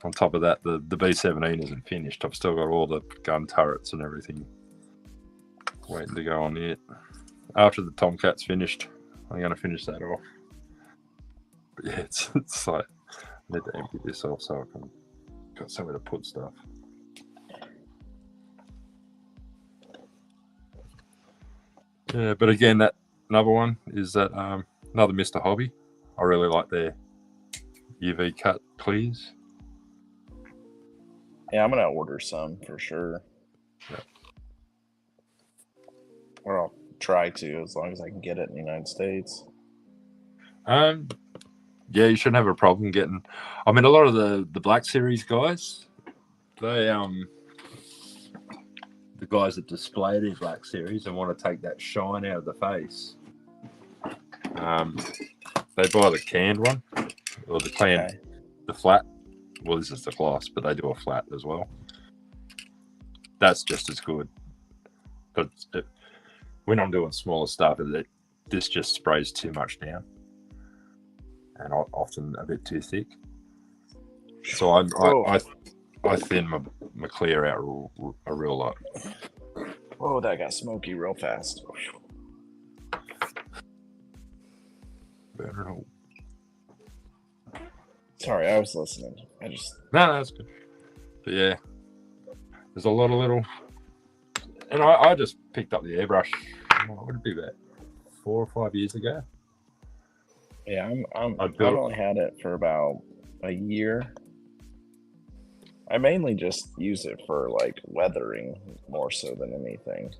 on top of that, the B-17 isn't finished. I've still got all the gun turrets and everything waiting to go on it. After the Tomcat's finished, I'm going to finish that off. But yeah, it's like I need to empty this off so I can got somewhere to put stuff. Yeah, but again, that another one is that another Mr. Hobby. I really like their UV cut clears. Yeah, I'm gonna order some for sure. Yeah. Or I'll try to, as long as I can get it in the United States. Yeah, you shouldn't have a problem getting. I mean, a lot of the Black Series guys, they the guys that display their Black Series and want to take that shine out of the face, they buy the canned one or the canned, the flat. Well, this is the gloss, but they do a flat as well. That's just as good. But when I'm doing smaller stuff, this just sprays too much down, and often a bit too thick. So I thin my clear out a real lot. Whoa, that got smoky real fast. Better. Sorry, I was listening. No, that's good. But yeah, there's a lot of little, and I just picked up the airbrush. What would it be, about 4 or 5 years ago? Yeah, I've only had it for about a year. I mainly just use it for like weathering more so than anything.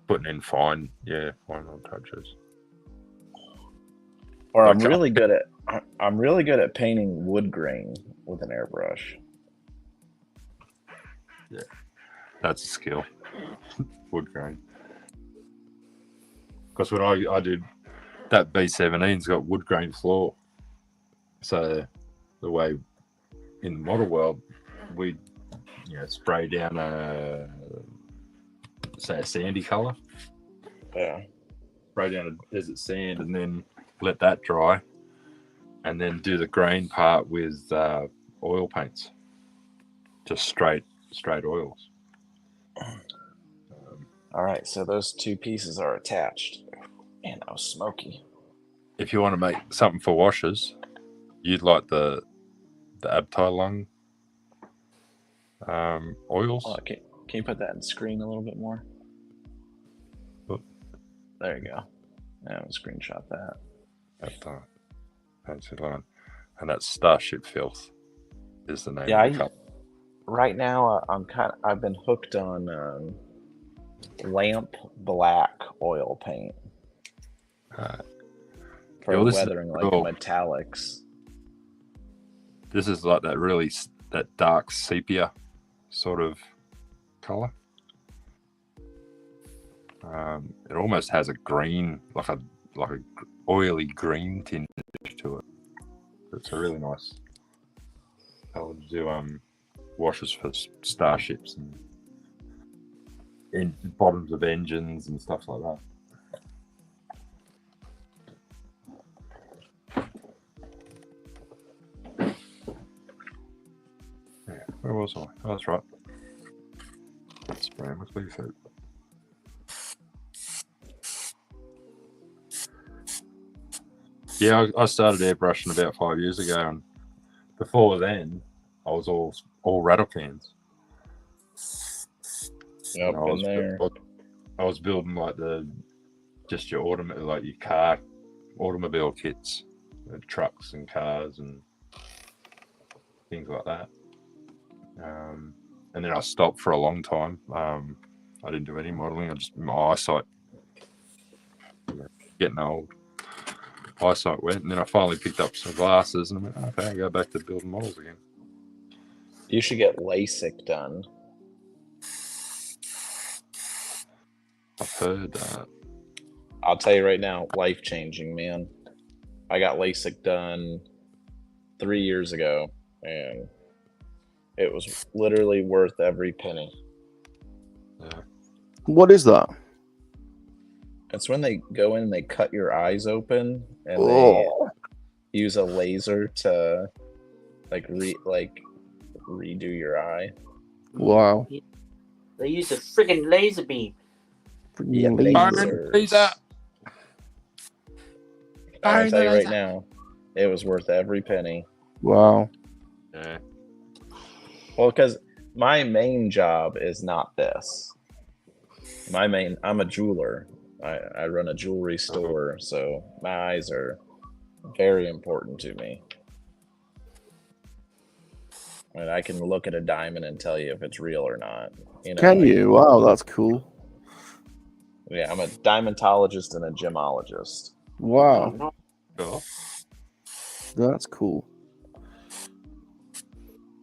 Putting in fine little touches. Or I'm really good at painting wood grain with an airbrush. Yeah, that's a skill. Wood grain. Because when I did that B-17's got wood grain floor, so the way in the model world we spray down a sandy color. Yeah. Spray down a desert sand and then let that dry, and then do the grain part with oil paints, just straight oils. All right, so those two pieces are attached. Man, that was smoky. If you want to make something for washers, you'd like the Abtai lung oils. Oh, can you put that in screen a little bit more? Oh. There you go. Yeah, I'll screenshot that. Abtai. Fancy line. And that's Starship Filth is the name. Yeah, right now I've been hooked on lamp black oil paint for weathering like metallics. This is like that dark sepia sort of color. It almost has a green, like a oily green tinge to it. It's a really nice color to do washes for starships and bottoms of engines and stuff like that. Yeah, where was I? Oh, that's right. That's brand with leaf it. Yeah, I started airbrushing about 5 years ago, and before then, I was all rattle cans. Yep, been there. I was building like your car automobile kits, trucks and cars and things like that. And then I stopped for a long time. I didn't do any modeling. My eyesight getting old. Eyesight went, and then I finally picked up some glasses, and I went, okay, I'll go back to building models again. You should get LASIK done. I've heard that. I'll tell you right now, life-changing, man. I got LASIK done 3 years ago, and it was literally worth every penny. Yeah. What is that? It's when they go in and they cut your eyes open, and Oh, they use a laser to redo your eye. wow. They use a friggin' laser beam. Yeah, Laser. lasers. I'll tell you right now, it was worth every penny. Wow. Yeah. Well, because my main job is not this. I'm a jeweler. I run a jewelry store, so my eyes are very important to me. And I can look at a diamond and tell you if it's real or not. Can you? Wow, that's cool. Yeah, I'm a diamondologist and a gemologist. Wow, Cool. that's cool.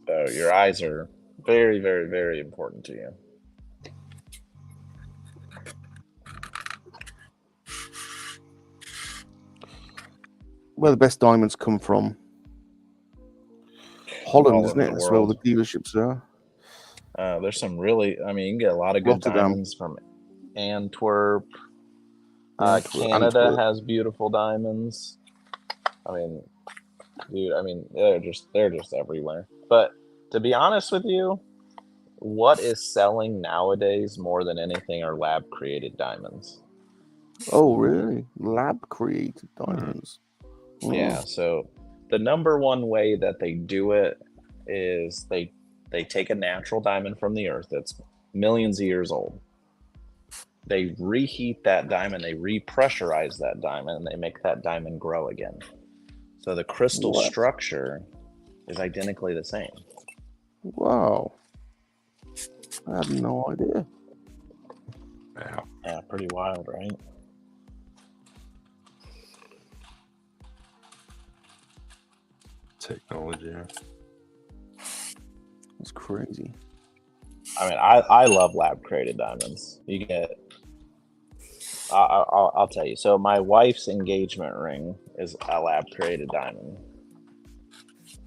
So your eyes are very, very, very important to you. Where the best diamonds come from? Holland, All isn't over it? the That's where all the world. dealerships are. There's some really, you can get a lot of good Rotterdam. diamonds from Antwerp. Antwerp. Canada has beautiful diamonds. Dude, they're just everywhere. But to be honest with you, what is selling nowadays more than anything are lab created diamonds. Oh, really? Lab created diamonds. Yeah, so the number one way that they do it is they take a natural diamond from the earth that's millions of years old. They reheat that diamond, they repressurize that diamond, and they make that diamond grow again. So the crystal structure is identically the same. Wow. I had no idea. Wow. Yeah, pretty wild, right? Technology. Yeah. That's crazy. I love lab created diamonds. You get, I'll tell you. So my wife's engagement ring is a lab created diamond.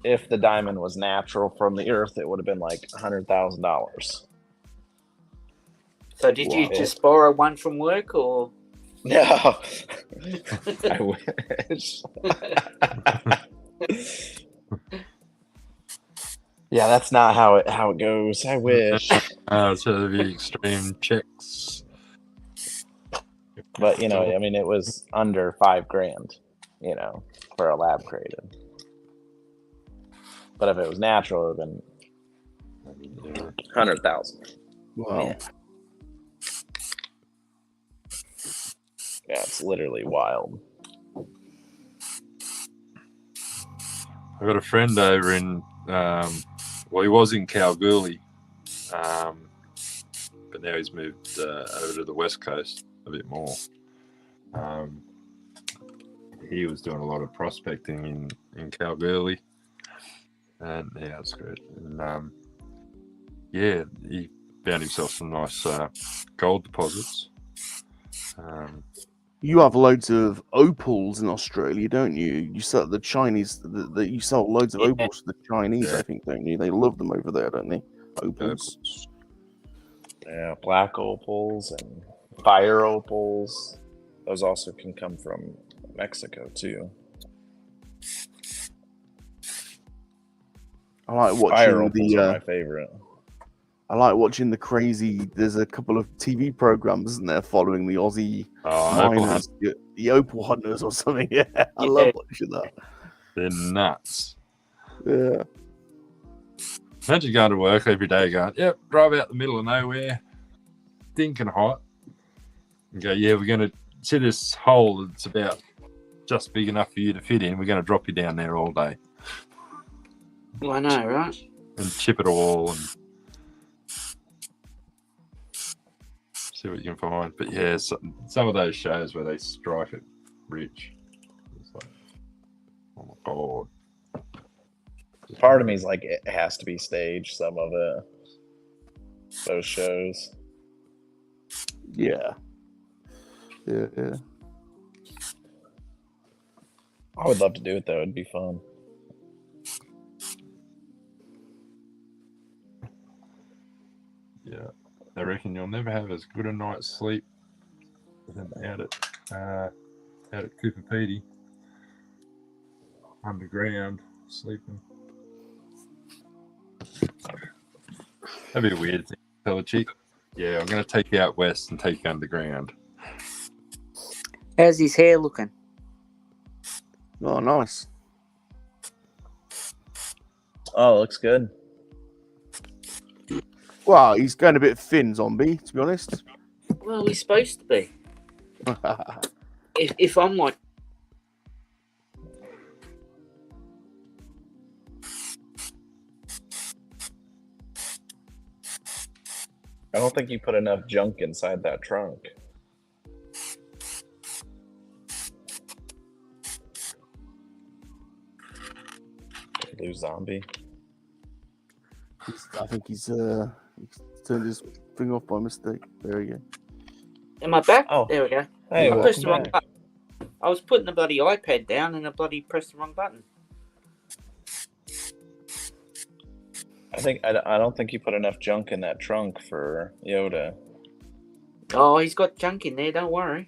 If the diamond was natural from the earth, it would have been like $100,000. So did you just borrow one from work, or? No, I wish. Yeah, that's not how it goes. I wish. So the extreme checks. But it was under $5,000, for a lab created. But if it was natural, it would have been 100,000. Wow. Yeah, it's literally wild. I got a friend over in, he was in Kalgoorlie, but now he's moved over to the West Coast a bit more. He was doing a lot of prospecting in Kalgoorlie, and yeah, that's great. And he found himself some nice gold deposits. You have loads of opals in Australia, don't you? You sell the Chinese. You sell loads of opals to the Chinese, I think, don't you? They love them over there, don't they? Opals. Yeah, black opals and fire opals. Those also can come from Mexico too. I like watching fire opals are my favorite. I like watching the crazy. There's a couple of TV programs, isn't there, following the Aussie miners, the opal hunters or something. Yeah, I love watching that. They're nuts. Yeah. Imagine going to work every day, going, "Yep, drive out the middle of nowhere, stinking hot," and go, "Yeah, we're going to see this hole that's about just big enough for you to fit in. We're going to drop you down there all day." Well, I know, right? And chip it all and see what you can find. But yeah, some of those shows where they strike it rich. It's like, oh my god. Part of me is like, it has to be staged, some of it. Those shows. Yeah. Yeah. I would love to do it, though. It'd be fun. Yeah. I reckon you'll never have as good a night's sleep than out at Cooper Petey. Underground, sleeping. That'd be a weird thing. Tell a chick, yeah, I'm going to take you out west and take you underground. How's his hair looking? Oh, nice. Oh, looks good. Well, he's going a bit thin, zombie, to be honest. Well, he's supposed to be. If I'm like, I don't think you put enough junk inside that trunk. Blue zombie. I think he's turned his thing off by mistake. There we go. am I back? Oh. There we go. Hey, I pressed the wrong welcome back. button. I was putting the bloody iPad down and I bloody pressed the wrong button. I don't think you put enough junk in that trunk for Yoda. Oh, he's got junk in there. Don't worry.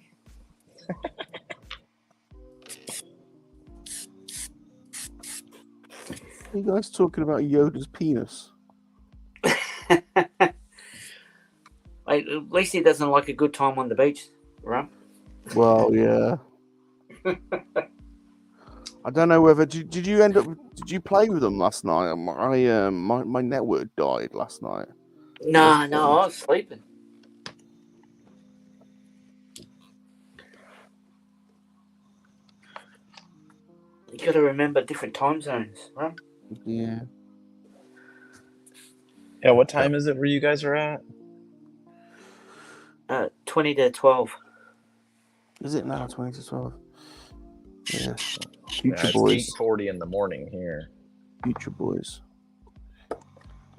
You guys talking about Yoda's penis? At least he doesn't like a good time on the beach, right? Well, yeah. I don't know whether did you end up? Did you play with them last night? My network died last night. No, I was sleeping. You got to remember different time zones, right? Yeah. Yeah, what time is it where you guys are at? 20 to 12. Is it now 20 to 12? Yeah. Yeah, Future it's boys. 8:40 in the morning here. Future boys.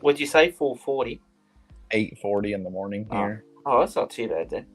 What'd you say? 4:40. 8:40 in the morning here. Oh, that's not too bad then.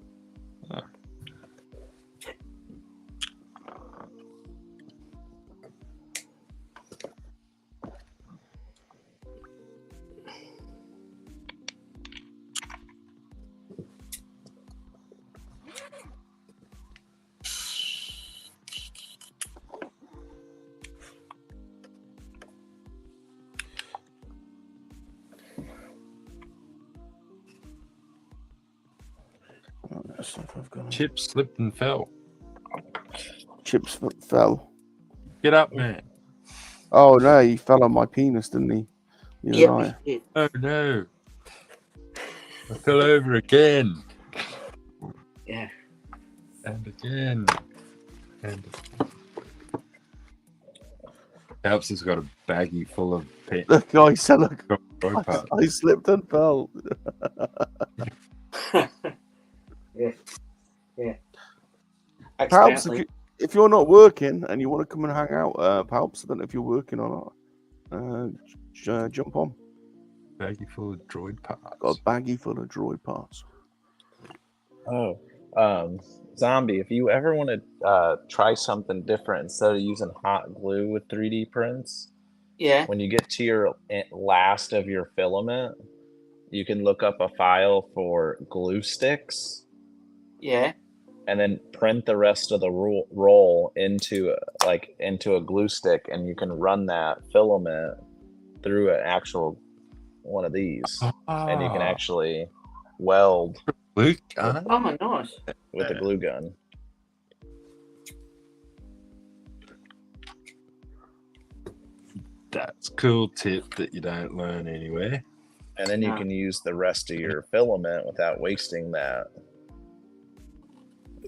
Chip slipped and fell. Chips fell. Get up, man. Oh no, he fell on my penis, didn't he? The other night. Yeah. Oh no. I fell over again. Yeah. And again. And Helps has got a baggie full of pet. Look, I said, look, Roy parts. I slipped and fell. Yeah. Perhaps Accidentally. if you're not working and you want to come and hang out, perhaps I don't know if you're working or not. Jump on. Baggie full of droid parts. Got a baggie full of droid parts. Oh, Zombie, if you ever want to try something different instead of using hot glue with 3D prints, Yeah. when you get to your last of your filament, you can look up a file for glue sticks Yeah. and then print the rest of the roll into a glue stick, and you can run that filament through an actual one of these, and you can actually weld Luke, Oh, nice. with a glue gun. that's a cool tip that you don't learn anywhere. And then you Ah. can use the rest of your filament without wasting that.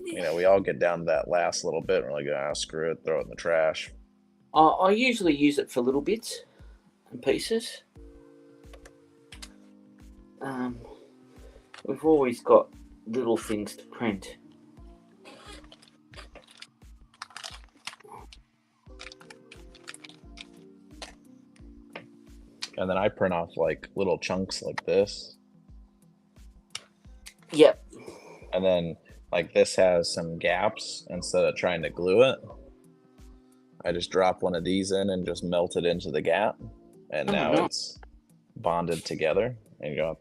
You know, we all get down to that last little bit and we're like, screw it, throw it in the trash. I usually use it for little bits and pieces. We've always got little things to print. And then I print off like little chunks like this. Yep. And then like this has some gaps. Instead of trying to glue it, I just drop one of these in and just melt it into the gap. And now it's bonded together. And you got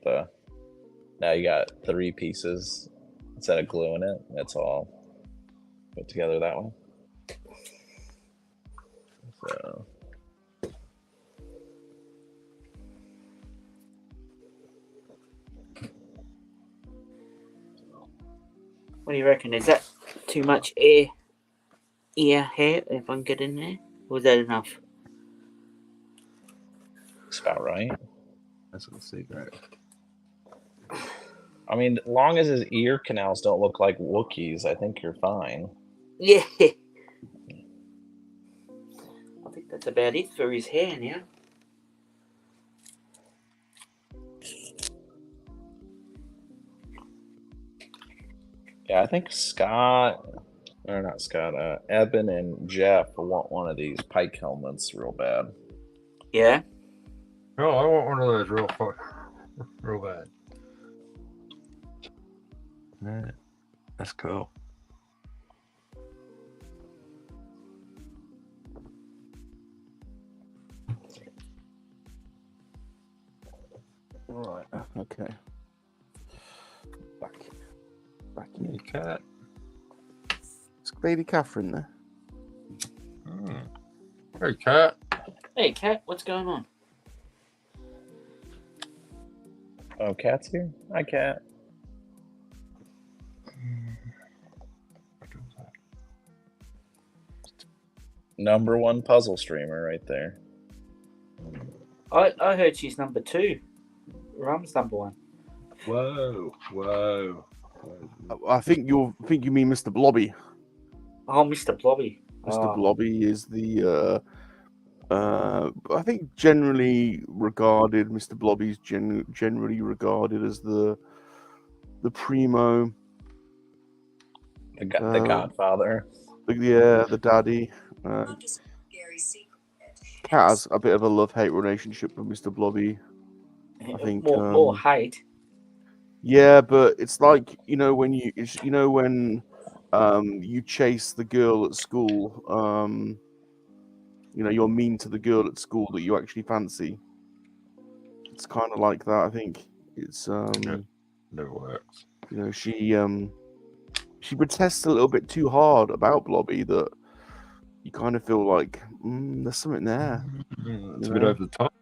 now you got 3 pieces instead of gluing it. It's all put together that way. So What do you reckon? Is that too much ear hair if I can get in there? Or is that enough? it's about right. That's what I see, right? I mean, as long as his ear canals don't look like Wookiees, I think you're fine. Yeah. I think that's about it for his hair now. Yeah, I think Eben and Jeff want one of these pike helmets real bad. Yeah. Oh, I want one of those real bad. Yeah, that's cool. Right. Okay. Back in. Hey, cat. Is Lady Catherine there? Hey, cat. Hey, Kat, what's going on? Oh, Cat's here? Hi, Cat. #1 puzzle streamer right there. I heard she's number 2. Rum's number 1. Whoa. I think you mean Mr. Blobby. Oh, Mr. Blobby. Mr. Blobby is the I think generally regarded. Mr. Blobby is generally regarded as the primo, The Godfather. The daddy. Cat has a bit of a love-hate relationship with Mr. Blobby. I think more hate. Yeah, but it's like when you chase the girl at school. You're mean to the girl at school that you actually fancy. It's kind of like that. I think it's Never works. She protests a little bit too hard about Blobby that you kind of feel like there's something there. It's a bit over the top.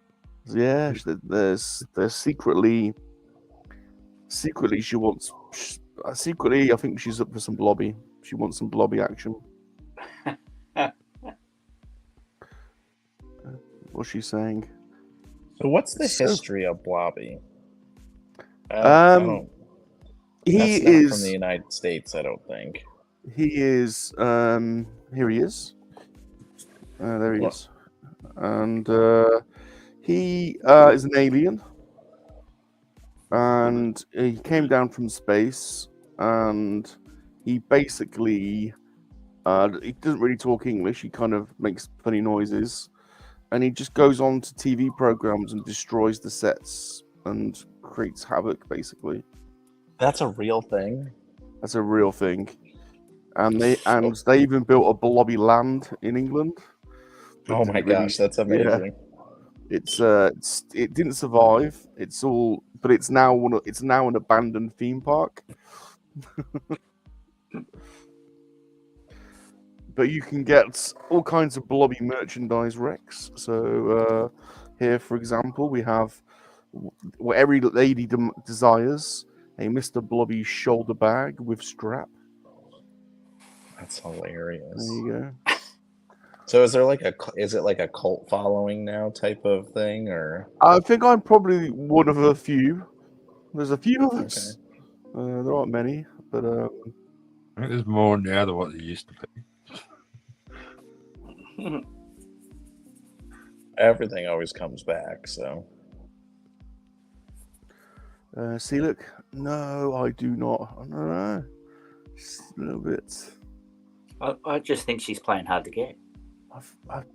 Yeah, there's secretly she wants. Secretly, I think she's up for some Blobby. She wants some Blobby action. What's she saying? So what's the history of Blobby? He That's not is from the United States, I don't think. He is. Here he is. There he is. And he is an alien. And he came down from space. And he basically. He doesn't really talk English. He kind of makes funny noises. And he just goes on to TV programs and destroys the sets and creates havoc, basically. That's a real thing? That's a real thing. And they even built a Blobby land in England. Oh my gosh, that's amazing. Yeah. It didn't survive. But it's now an abandoned theme park. But you can get all kinds of Blobby merchandise, Rex. So here, for example, we have what every lady desires: a Mr. Blobby shoulder bag with strap. That's hilarious. There you go. So is it like a cult following now type of thing, or? I think I'm probably one of a few. There's a few of us. Okay. There aren't many, but I think there's more now than what there used to be. Everything always comes back, so. See, look. No, I do not. I don't know. Just a little bit. I just think she's playing hard to get.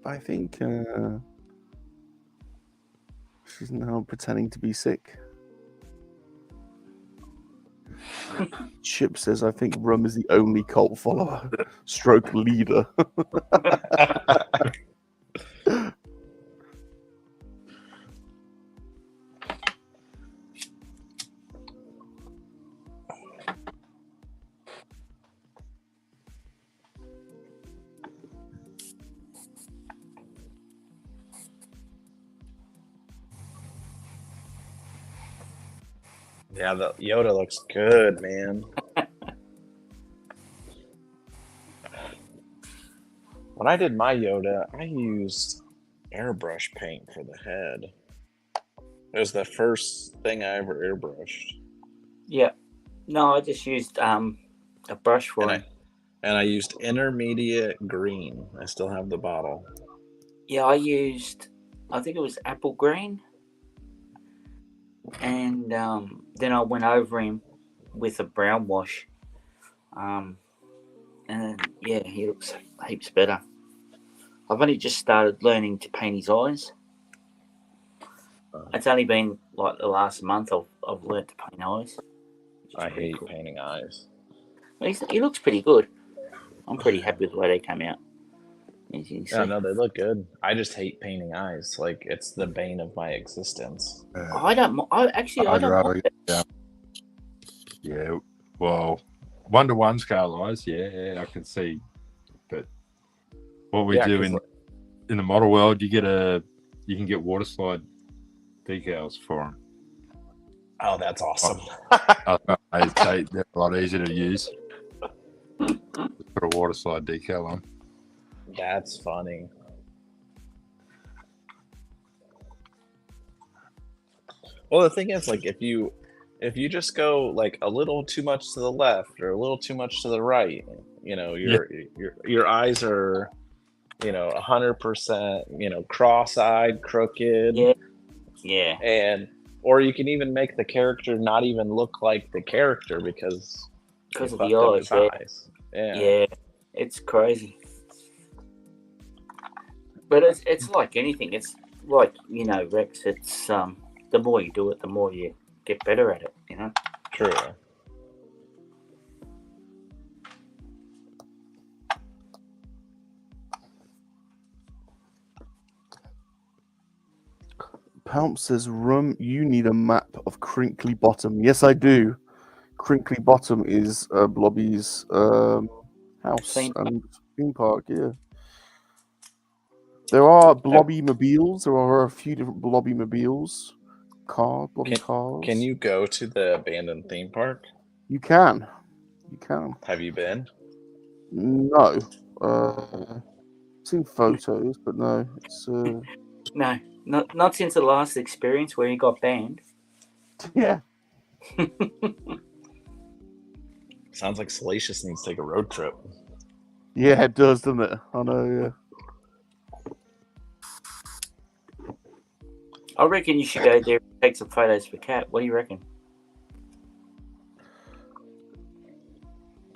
I think. She's now pretending to be sick. Chip says, I think Rum is the only cult follower, stroke leader. Yeah, the Yoda looks good, man. When I did my Yoda, I used airbrush paint for the head. It was the first thing I ever airbrushed. Yeah. No, I just used a brush for it. And I used intermediate green. I still have the bottle. Yeah, I think it was apple green. And then I went over him with a brown wash. And yeah, he looks heaps better. I've only just started learning to paint his eyes. It's only been like the last month I've learned to paint eyes. I hate painting eyes. He looks pretty good. I'm pretty happy with the way they came out. As you can Yeah, see. no, they look good. I just hate painting eyes. Like, it's the bane of my existence. I don't mind it. Yeah, well, 1-to-1 scale eyes, yeah, I can see. But what we do in the model world, you can get water slide decals for them. Oh, that's awesome. They're a lot easier to use. Just put a water slide decal on. That's funny. Well, the thing is, like, if you just go like a little too much to the left or a little too much to the right, you know, your eyes are, 100%, cross-eyed, crooked. Yeah. Or you can even make the character not even look like the character because of the eyes. Yeah, it's crazy. But it's like anything. It's like, Rex. It's the more you do it, the more you get better at it. True. Palm says, Rum, you need a map of Crinkly Bottom. Yes, I do. Crinkly Bottom is Blobby's house and theme park, yeah. There are Blobby mobiles. There are a few different Blobby mobiles. Blobby cars. Can you go to the abandoned theme park? You can. Have you been? No. Seen photos, but no. It's No, not since the last experience where he got banned. Yeah. Sounds like Salacious needs to take a road trip. Yeah, it does, doesn't it? I know, yeah. I reckon you should go there and take some photos for Kat. What do you reckon?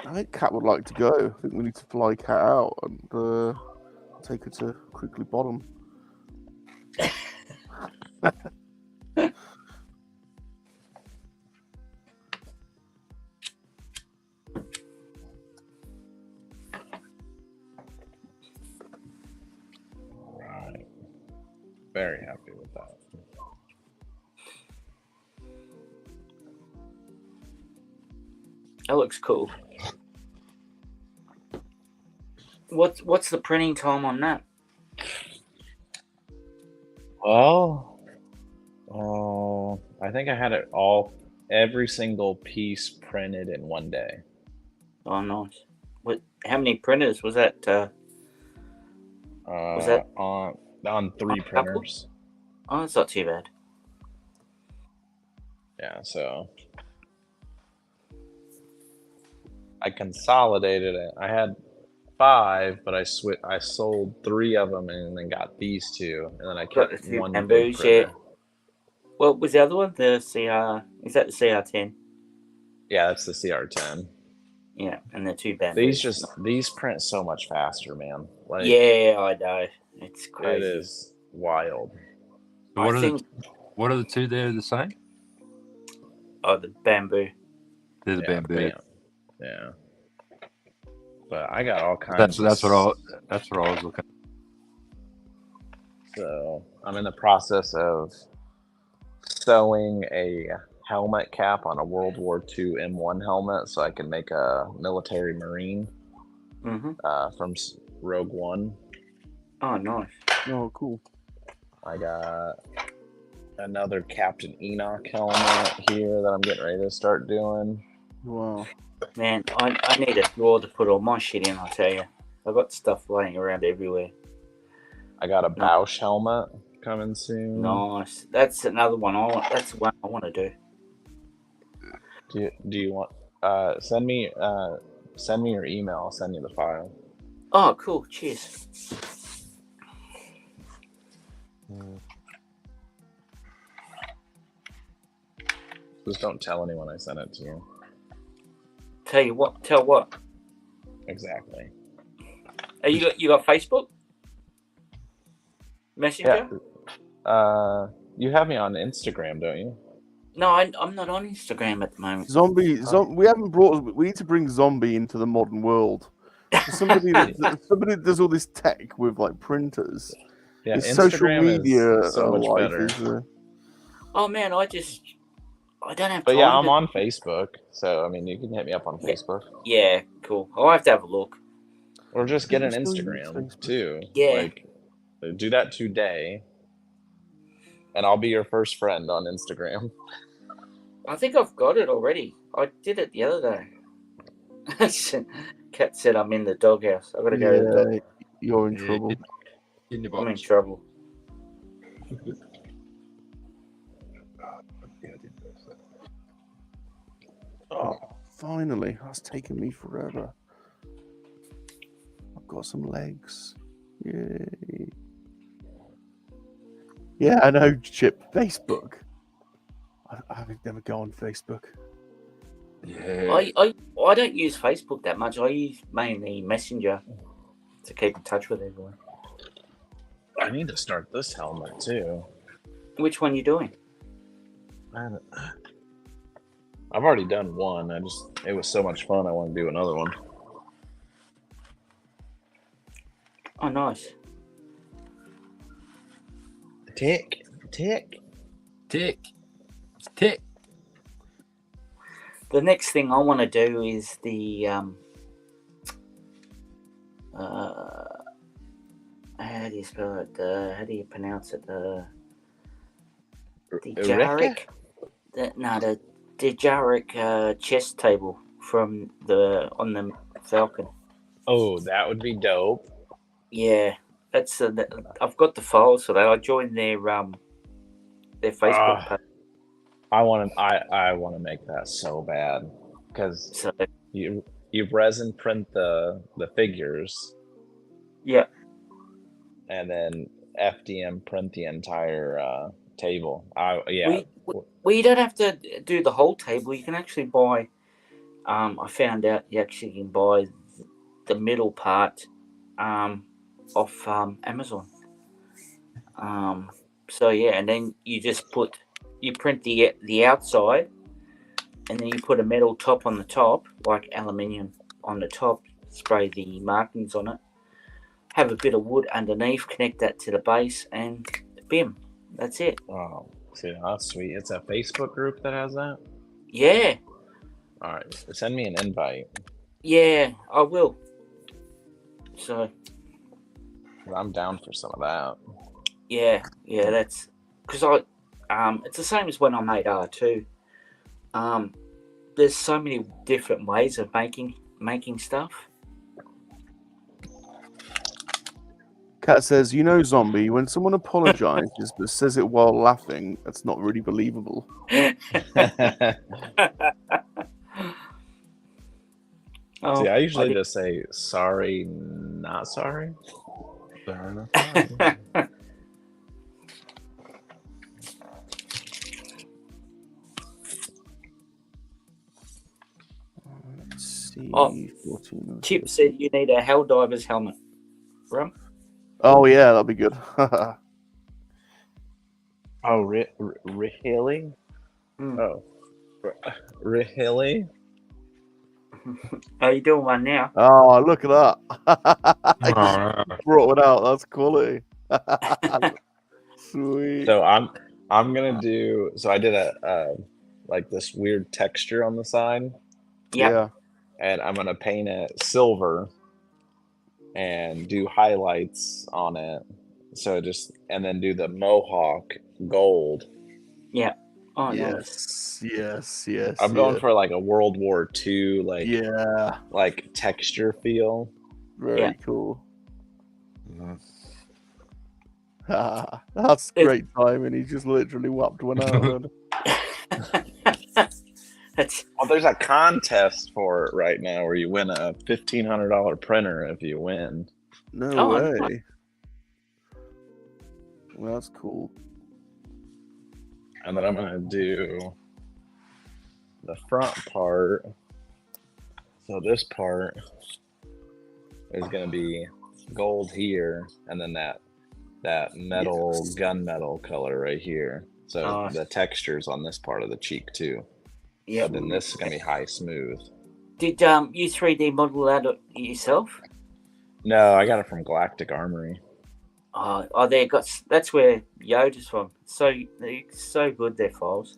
I think Kat would like to go. I think we need to fly Kat out and take her to Crinkly Bottom. Right. Very happy with that. That looks cool. What's the printing time on that? Well, I think I had it every single piece printed in one day. Oh, nice. How many printers was that? Was that on 3 printers? Oh, that's not too bad. Yeah, so I consolidated it. I had 5, but I sold 3 of them and then got these 2, and then I kept one big printer. Yeah. What was the other one? The CR? Is that the CR10? Yeah, that's the CR10. Yeah, and the 2 bamboos. These print so much faster, man. Like, yeah, I know. It's crazy. It is wild. What What are the two there the same? Oh, the bamboo. They're the bamboo. Yeah. But I got all kinds. That's what I was looking. So I'm in the process of sewing a helmet cap on a World War II M1 helmet, so I can make a military marine from Rogue One. Oh, nice. Oh, cool. I got another Captain Enoch helmet here that I'm getting ready to start doing. Wow. Man, I need a drawer to put all my shit in, I'll tell you. I've got stuff laying around everywhere. I got a Bausch helmet coming soon. Nice. That's another one. That's the one I want to do. Do you want send me your email, I'll send you the file. Oh, cool. Cheers. Just don't tell anyone I sent it to you. Tell what? Exactly. You got Facebook? Messenger? Yeah. You have me on Instagram, don't you? No, I'm not on Instagram at the moment. Zombie. We haven't brought. We need to bring Zombie into the modern world. Somebody that does all this tech with like printers. Yeah, His social media is so much life better. is. Oh man, I don't have time. But yeah, I'm on Facebook, so I mean, you can hit me up on Facebook. Yeah, cool. I'll have to have a look. Or just get an Instagram too. Yeah. Like, do that today, and I'll be your first friend on Instagram. I think I've got it already. I did it the other day. Cat said I'm in the doghouse. I've got to go to the dog. You're in trouble. In your box. I'm in trouble. Oh, finally. That's taken me forever. I've got some legs. Yay. Yeah, I know, Chip. Facebook. I would never go on Facebook. Yeah. I don't use Facebook that much. I use mainly Messenger to keep in touch with everyone. I need to start this helmet too. Which one are you doing? I've already done one. It was so much fun. I want to do another one. Oh, nice. Tick. The next thing I want to do is the how do you spell it? How do you pronounce it? The Jarek. The Jarek chess table from on the Falcon. Oh, that would be dope. Yeah, that's I've got the files for that. I joined their Facebook page. I want to make that so bad because you resin print the figures. Yeah. And then FDM print the entire table. We don't have to do the whole table. You can actually buy. I found out you actually can buy the middle part off Amazon. So yeah, and then you just print the outside, and then you put a metal top on the top, like aluminium on the top. Spray the markings on it. Have a bit of wood underneath. Connect that to the base, and bim, that's it. Oh, see, that's sweet. It's a Facebook group that has that. Yeah. All right, send me an invite. Yeah, I will. So. I'm down for some of that. Yeah, that's because it's the same as when I made R2. There's so many different ways of making stuff. Kat says, Zombie, when someone apologizes but says it while laughing, that's not really believable. See, I usually just say sorry, not sorry. Fair enough. Let's see. Chip said you need a Helldiver's helmet. Rum? Oh, yeah, that'll be good. Oh, Rihili? Mm. Oh, Rihili? Are you doing one now? Oh, look at that. I just Oh, brought one out. That's quality. Sweet. So I'm gonna do. So I did a like this weird texture on the side, Yep. Yeah. and I'm gonna paint it silver and do highlights on it. So and then do the mohawk gold. Oh, nice. Yes. I'm going for like a World War II Yeah. like texture feel. Very Yeah. cool. mhm. That's great timing. He just literally whapped one out. That's Well, there's a contest for it right now where you win a $1,500 printer if you win. No Oh, way. nice. Well, that's cool. And then I'm gonna do the front part. So this part is gonna be gold here, and then that metal gunmetal color right here. So Nice. the textures on this part of the cheek too. Yeah. But then this is gonna be high smooth. Did you 3D model that yourself? No, I got it from Galactic Armory. Oh, that's where Yoda's from. They're so good, their files.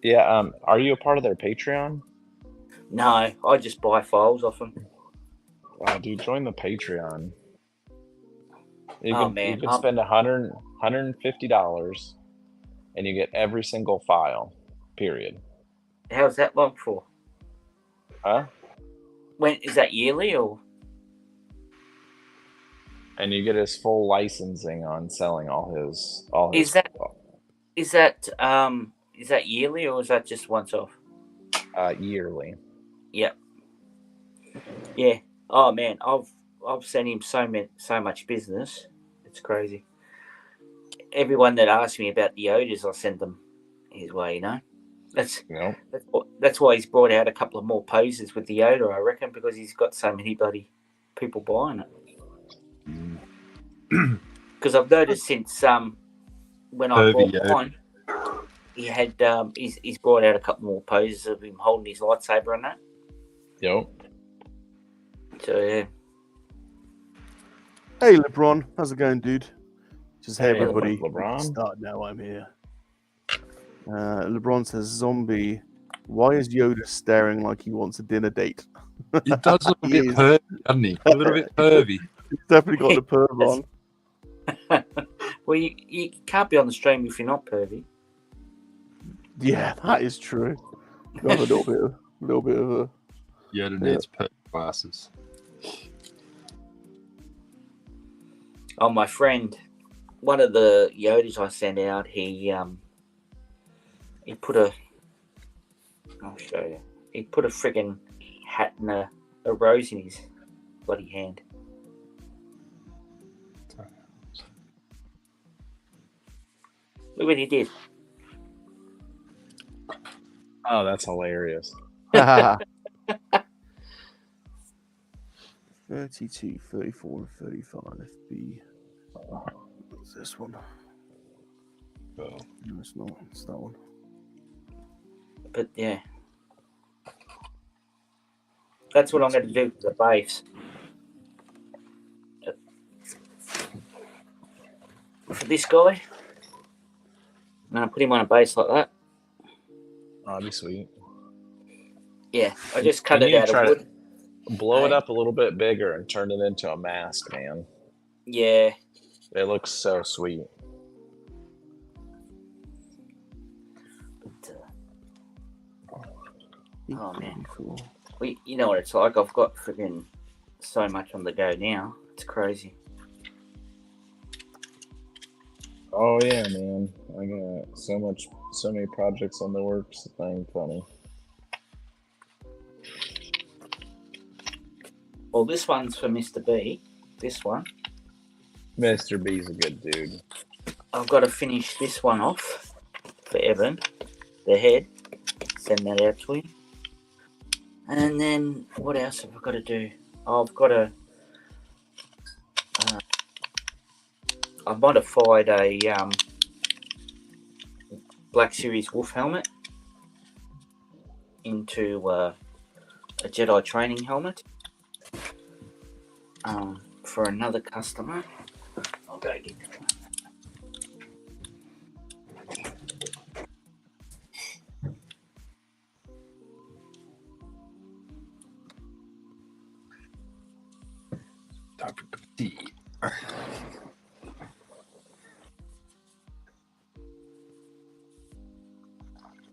Yeah. Are you a part of their Patreon? No, I just buy files off them. Wow, dude, join the Patreon. You Oh, can man, you can spend $150 and you get every single file. Period. How's that long for? Huh? When is that yearly or? And you get his full licensing on selling all his Is that yearly or is that just once off? yearly. Yep. Yeah. Oh man, I've sent him so much business. It's crazy. Everyone that asks me about the Yodas, I send them his way. You know, that's why he's brought out a couple of more poses with the Yoda, I reckon, because he's got so many bloody people buying it. Because I've noticed since when I bought mine, he had he's brought out a couple more poses of him holding his lightsaber and that. Yep. So yeah. Hey, LeBron. How's it going, dude? Just hey, Hey, everybody. LeBron. Start now. I'm here. LeBron says, "Zombie, why is Yoda staring like he wants a dinner date?" He does look a He bit is. pervy, doesn't he? A little bit pervy. He's definitely got the perv on. Well, you can't be on the stream if you're not pervy. Yeah, that is true. You have a little bit of a. Yoda needs pervy glasses. Oh, my friend, one of the Yodas I sent out, he put I'll show you. He put a friggin' hat and a rose in his bloody hand. Look what he did. Oh, that's hilarious. 32, 34, and 35. B. What's this one? Well, No, it's not. It's that one. But yeah. That's what I'm going to do with the base. For this guy, I'm going to put him on a base like that. Oh, that'd be sweet. Yeah, I just cut You it need out to try of wood. Blow it up a little bit bigger and turn it into a mask, man. Yeah. It looks so sweet. But, oh man, well, you know what it's like. I've got freaking so much on the go now. It's crazy. Oh yeah, man. I got so many projects on the works. It ain't funny. Well, this one's for Mr. B. This one. Mr. B's a good dude. I've got to finish this one off for Evan. The head. Send that out to him. And then what else have I got to do? I've got to. I modified a Black Series Wolf helmet into a Jedi training helmet for another customer. I'll go get that one.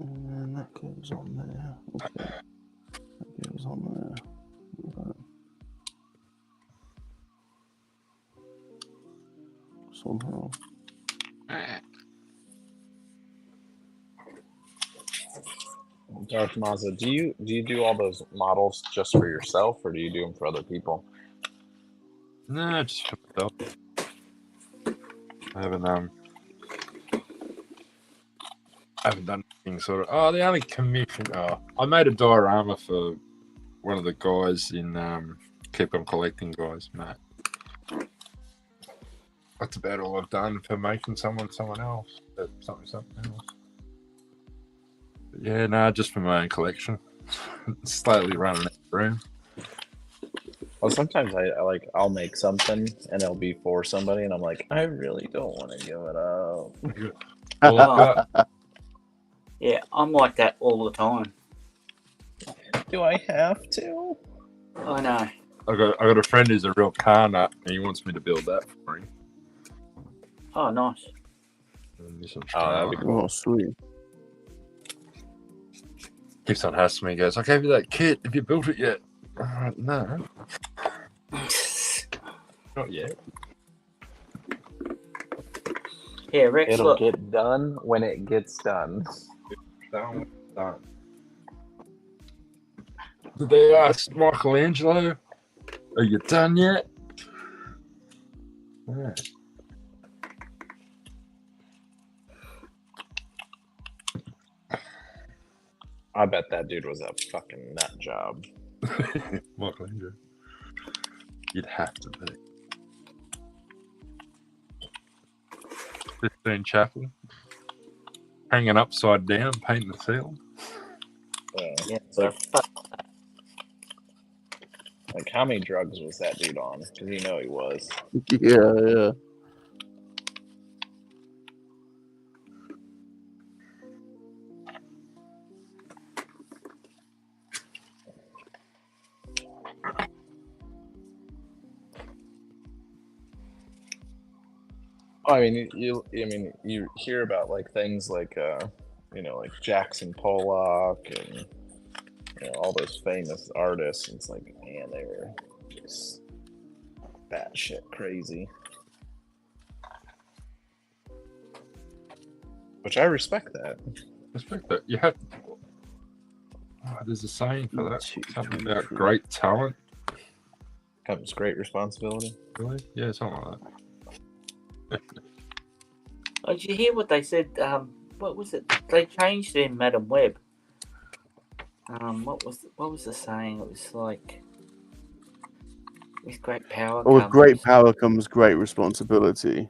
And that goes on there. Okay. That goes on there. Okay. Somehow. Darth Mazza, do you do all those models just for yourself, or do you do them for other people? No, just for myself. I haven't done anything sort of. Oh, the only commission. Oh, I made a diorama for one of the guys in Keep On Collecting guys, Matt. That's about all I've done for making someone else. Something else. But yeah, no, just for my own collection. Slowly running out of room. Well, sometimes I'll make something and it'll be for somebody, and I'm like, I really don't want to give it up. Well, Yeah, I'm like that all the time. Do I have to? I know. I got a friend who's a real car nut, and he wants me to build that for him. Oh, nice. That'd be cool. Oh, sweet. Keeps on asking me, he goes, I gave you that kit. Have you built it yet? No, not yet. Yeah, Rex, It'll look. get done when it gets done. Done. Did they ask Michelangelo, are you done yet? Yeah. I bet that dude was a fucking nut job. Michelangelo. You'd have to be. 15 Chapel. Hanging upside down, painting the ceiling. Yeah, It's like, fuck. like, how many drugs was that dude on? Because you know he was. Yeah. I mean, you hear about like things like like Jackson Pollock and all those famous artists. And it's like, man, they were just batshit crazy. Which I respect that. Respect that. You have. Oh, there's a saying for that. Something about great talent. Comes great responsibility. Really? Yeah, something like that. Oh, did you hear what they said? What was it? They changed it in Madam Web. What was the saying? It was like, with great power. Well, with great power comes great responsibility.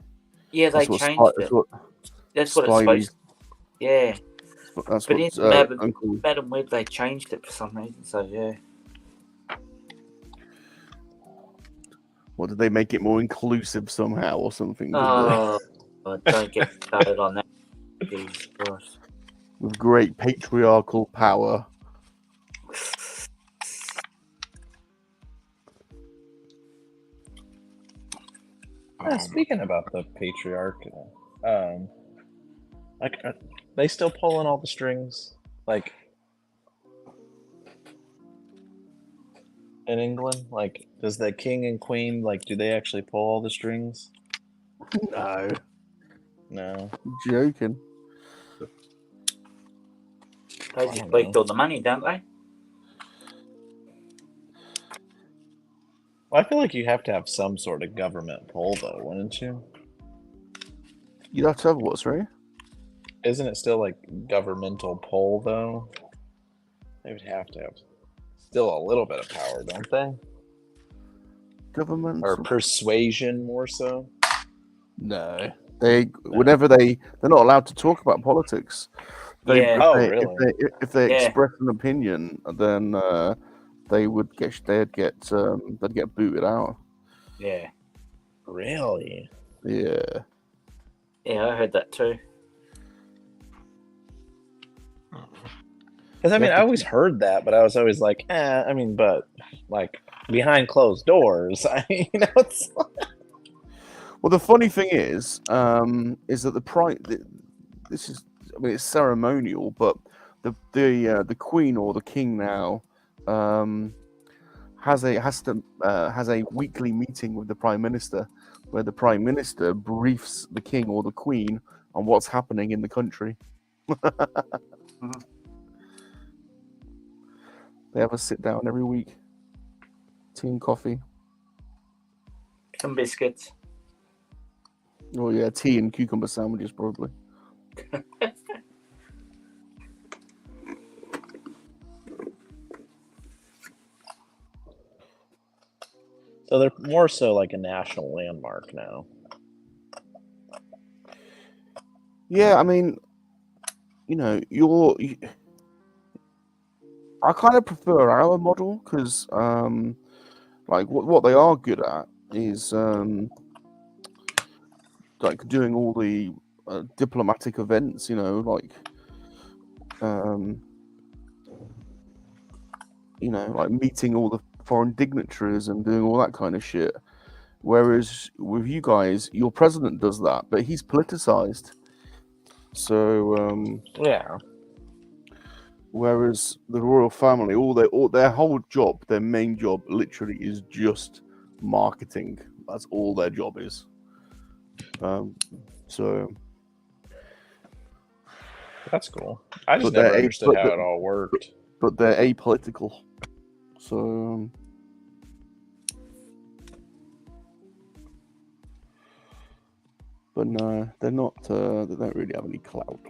Yeah, they changed it. That's what it's supposed to. Yeah. That's but what in Madam Web, they changed it for some reason. So yeah. What, did they make it more inclusive somehow or something? Oh, don't get started on that. Jesus Christ. With great patriarchal power. Speaking about the patriarch, like, are they still pulling all the strings? Like, in England, like, does the king and queen, like, do they actually pull all the strings? No. Joking. They just collect all the money, don't they? Well, I feel like you have to have some sort of government pull, though, wouldn't you? You have to have what, sorry? Isn't it still like governmental pull, though? They would have to have still a little bit of power, don't they? Government Or persuasion, more so. No, Whenever they're not allowed to talk about politics. Yeah. If they Yeah. express an opinion, then they'd get booted out. Yeah. Really? Yeah. Yeah, I heard that too. Because I You mean, have I to always heard that, but I was always like, I mean, but like behind closed doors, it's. Well, the funny thing is that this is, I mean, it's ceremonial, but the queen or the king now has a weekly meeting with the prime minister, where the prime minister briefs the king or the queen on what's happening in the country. They have a sit down every week, tea and coffee. Some biscuits. Oh yeah, tea and cucumber sandwiches probably. So they're more so like a national landmark now. Yeah, I mean, I kind of prefer our model because, like, what they are good at is like doing all the diplomatic events, like meeting all the foreign dignitaries and doing all that kind of shit. Whereas with you guys, your president does that, but he's politicized. So Yeah. whereas the royal family, all their whole job, their main job, literally is just marketing. That's all their job is. So That's cool. I just never understood how it all worked. But they're apolitical. So but no, they're not. They don't really have any clout.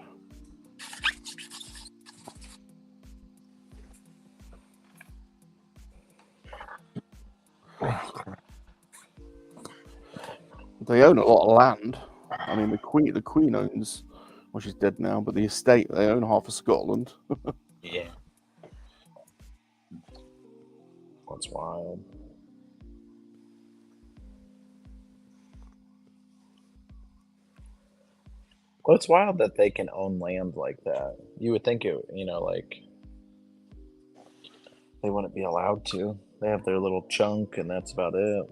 They own a lot of land. I mean, the queen owns. Well, she's dead now, but the estate, they own half of Scotland. Yeah. That's wild. Well, it's wild that they can own land like that. You would think it, like they wouldn't be allowed to. They have their little chunk, and that's about it.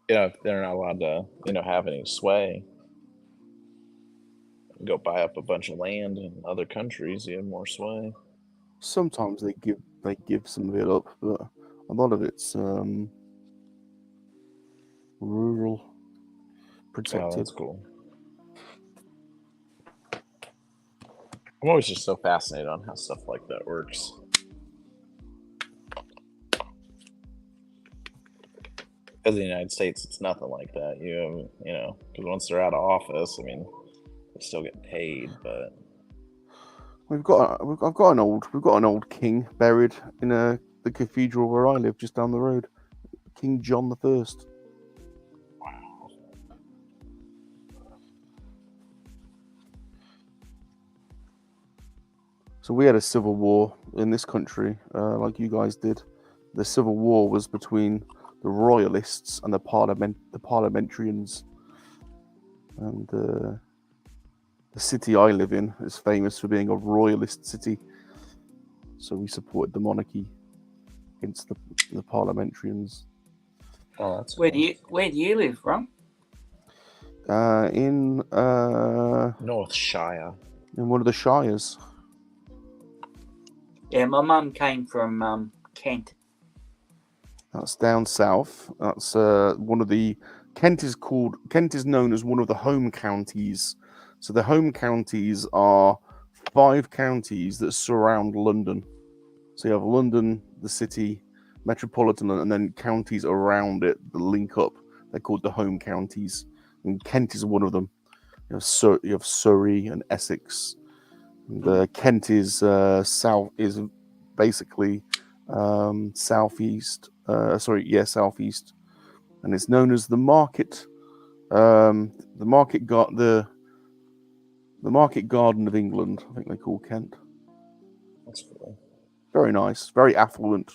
If they're not allowed to, have any sway. Go buy up a bunch of land in other countries, you have more sway. Sometimes they give some of it up, but a lot of it's rural, protected. Oh, that's cool. I'm always just so fascinated on how stuff like that works. Because in the United States, it's nothing like that. Because once they're out of office, I mean, they still get paid, but we've got an old king buried in the cathedral where I live, just down the road, King John I. Wow. So we had a civil war in this country, like you guys did. The civil war was between the royalists and the parliamentarians, and the city I live in is famous for being a royalist city. So we supported the monarchy against the parliamentarians. Oh, that's Where do you live from? In North Shire. In one of the shires. Yeah, my mum came from Kent. That's down south. That's one of the Kent is known as one of the home counties. So the home counties are 5 counties that surround London. So you have London, the city, metropolitan, and then counties around it that link up. They're called the home counties, and Kent is one of them. You have Surrey and Essex. And Kent is basically southeast. Southeast, and it's known as the market The Market Garden of England, I think they call Kent. That's cool. Very nice, very affluent.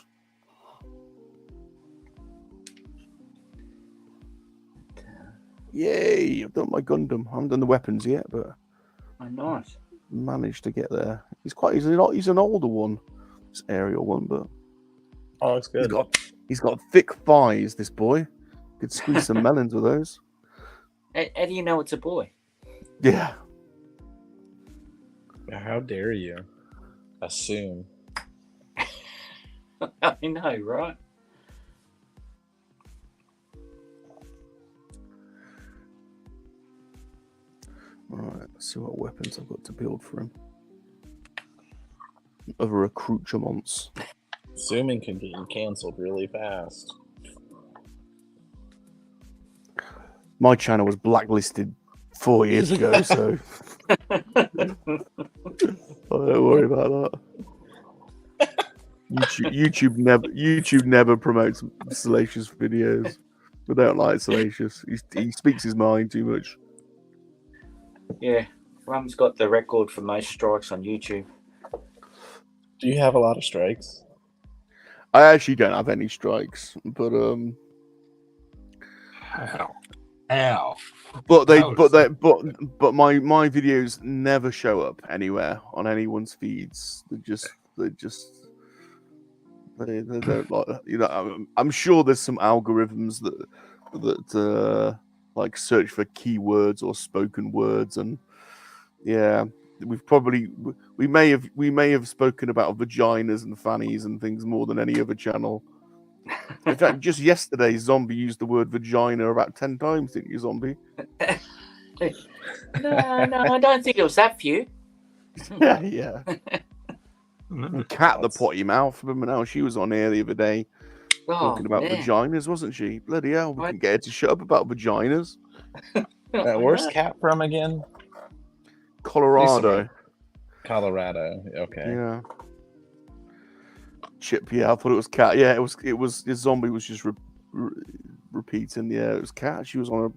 Yay! I've done my Gundam. I haven't done the weapons yet, but Oh, nice. managed to get there. He's an older one, this aerial one, but Oh, looks good. he's got thick thighs. This boy could squeeze some melons with those. How do you know it's a boy? Yeah. How dare you assume? I know, right? Alright, let's see what weapons I've got to build for him. Other accoutrements. Assuming can get you canceled really fast. My channel was blacklisted 4 years ago, so don't worry about that. YouTube never promotes Salacious videos. We don't like Salacious. He speaks his mind too much. Yeah, Rum's got the record for most strikes on YouTube. Do you have a lot of strikes? I actually don't have any strikes, but Ow. but my videos never show up anywhere on anyone's feeds. They don't like, you know. I'm sure there's some algorithms that like search for keywords or spoken words, and yeah, we may have spoken about vaginas and fannies and things more than any other channel. In fact, just yesterday, Zombie used the word vagina about 10 times, didn't you, Zombie? No, I don't think it was that few. Yeah. And Cat the potty mouth. Remember now, she was on here the other day talking about vaginas, wasn't she? Bloody hell, we can get her to shut up about vaginas. Where's Cat from again? Colorado. Colorado. Okay. Yeah. Chip. Yeah, I thought it was Cat. Yeah, it was. The Zombie was just repeating. Yeah, it was Cat. She was on a.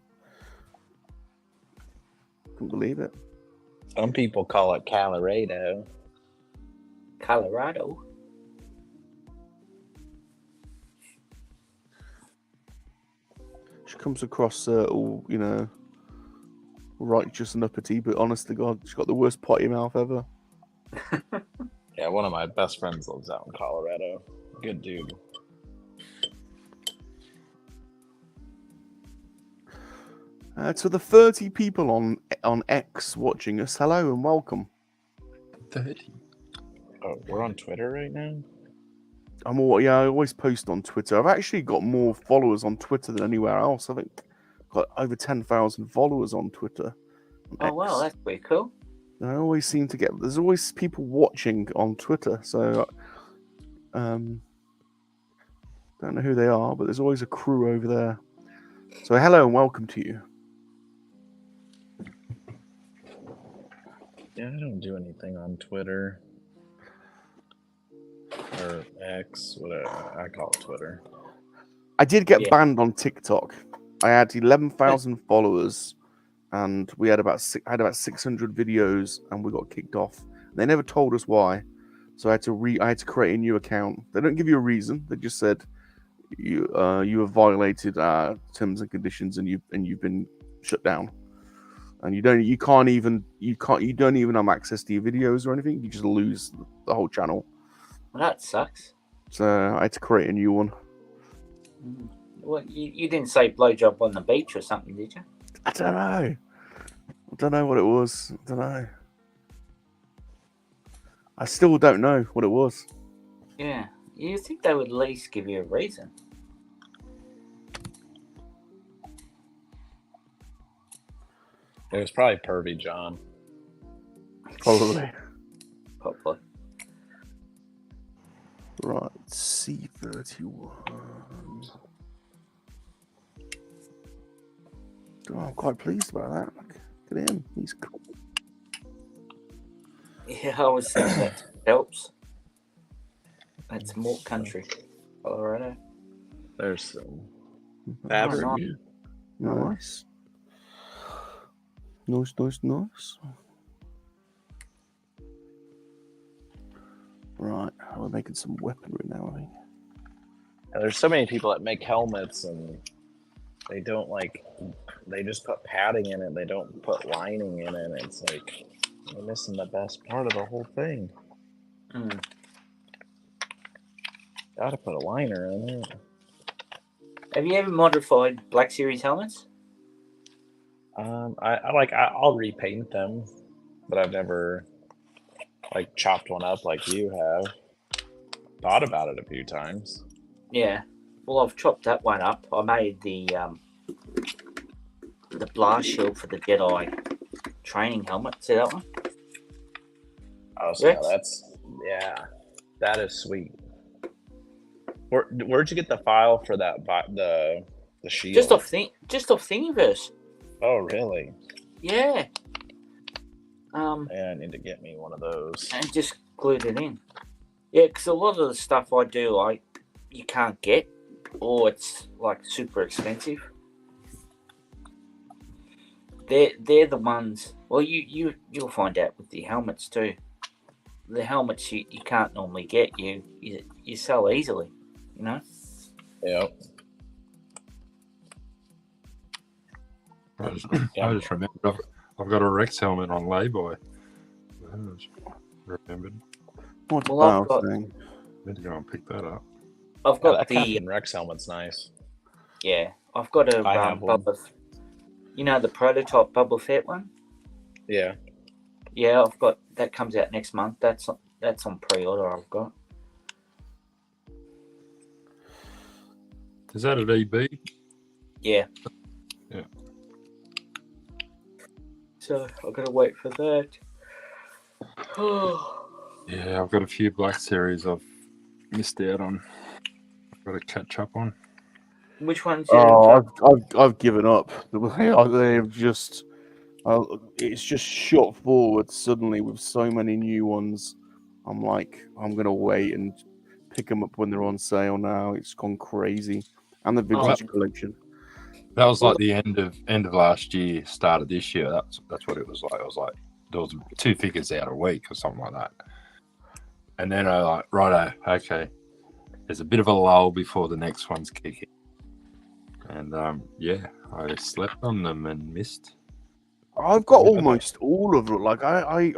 Couldn't believe it. Some people call it Colorado. Colorado. She comes across all, you know, righteous and uppity, but honest to God, she's got the worst potty mouth ever. Yeah, one of my best friends lives out in Colorado. Good dude. To the 30 people on X watching us, hello and welcome. 30. Oh, we're on Twitter right now? I always post on Twitter. I've actually got more followers on Twitter than anywhere else. I think I've got over 10,000 followers on Twitter. Oh, wow, that's pretty cool. I always seem to there's always people watching on Twitter, so don't know who they are, but there's always a crew over there. So hello and welcome to you. Yeah, I don't do anything on Twitter. Or X, whatever. I call it Twitter. I did get banned on TikTok. I had 11,000 followers, and we had about 600 videos, and we got kicked off. They never told us why, so I had to create a new account. They don't give you a reason. They just said you have violated terms and conditions, and you've been shut down. And you don't even have access to your videos or anything. You just lose the whole channel. Well, that sucks. So I had to create a new one. Well, you didn't say blowjob on the beach or something, did you? I don't know what it was. I don't know. I still don't know what it was. Yeah, you think they would at least give you a reason? It was probably Pervy John. Probably. Probably. Right, C31. Oh, I'm quite pleased about that. Look at him. He's cool. Yeah, I always think that helps. That's more country. Colorado. There's some Fabric. fabric. Nice. Nice. Right, we're making some weaponry now, I think. And there's so many people that make helmets and they don't they just put padding in it. They don't put lining in it. It's like they're missing the best part of the whole thing. Mm. Gotta put a liner in it. Have you ever modified Black Series helmets? I'll repaint them, but I've never chopped one up like you have. Thought about it a few times. Yeah. Well, I've chopped that one up. I made the blast shield for the Jedi training helmet. See that one? Oh, so Yes. that is sweet. Where'd you get the file for that? The shield? Just off Thingiverse. Oh, really? Yeah. Yeah, I need to get me one of those. And just glued it in. Yeah, because a lot of the stuff I do, you can't get, or it's super expensive. They're the ones. Well, you'll find out with the helmets too. The helmets you can't normally get. You sell easily, you know. Yep. I just remembered I've got a Rex helmet on lay-by. I just remembered. What's Well, thing? I need to go and pick that up. I've got that the Captain Rex helmet's nice. Yeah, I've got a I have one. the prototype Boba Fett one. Yeah. Yeah, I've got that. Comes out next month. That's on pre-order. I've got. Is that an EB? Yeah. Yeah. So I've got to wait for that. Yeah, I've got a few Black Series I've missed out on. I've got to catch up on. Which ones? I've given up. They've just it's just shot forward suddenly with so many new ones. I'm gonna wait and pick them up when they're on sale now. It's gone crazy, and the vintage collection. That was like the end of last year, start of this year. That's what it was like. It was like there was 2 figures out a week or something like that. And then I like, righto, okay. There's a bit of a lull before the next one's kicking. And I slept on them and missed. I've got almost all of them. I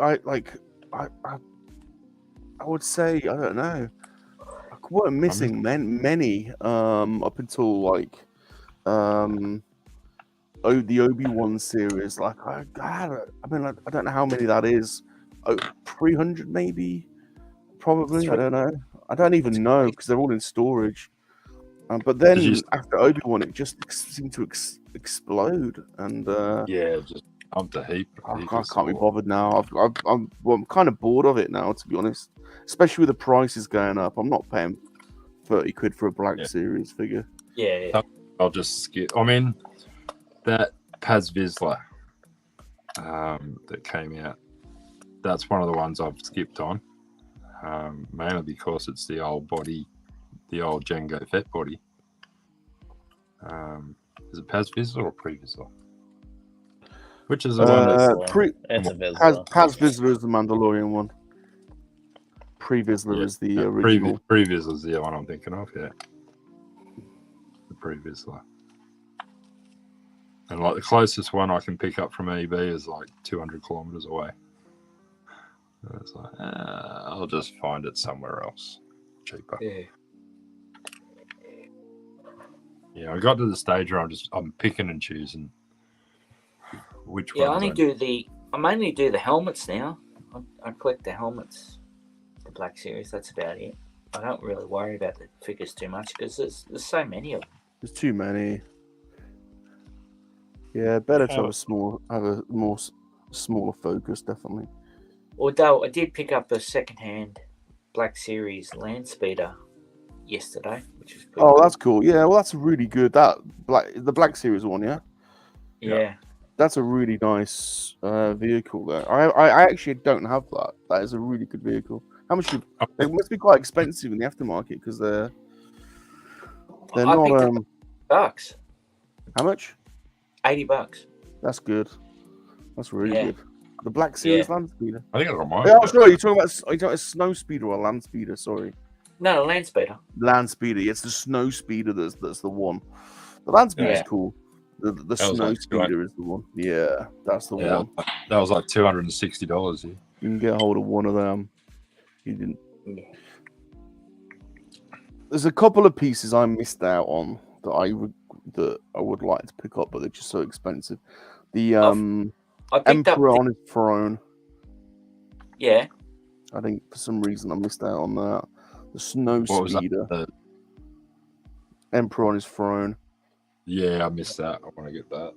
would say, I don't know. I weren't missing many up until the Obi-Wan series. I don't know how many that is. 300 maybe, probably. I don't know. I don't even know because they're all in storage. But then after Obi-Wan, it just seemed to explode, and just pumped a heap. I can't be bothered now. I'm kind of bored of it now, to be honest. Especially with the prices going up. I'm not paying 30 quid for a Black Series figure. Yeah. I'll just skip. I mean, that Paz Vizsla that came out, that's one of the ones I've skipped on, mainly because it's the old body, the old Django Fett body. Is it Paz Vizsla or Pre-Vizsla? Which is the one that's it's a Vizsla. Paz Vizsla is the Mandalorian one. Pre-Vizsla is the original. Pre-Vizsla is the one I'm thinking of, yeah. The Pre-Vizsla. And the closest one I can pick up from EB is 200 kilometers away. And it's I'll just find it somewhere else, cheaper. Yeah, I got to the stage where I'm picking and choosing which one. I mainly do the helmets now. I collect the helmets, the Black Series. That's about it. I don't really worry about the figures too much because there's so many of them. There's too many. Yeah, better to have a more smaller focus, definitely. Although I did pick up a second-hand Black Series land speeder yesterday, which is pretty cool. That's cool. Yeah, well, that's really good. The Black Series one, yeah. Yeah. That's a really nice vehicle there. I actually don't have that. That is a really good vehicle. How much? They must be quite expensive in the aftermarket because they're not. $80. How much? $80. That's good. That's really Yeah. good. The Black Series land speeder. I think I got mine. Yeah, sorry, you're talking about a snow speeder or a land speeder? Sorry, No, land speeder. land speeder. It's the snow speeder that's the one. The land speeder is Yeah. cool. The was snow like speeder is the one. Yeah, that's the one. That was like $260. Yeah. You can get a hold of one of them. You didn't. Yeah. There's a couple of pieces I missed out on that I would like to pick up, but they're just so expensive. The I picked Emperor up. on his throne. Yeah. I think for some reason I missed out on that. The snow What was speeder. that? Emperor on his throne. Yeah, I missed that. I want to get that.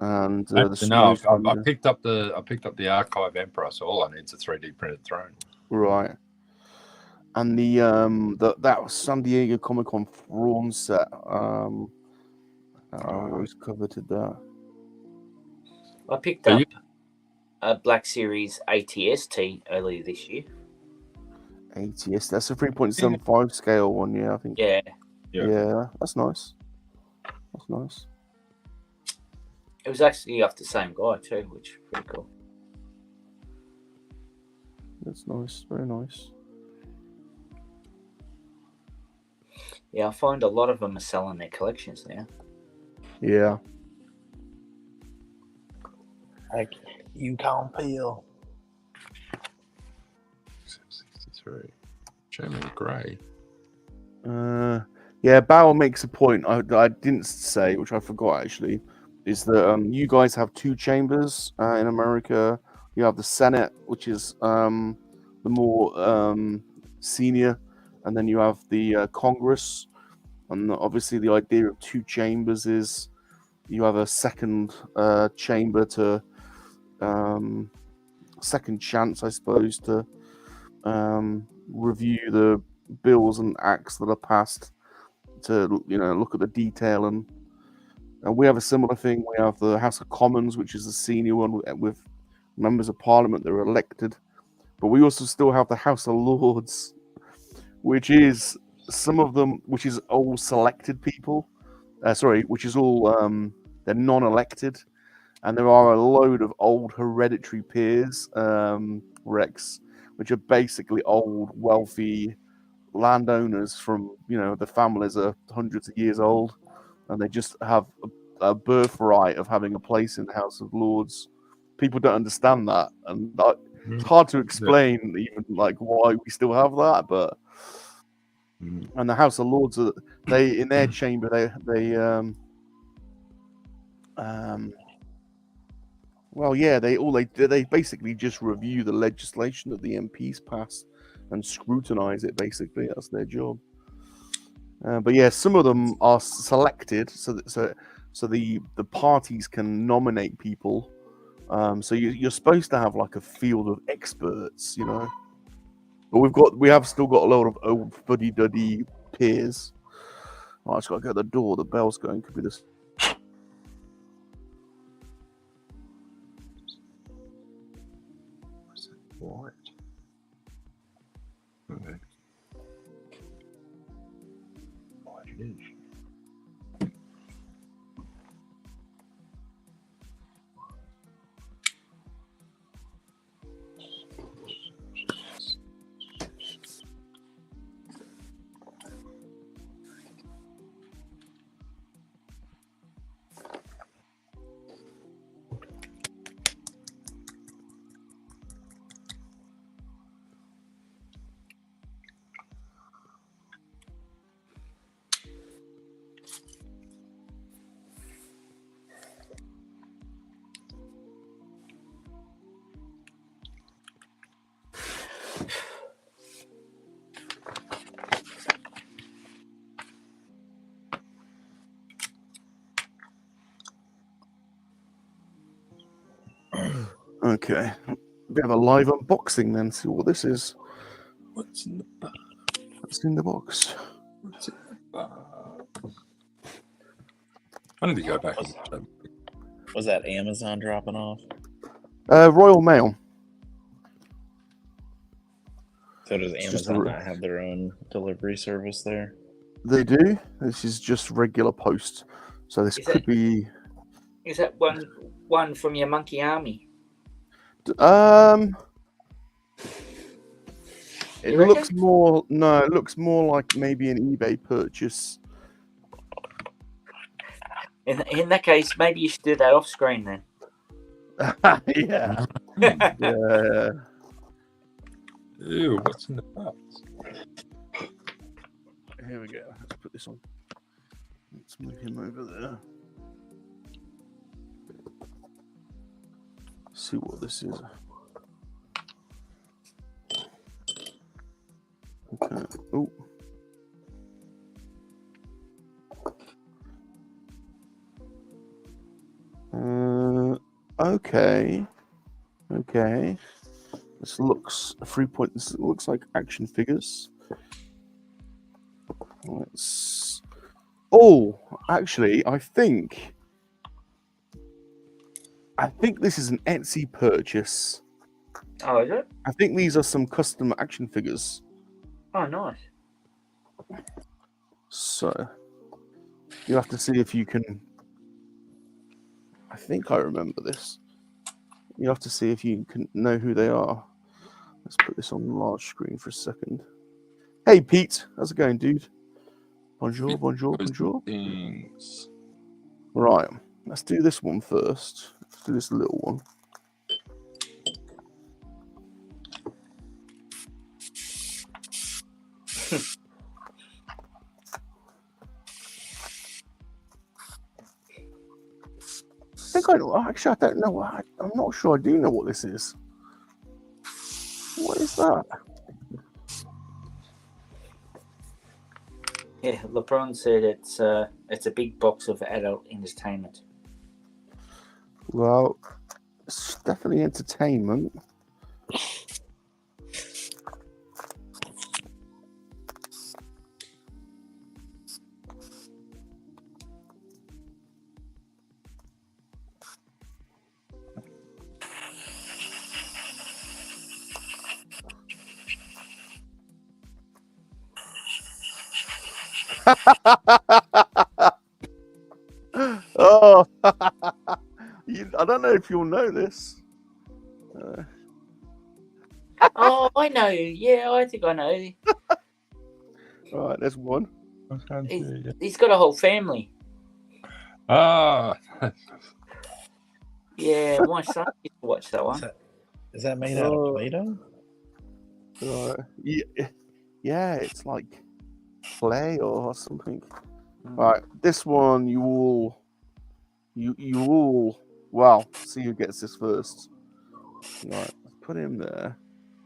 And No, the snow I speeder. picked up the Archive Emperor, so all I need is a 3D printed throne. Right. And that was San Diego Comic Con Thrawn set. I always coveted that. I picked up a Black Series ATST earlier this year. ATS, that's a 3.75 scale one, yeah, I think. Yeah. Yeah, that's nice. That's nice. It was actually off the same guy too, which is pretty cool. That's nice, very nice. Yeah, I find a lot of them are selling their collections now. Yeah. Like you can't peel. 63. German Grey. Yeah, Bauer makes a point I didn't say, which I forgot actually, is that you guys have two chambers in America. You have the Senate, which is the more senior, and then you have the Congress. And obviously, the idea of two chambers is you have a second chamber to second chance, I suppose, to review the bills and acts that are passed, to look at the detail, and we have a similar thing. We have the House of Commons, which is the senior one with members of Parliament that are elected, but we also still have the House of Lords, which is some of them, which is all selected people. Which is all they're non-elected, and there are a load of old hereditary peers, Rex, which are basically old, wealthy landowners from the families are hundreds of years old, and they just have a birthright of having a place in the House of Lords. People don't understand that, and it's hard to explain even like why we still have that. But and the House of Lords they in their chamber they basically just review the legislation that the MPs pass and scrutinize it. Basically, that's their job. But yeah, some of them are selected, so the parties can nominate people. So you're supposed to have like a field of experts, But we have still got a lot of old fuddy-duddy peers. Oh, I just got to go to the door. The bell's going. Could be this. What? Okay. What it is. Okay, we have a live unboxing then. See what this is. What's in the box? What's in the box? What's in the box? I need to go back. Was that Amazon dropping off? Royal Mail. So does Amazon not have their own delivery service there? They do. This is just regular post. So this could be. Is that one from your monkey army? It You reckon? looks more. No, it looks more like maybe an eBay purchase. In that case, maybe you should do that off screen then. Yeah. Yeah. Ew, what's in the box? Here we go. Let's put this on. Let's move him over there. See what this is. Okay. Oh. Okay. Okay. This looks a 3 point. This looks like action figures. Let's. Oh, actually, I think this is an Etsy purchase. Oh, is it? I think these are some custom action figures. Oh, nice. So you have to see if you can. I think I remember this. You have to see if you can know who they are. Let's put this on large screen for a second. Hey, Pete. How's it going, dude? Bonjour, bonjour, bonjour. Things. Right. Let's do this one first. Let's do this little one. Actually, I don't know. I'm not sure I do know what this is. What is that? Yeah, LeBron said it's a big box of adult entertainment. Well, it's definitely entertainment. Oh, I don't know if you'll know this. Oh, I know. Yeah, I think I know. Right, there's one. He's got a whole family. Ah, Yeah, my son used to watch that one. Is that made out of Play-Doh? Yeah, it's like clay or something. Right, this one you all. Well, see who gets this first. Right, let's put him there.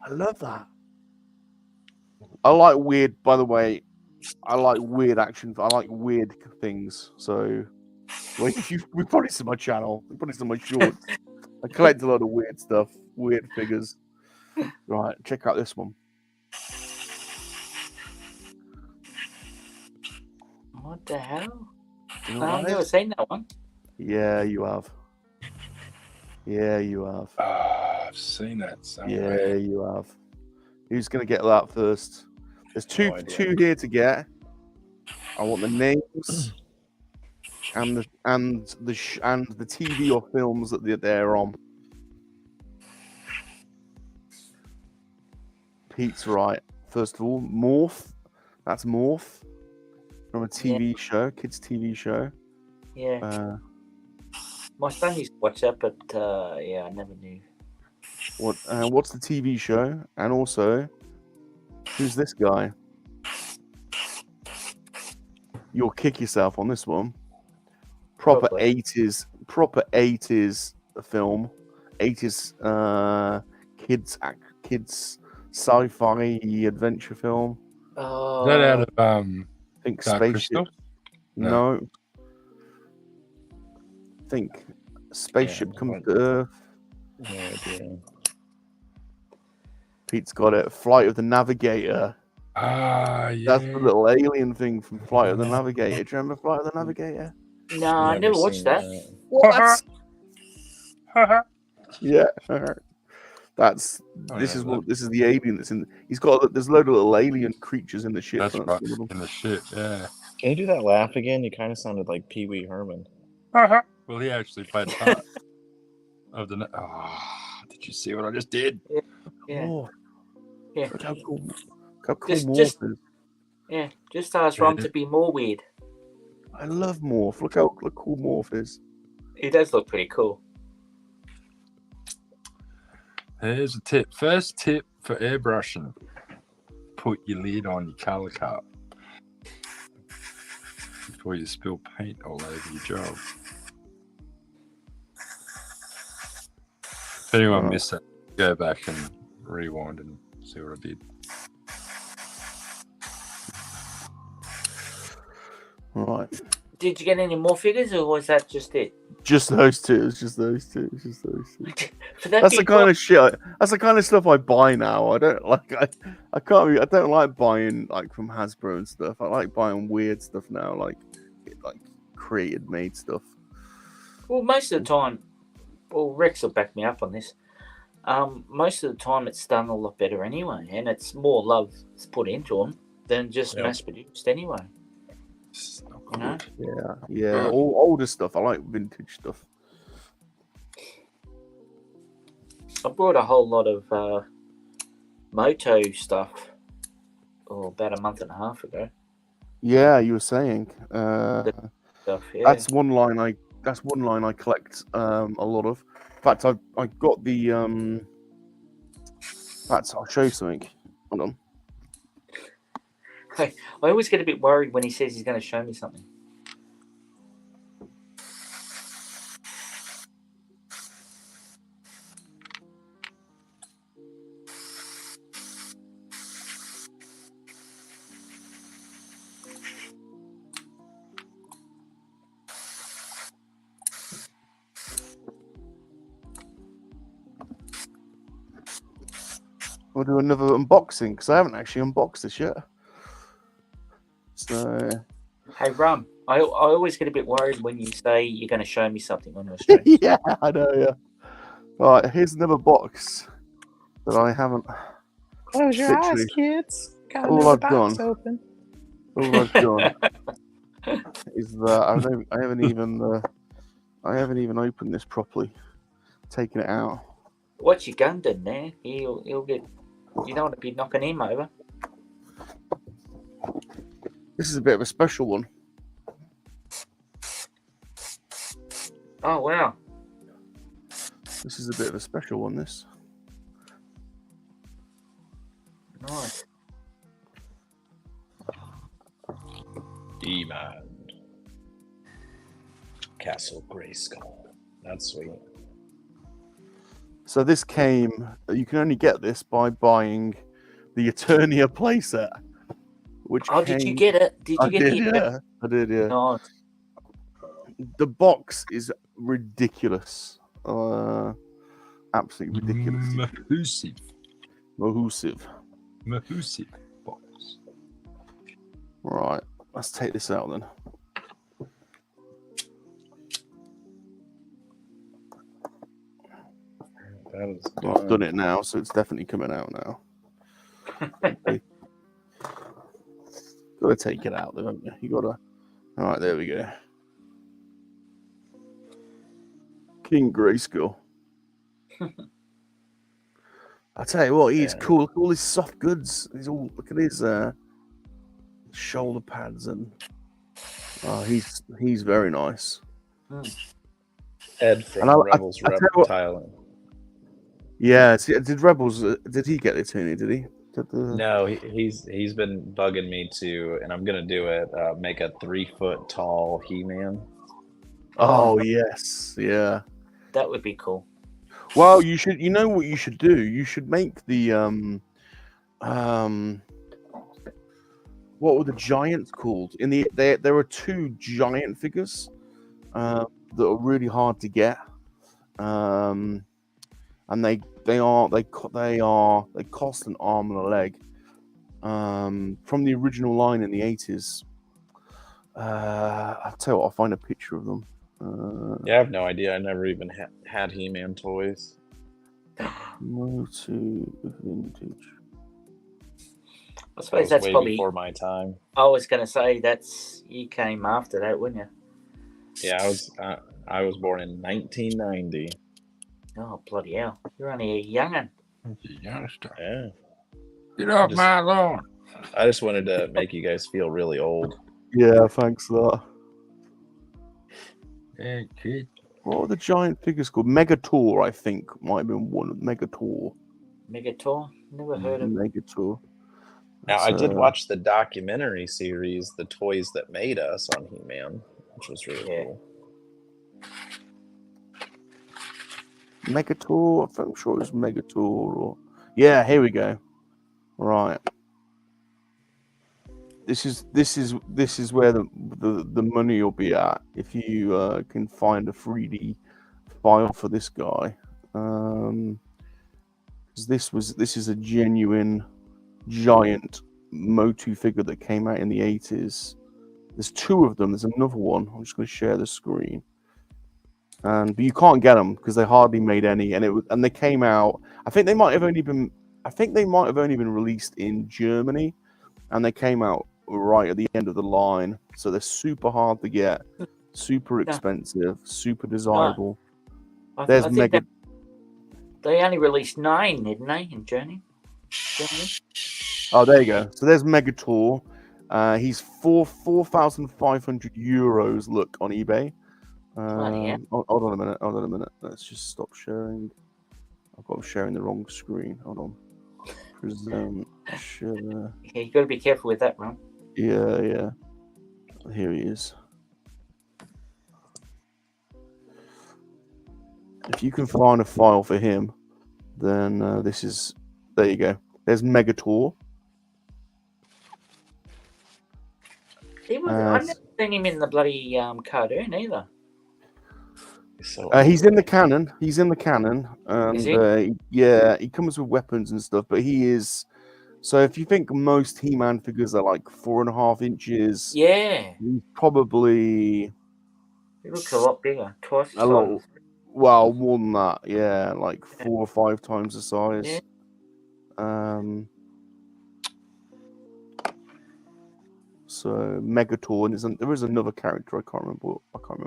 I love that. I like weird, by the way. I like weird action. I like weird things. So, well, we've probably seen my channel. We've probably seen my shorts. I collect a lot of weird stuff, weird figures. Right, check out this one. What the hell? You know what I've that never is? seen that one. Yeah, you have. Yeah, you have. I've seen that somewhere. Yeah, you have. Who's gonna get that first? There's two idea. here to get. I want the names and the TV or films that they're on. Pete's right. First of all, Morph. That's Morph from a TV show, kids' TV show. Yeah. My son used to watch that, but yeah, I never knew. What's the TV show? And also, who's this guy? You'll kick yourself on this one. Proper Probably. 80s film. 80s kids sci-fi adventure film. Is that out of I think Dark spaceship. Crystal? No. I think spaceship comes to Earth. No idea. Pete's got it. Flight of the Navigator. Ah, yeah. That's the little alien thing from Flight of the Navigator. Do you remember Flight of the Navigator? No, I never watched that. What? Yeah. This is the alien that's in. There's a load of little alien creatures in the ship. That's right. One of them. In the ship, yeah. Can you do that laugh again? You kind of sounded like Pee Wee Herman. Well, he actually played a part of the. Did you see what I just did? Yeah. Oh, Yeah. look how cool! How cool Just- Morph just- is. Yeah, just ask Rom to be more weird. I love Morph. Look how cool Morph is. He does look pretty cool. Here's a tip. First tip for airbrushing: put your lid on your color cup before you spill paint all over your job. If anyone missed that, go back and rewind and see what I did. Right. Did you get any more figures, or was that just it? Just those two. It's just those two. It's just those two. For that That's the big kind of shit. That's the kind of stuff I buy now. I don't like. I can't. I don't like buying like from Hasbro and stuff. I like buying weird stuff now, like created, made stuff. Well, most of the time, well, Rex will back me up on this. Most of the time, it's done a lot better anyway, and it's more love put into them than just mass produced anyway. You know? Yeah. All older stuff. I like vintage stuff. I brought a whole lot of Moto stuff, about a month and a half ago. Yeah, you were saying. Stuff, yeah. That's one line I collect a lot of. In fact, I got the In fact, I'll show you something. Hold on. I always get a bit worried when he says he's going to show me something. We'll do another unboxing because I haven't actually unboxed this yet. So, Hey, Rum, I always get a bit worried when you say you're going to show me something on your stream. yeah, I know. Yeah. All right, here's another box that I haven't. Close your Literally. eyes, kids. Got All another I've box done. open. All I've done is that I haven't even opened this properly, taken it out. What's your Gundam there? He'll get. You don't want to be knocking him over. This is a bit of a special one. Oh wow! This is a bit of a special one. This. Nice. Demand. Castle Grayskull. That's sweet. So this came. You can only get this by buying the Eternia playset. Which Did you get it? Did you get it? Yeah, I did. Yeah. Nice. The box is ridiculous. Absolutely ridiculous. Mahusive. box. Right. Let's take this out then. That is Well, I've done it now, so it's definitely coming out now. Okay. Gotta take it out, though, haven't you? You gotta. All right, there we go. King Grayskull. I tell you what, he's cool. Look at all his soft goods. Look at his shoulder pads and. Oh, he's very nice. Ed from Rebels Reptiling. Yeah, did Rebels? Did he get it, Tony? Did he? No, he's been bugging me to, and I'm gonna do it. Make a 3-foot tall He-Man. Oh yes, yeah. That would be cool. Well, you should. You know what you should do? You should make the what were the giants called? There are 2 giant figures that are really hard to get, and they cost an arm and a leg. From the original line in the 80s. I'll tell you what, I'll find a picture of them. Yeah, I have no idea. I never even had He-Man toys. Motu vintage. I suppose that was that's way probably before my time. I was going to say you came after that, wouldn't you? Yeah, I was born in 1990. Oh, bloody hell. You're only a young'un. He's a youngster. Yeah. Get off my lawn. I just wanted to make you guys feel really old. Yeah, thanks for that. Hey, kid. What were the giant figures called? Megator, I think, might have been one. Megator. Megator? Never heard of it. Megator. Now, I That's, did watch the documentary series, The Toys That Made Us, on He-Man, which was really cool. Megator. I'm sure it was Megator. Or yeah, here we go. Right. This is where the money will be at if you can find a 3D file for this guy. Because this is a genuine giant Motu figure that came out in the 80s. There's two of them. There's another one. I'm just going to share the screen. But you can't get them because they hardly made any, and they came out. I think they might have only been released in Germany, and they came out right at the end of the line. So they're super hard to get, super expensive, super desirable. I think they only released 9, didn't they, in Germany? Oh, there you go. So there's Megator. He's 4,500 euros. Look on eBay. Hold on a minute. Let's just stop sharing. I've got sharing the wrong screen. Hold on. Present share. Yeah, you got to be careful with that, Ron. Yeah. Here he is. If you can find a file for him, then there you go. There's Megator. I've never seen him in the bloody cartoon either. He's in the canon. And Is he? Yeah, he comes with weapons and stuff, but he is. So if you think most He-Man figures are like 4.5 inches, yeah, he's probably he looks a lot bigger, twice the a lot. size. Well, more than that, yeah, like 4 or 5 times the size. Yeah. So Megator, and there is another character I can't remember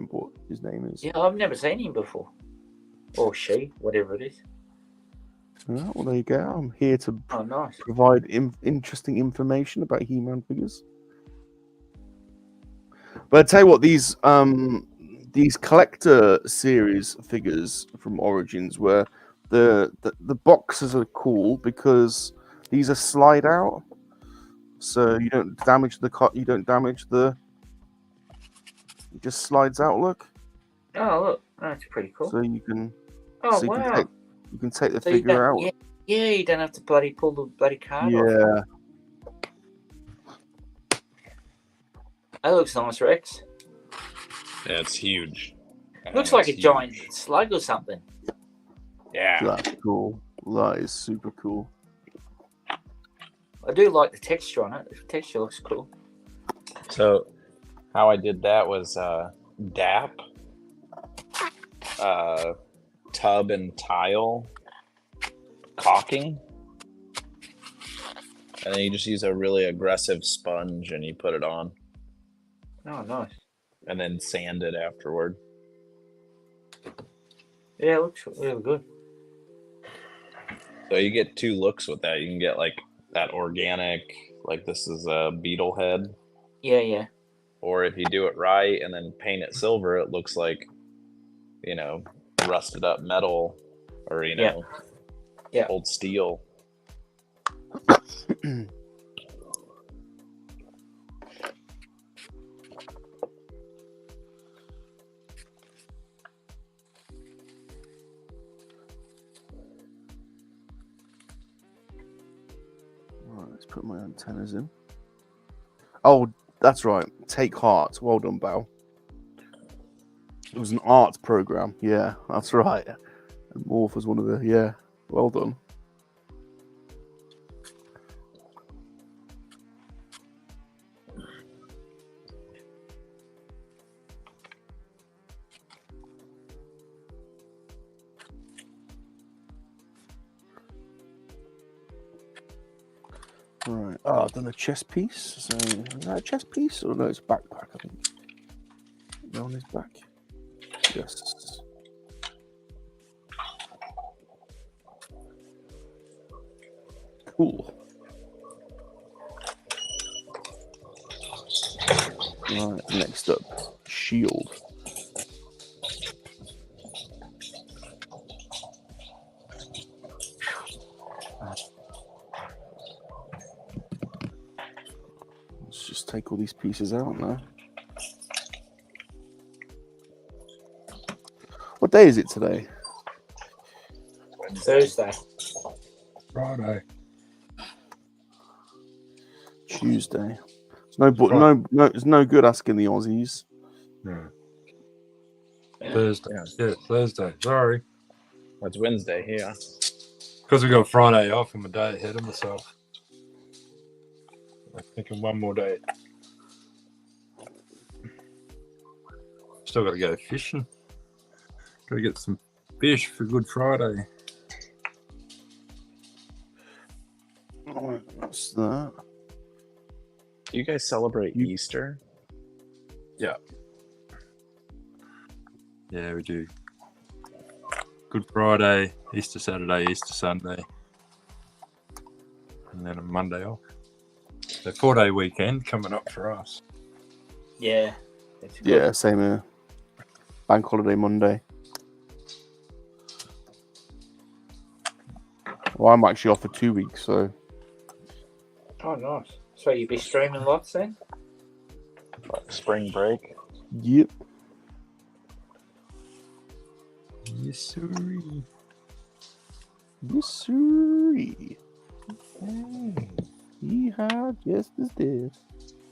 what his name is. Yeah, I've never seen him before, or she, whatever it is. Well, there you go. I'm here to nice. provide interesting information about He-Man figures. But I tell you what, these collector series figures from Origins, where the boxes are cool because these are slide out. So you don't damage the it just slides out. Look. Oh, look, that's pretty cool. So you can. Oh, so wow. You can take the figure out. Yeah, you don't have to pull the bloody card off. Yeah. That looks nice, Rex. Yeah, it's huge. Looks like a giant slug or something. Yeah. That's cool. That is super cool. I do like the texture on it. The texture looks cool. So, how I did that was DAP, tub and tile caulking, and then you just use a really aggressive sponge and you put it on. Oh, nice. And then sand it afterward. Yeah, it looks really good. So you get 2 looks with that. You can get like that organic, like this is a beetle head. Yeah. Or if you do it right and then paint it silver, it looks like, rusted up metal or, old steel. Let's put my antennas in. Oh, that's right. Take heart. Well done, Bao. It was an art program. Yeah, that's right. And Morph was one of the. Yeah, well done. Right. Oh, I've done a chest piece. So is that a chest piece? Or no, it's backpack, I think. No, on his back. Yes. Cool. Right, next up, shield. Let's just take all these pieces out now. What day is it today? Thursday. Friday. Tuesday. It's no good asking the Aussies. No. Thursday. Yeah, Thursday. Sorry. It's Wednesday here. Because we got Friday off, I'm a day ahead of myself. I'm thinking one more day. Still got to go fishing. Got to get some fish for Good Friday. Oh, what's that? Do you guys celebrate Easter? Yeah. Yeah, we do. Good Friday, Easter Saturday, Easter Sunday. And then a Monday off. So 4-day weekend coming up for us. Yeah. Yeah, same here. Bank holiday Monday. Well, I'm actually off for 2 weeks, so. Oh, nice. So you'll be streaming lots then? Like spring break? Yep. Yes, sirree. Yes, sirree. Yeehaw, Jester's dead.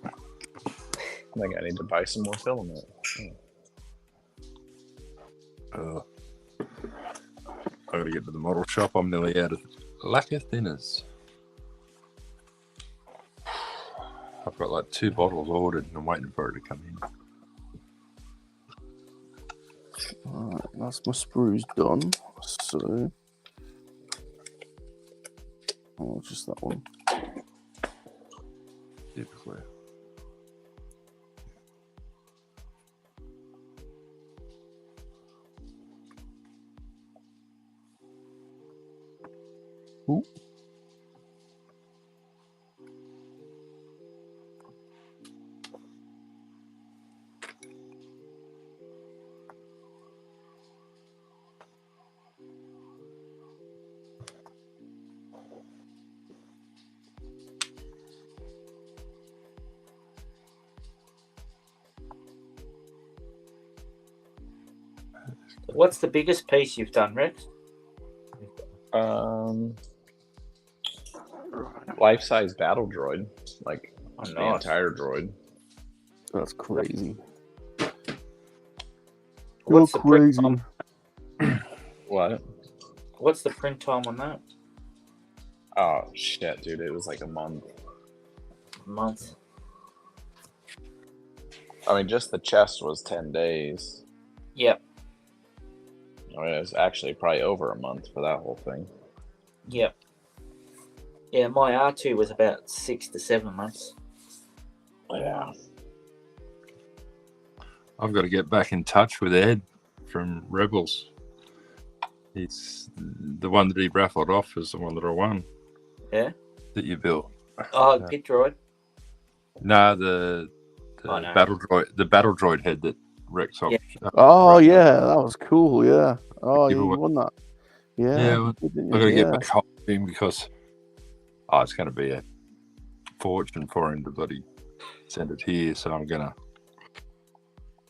I think I need to buy some more filament. I gotta get to the model shop. I'm nearly out of lacquer thinners. I've got like 2 bottles ordered and I'm waiting for it to come in. Alright, that's my sprues done. So. Oh, just that one. Typically. Ooh. What's the biggest piece you've done, Rex? Life-size battle droid, like the nice. entire droid. That's crazy. What's You're the print crazy. time? What? What's the print time on that? Oh shit, dude! It was like a month. Month. I mean, just the chest was 10 days. Yep. I mean, it was actually probably over a month for that whole thing. Yep. Yeah, my R2 was about 6 to 7 months. Yeah. I've got to get back in touch with Ed from Rebels. He's the one that he raffled off is the one that I won. Yeah. That you built. Oh, pit droid. No, the no. battle droid head that Rex off. Yeah. Oh, yeah, that was cool, yeah. Oh, you Giveaway. won that. Yeah. Yeah, you did, didn't I've got to you? get back hold of him because it's going to be a fortune for him to bloody send it here. So I'm going to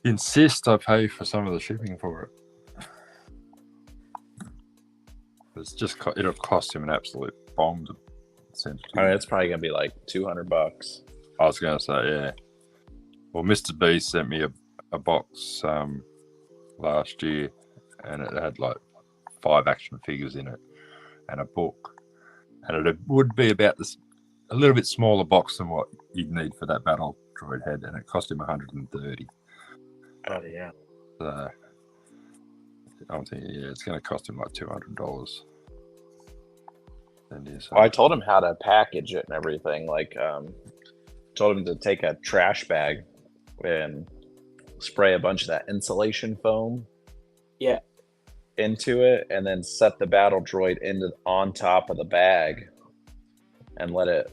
insist I pay for some of the shipping for it. It's just it'll cost him an absolute bomb to send it to I mean, him. it's probably gonna be like $200. I was going to say, yeah. Well, Mr. B sent me a box last year, and it had like 5 action figures in it and a book, and it would be about a little bit smaller box than what you'd need for that battle droid head, and it cost him $130. Oh, yeah. So I'm thinking, yeah, it's going to cost him like $200. And yeah, so Well, I told him how to package it and everything. Like, told him to take a trash bag and spray a bunch of that insulation foam Yeah. into it, and then set the battle droid on top of the bag, and let it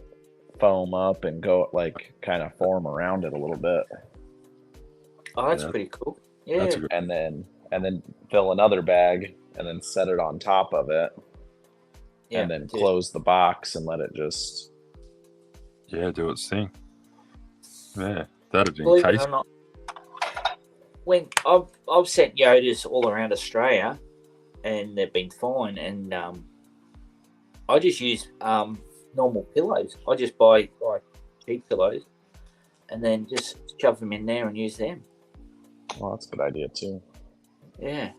foam up and go like kind of form around it a little bit. Oh, that's Yeah. pretty cool. Yeah. That's a good. And then fill another bag and then set it on top of it, Yeah. and then close the box and let it just Do its thing. Yeah, that'd be Believe it case. or not, when I've sent Yodas all around Australia, and they've been fine, and I just use normal pillows. I just buy like cheap pillows, and then just shove them in there and use them. well, that's a good idea too. Yeah.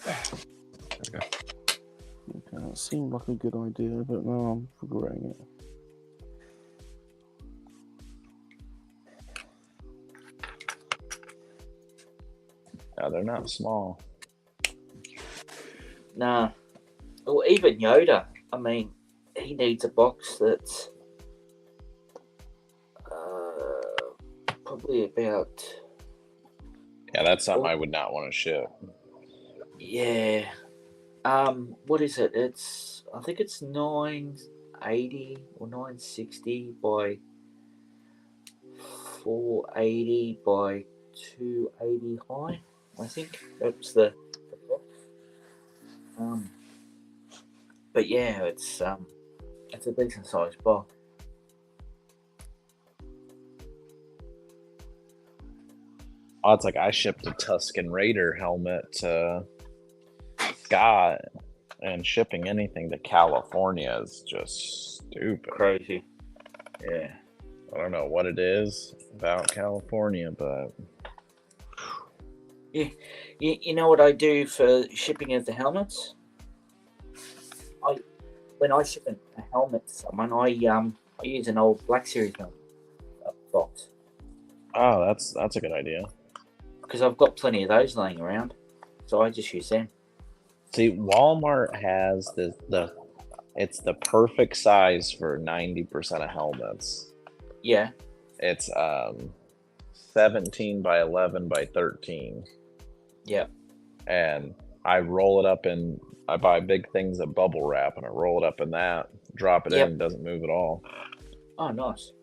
Okay. Okay, that seemed like a good idea, but now I'm regretting it. Yeah, they're not small. Nah. Well, even Yoda. I mean, he needs a box that's probably about. Yeah, that's something I would not want to ship. Yeah. What is it? I think it's 980 or 960 by 480 by 280 high. I think that's the box. But yeah, it's a decent sized box. Oh, it's like I shipped a Tusken Raider helmet to Scott, and shipping anything to California is just stupid. Crazy. Yeah. I don't know what it is about California, but You know what I do for shipping of the helmets? When I ship a helmet to someone, I use an old Black Series helmet box. oh, that's a good idea. Because I've got plenty of those laying around, so I just use them. See, Walmart has it's the perfect size for 90% of helmets. Yeah. It's 17 by 11 by 13. Yeah. And I roll it up in. I buy big things of bubble wrap, and I roll it up in that, drop it in, it doesn't move at all. Oh, nice.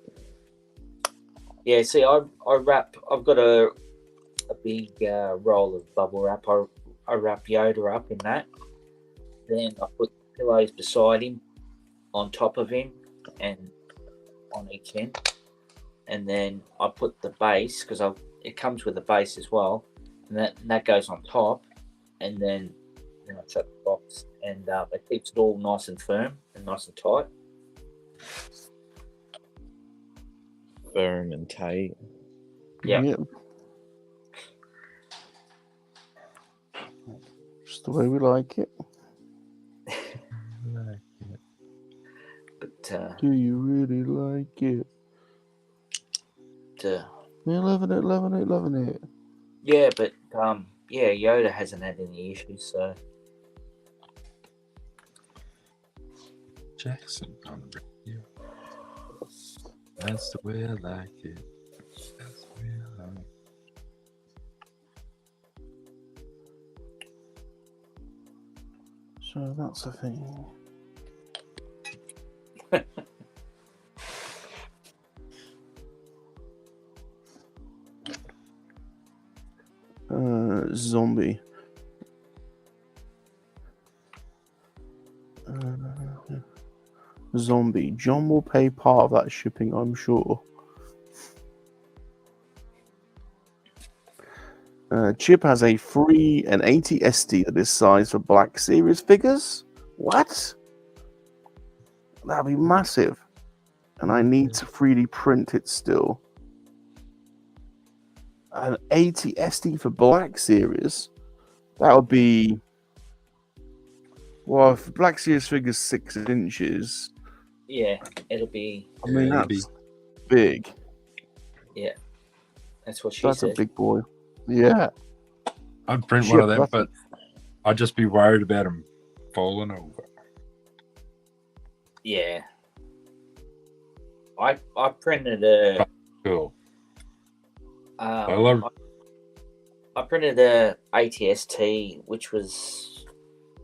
Yeah, see, I wrap. I've got a big roll of bubble wrap. I wrap Yoda up in that. Then I put pillows beside him, on top of him, and on each end. And then I put the base, because it comes with a base as well, and that goes on top. And then I shut the box, and it keeps it all nice and firm and nice and tight. Firm and tight. Yeah. Yep. Just the way we like it. But Do you really like it? Loving it. Yeah, but Yoda hasn't had any issues, so. Jackson on the radio. That's the way I like it. That's the way I like it. So that's a thing. Zombie. Zombie. John will pay part of that shipping, I'm sure. Chip has a free and 80 SD that is sized for Black Series figures. What? That'd be massive. And I need to 3D print it still. An 80 SD for Black Series? That would be... Well, if Black Series figures 6 inches... Yeah, it'll be... I mean, that's big. Yeah, that's what she That's said. a big boy. Yeah. I'd print one of them, but I'd just be worried about them falling over. Yeah. I printed a Cool. I printed a ATST, which was,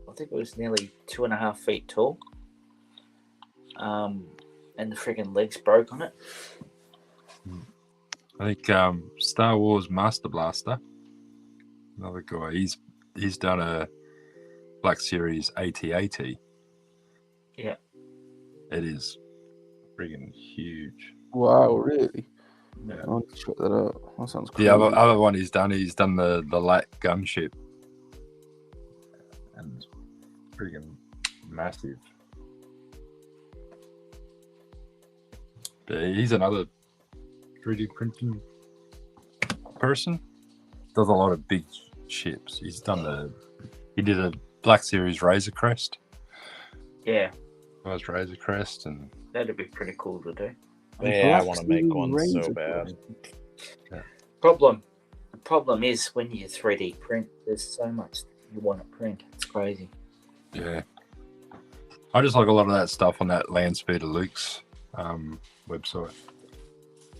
I think it was nearly 2.5 feet tall. And the freaking legs broke on it. I think Star Wars Master Blaster, another guy, he's done a Black Series AT-AT. Yeah. It is friggin' huge. Wow, really? Yeah. I'll check that out. That sounds crazy. The other one he's done the light gunship. And friggin' massive. But he's another 3D printing person. Does a lot of big ships. He did a Black Series Razor Crest. Yeah. Nice Razor Crest, and that'd be pretty cool to do. Yeah, I want to make one so bad. Yeah. The problem is when you 3D print, there's so much you want to print. It's crazy. Yeah. I just like a lot of that stuff on that Landspeeder Luke's website.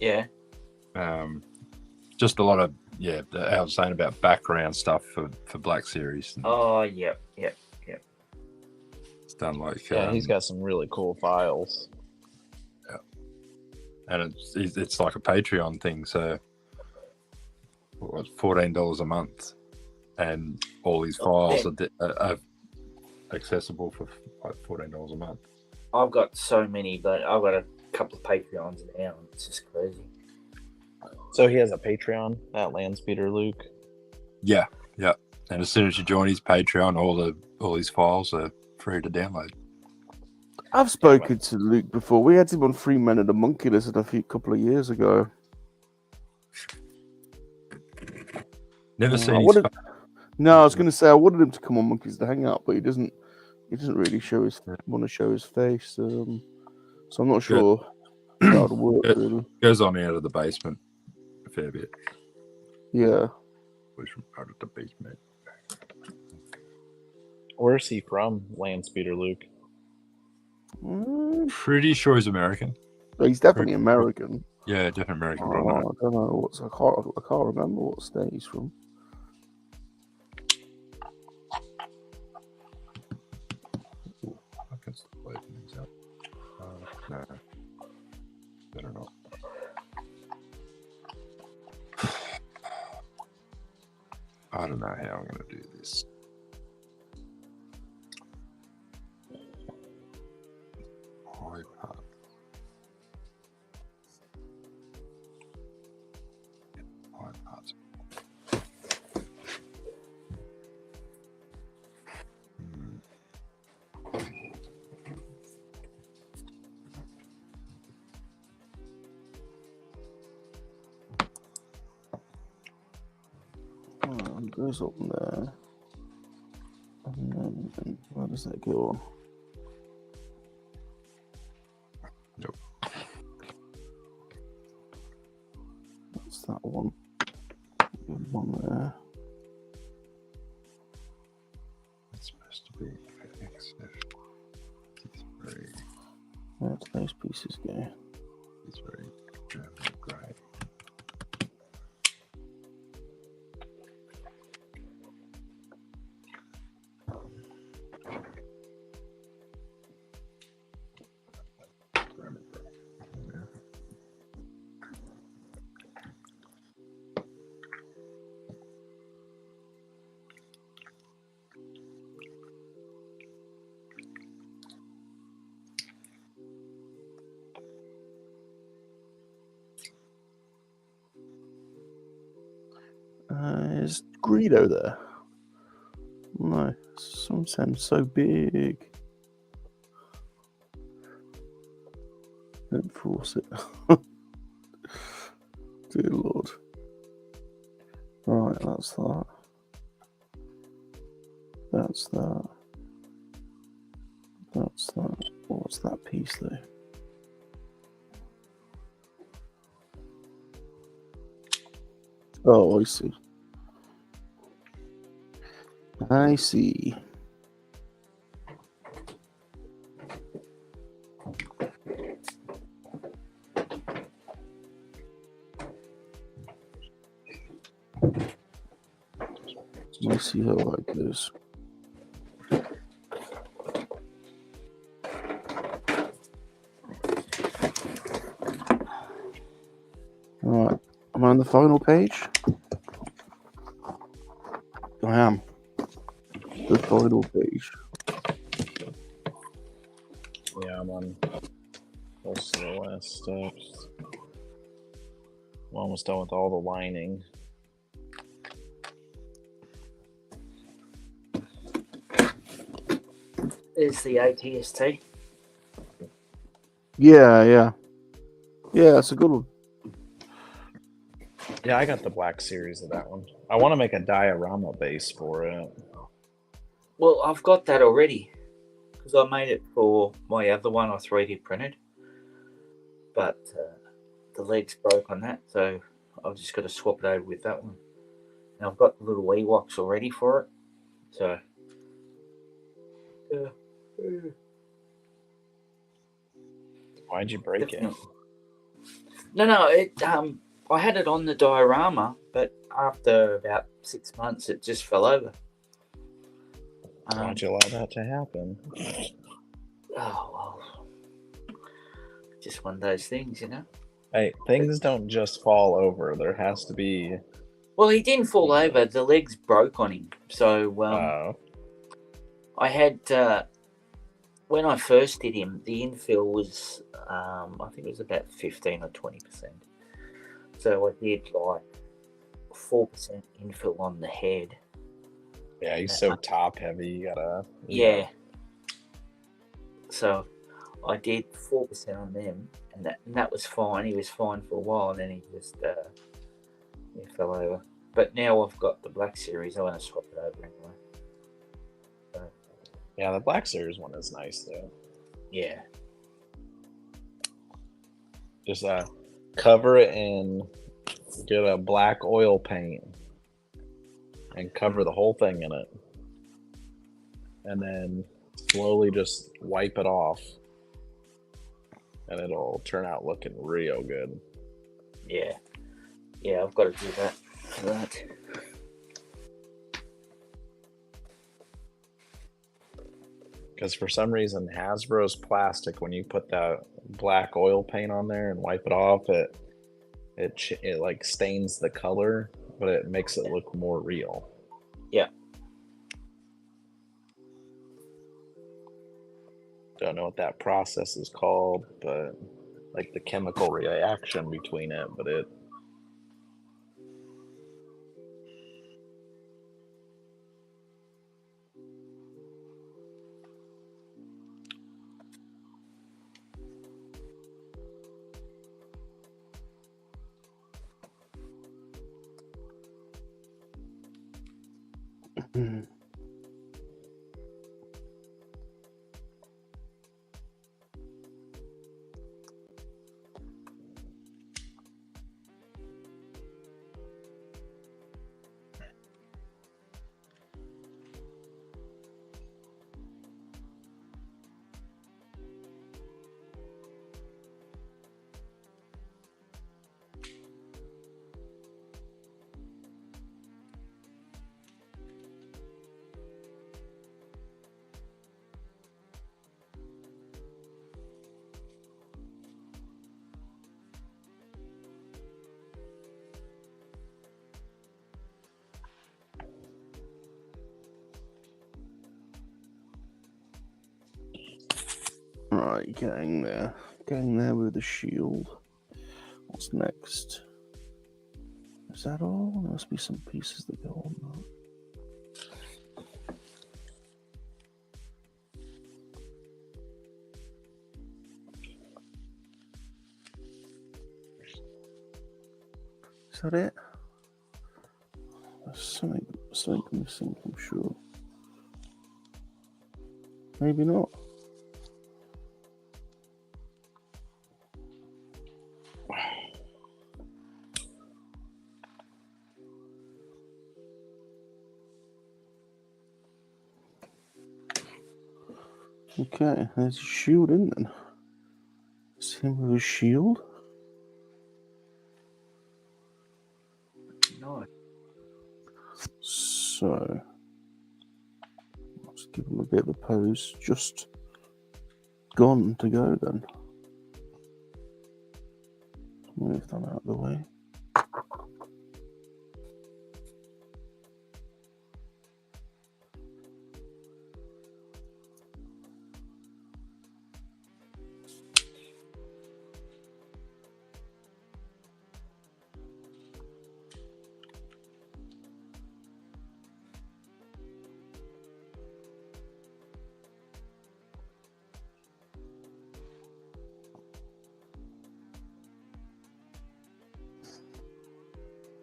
Yeah. Just a lot of, I was saying about background stuff for Black Series. Oh, yep. It's done like... he's got some really cool files. Yeah. And it's like a Patreon thing, so what's $14 a month, and all these files are accessible for like $14 a month. I've got so many, but I've got a couple of Patreons now. It's just crazy. So he has a Patreon, that Landspeeder Luke. Yeah. And as soon as you join his Patreon, all these files are free to download. I've spoken to Luke before. We had him on Free Men of the Monkey-LiZaRD a couple of years ago. Never seen his No, I was going to say I wanted him to come on Monkeys to hang out, but he doesn't really want to show his face. So I'm not sure how it would work. Really goes on out of the basement a fair bit. Yeah. Out of the basement. Where's he from, Landspeeder Luke? Pretty sure he's American. He's definitely American. Yeah, definitely American. I don't know I can't remember what state he's from. I can stop opening these up. No, better not. I don't know how I'm going to do this. It goes up there. And then where does that go on? Nope. What's that one? One there. It's supposed to be XF63. Where do those pieces go? It's very German grey. Is Greedo there? No, some sound so big. Don't force it. Dear Lord. Right, that's that. That's that. That's that. What's that piece though? Oh, I see. I see. Let's see how I like this. Alright, am I on the final page? I am. The final page. Yeah, I'm on most of the last steps. I'm almost done with all the lining. There's the ATST. Yeah, it's a good one. Yeah, I got the black series of that one. I want to make a diorama base for it. Well, I've got that already because I made it for my other one I 3D printed, but the legs broke on that, so I've just got to swap it over with that one. And I've got the little Ewoks already for it, so. Why'd you break it? No, it I had it on the diorama, but after about 6 months, it just fell over. Why'd you allow that to happen? Oh well, just one of those things, you know. Hey, things don't just fall over. There has to be. Well, he didn't fall over. The legs broke on him. So I had when I first did him, the infill was I think it was about 15 or 20%. So I did like 4% infill on the head. Yeah, he's so top heavy. You gotta. Yeah. So I did 4% on them, and that was fine. He was fine for a while, and then he just he fell over. But now I've got the black series. I want to swap it over anyway. So, yeah, the black series one is nice though. Yeah. Just cover it in, get a black oil paint, and cover the whole thing in it, and then slowly just wipe it off, and it'll turn out looking real good. Yeah, I've got to do that. Because for some reason, Hasbro's plastic, when you put that black oil paint on there and wipe it off, it like stains the color, but it makes it look more real. Yeah. Don't know what that process is called, but like the chemical reaction between it, but it. Right, getting there. Getting there with the shield. What's next? Is that all? There must be some pieces that go on that. Is that it? There's something missing, I'm sure. Maybe not. Okay, there's a shield in then. It's him with a shield. No. So let's give him a bit of a pose. Just gone to go then. Move that out of the way.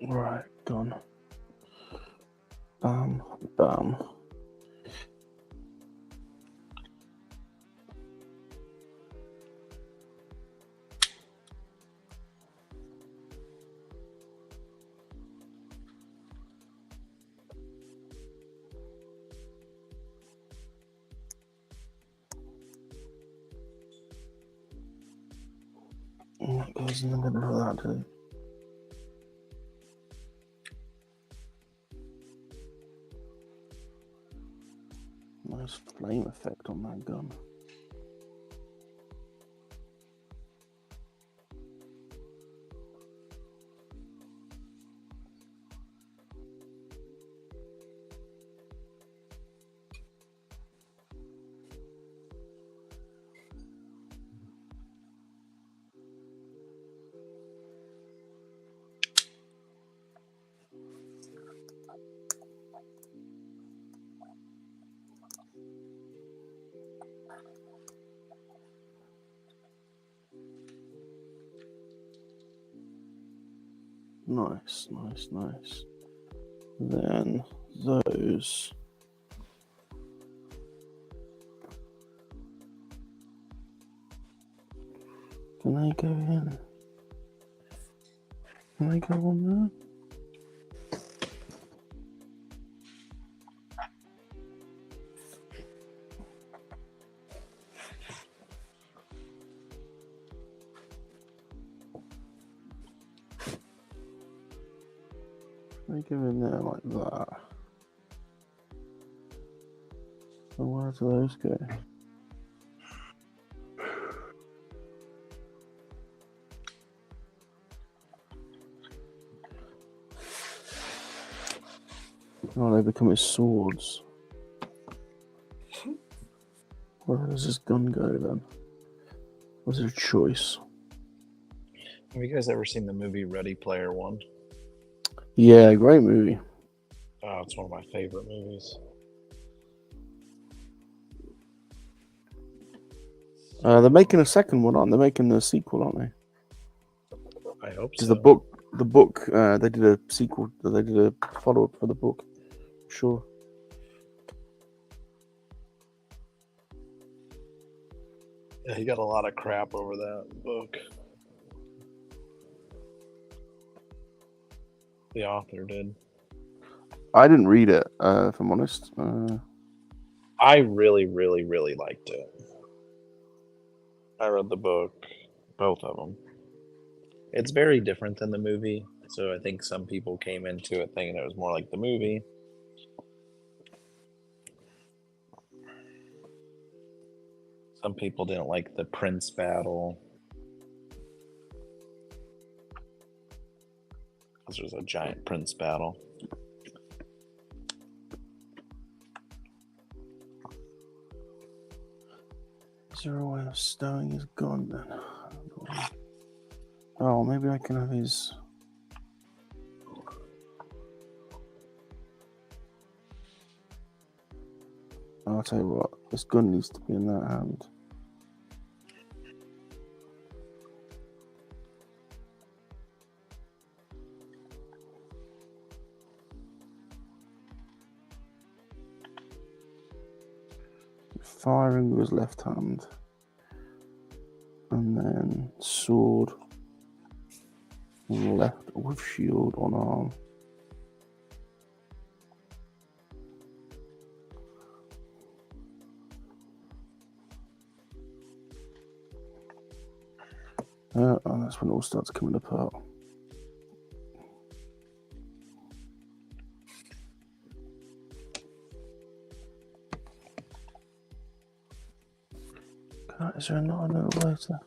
Right, done. Bam, bam. And that goes in the middle of that too. Nice flame effect on that gun. Nice, nice, nice. Then those. Can they go in? Can they go on there? They go in there like that. So where do those go? Oh, they become his swords. Where does this gun go then? Was there a choice? Have you guys ever seen the movie Ready Player One? Yeah, great movie. Oh, it's one of my favorite movies. They're making a second one, aren't they? They're making a sequel, aren't they? I hope Because so. the book, they did a sequel. They did a follow-up for the book. Sure. Yeah, he got a lot of crap over that book. The author did. I didn't read it, if I'm honest. I really, really, really liked it. I read the book, both of them. It's very different than the movie, so I think some people came into it thinking it was more like the movie. Some people didn't like the prince battle. Because there's a giant prince battle. Is there a way of stowing his gun then? Oh, maybe I can have his. I'll tell you what, this gun needs to be in that hand. Firing with his left hand. And then sword on left with shield on arm. And that's when it all starts coming apart. Is there not another way to...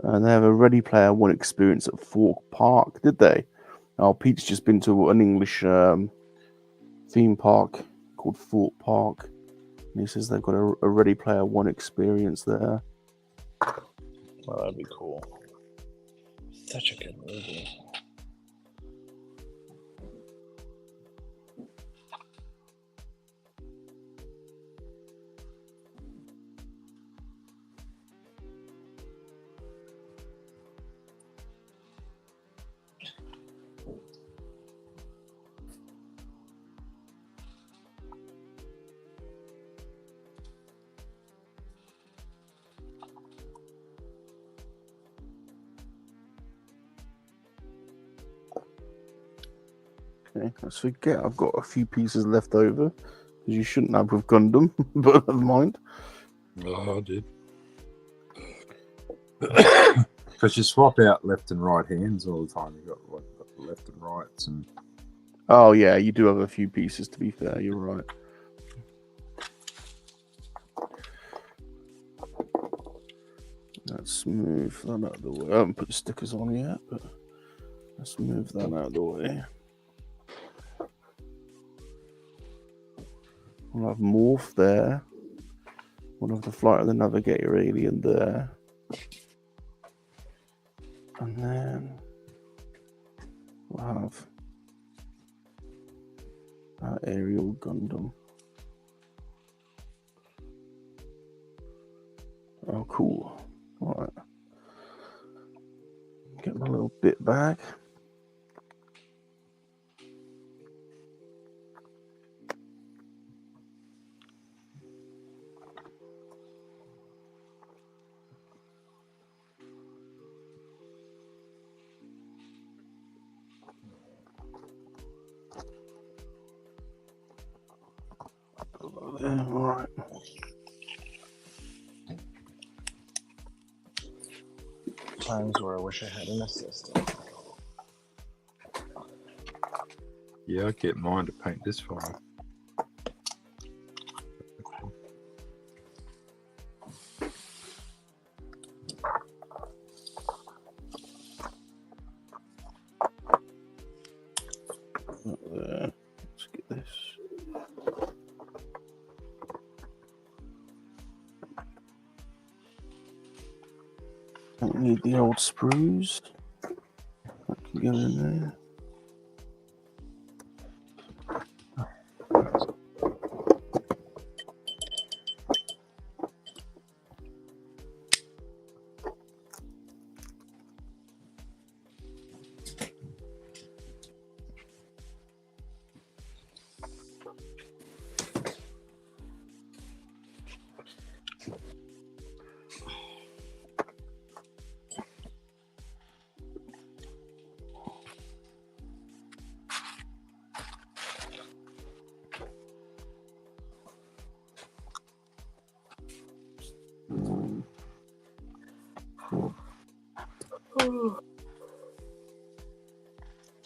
And they have a Ready Player One experience at Fork Park, did they? Oh, Pete's just been to an English theme park called Fork Park. And he says they've got a Ready Player One experience there. Well, that'd be cool. Such a good movie. Okay, let's forget I've got a few pieces left over, because you shouldn't have with Gundam, but never mind. Oh, I did. Because you swap out left and right hands all the time. You've got like left and rights. And Oh, yeah, you do have a few pieces, to be fair, you're right. Let's move that out of the way. I haven't put the stickers on yet, but let's move that out of the way. We'll have Morph there. We'll have the Flight of the Navigator alien there. And then we'll have that aerial Gundam. Oh, cool. All right. Get my little bit back. All right. Times where I wish I had an assistant. yeah, I'd get mine to paint this for me. There. Let's get this. Don't need the old sprues. That can go in there.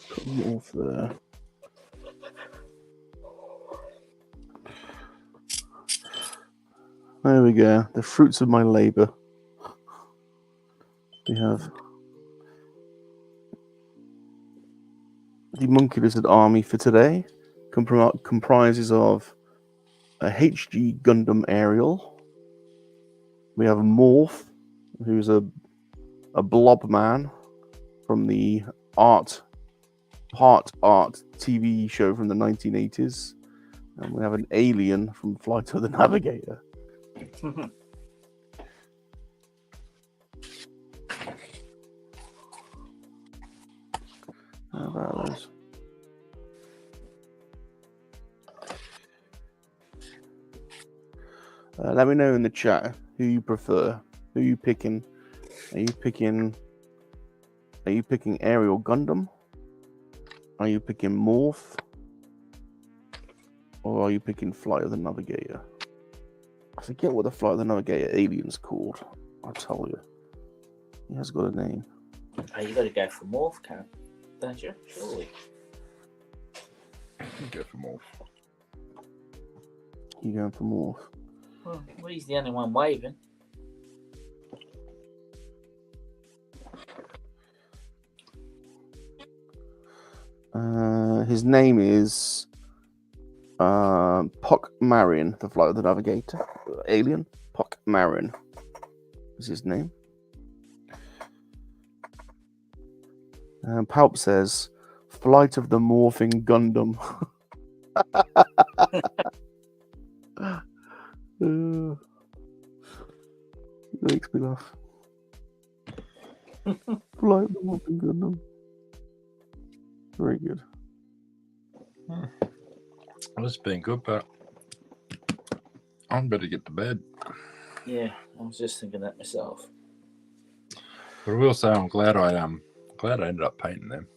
Put them off there. There we go. The fruits of my labor. We have the Monkey-Lizard army for today. Comprises of a HG Gundam Aerial. We have a Morph, who's a blob man from the Part Art TV show from the 1980s. And we have an alien from Flight of the Navigator. How about those? Let me know in the chat Who you prefer? Who you picking? Are you picking Aerial Gundam? Are you picking Morph? Or are you picking Flight of the Navigator? I forget what the Flight of the Navigator alien's called. I'll tell you. He has got a name. Oh, you got to go for Morph, don't you? Surely. Go for Morph. You going for Morph? Well, he's the only one waving. His name is Pock Marin, the Flight of the Navigator. Alien. Pock Marin is his name. Palp says, Flight of the Morphing Gundam. Makes me laugh. Flight of the Morphing Gundam. Very good. Well, it's been good, but I'm better get to bed. Yeah, I was just thinking that myself. But I will say I'm glad I ended up painting them.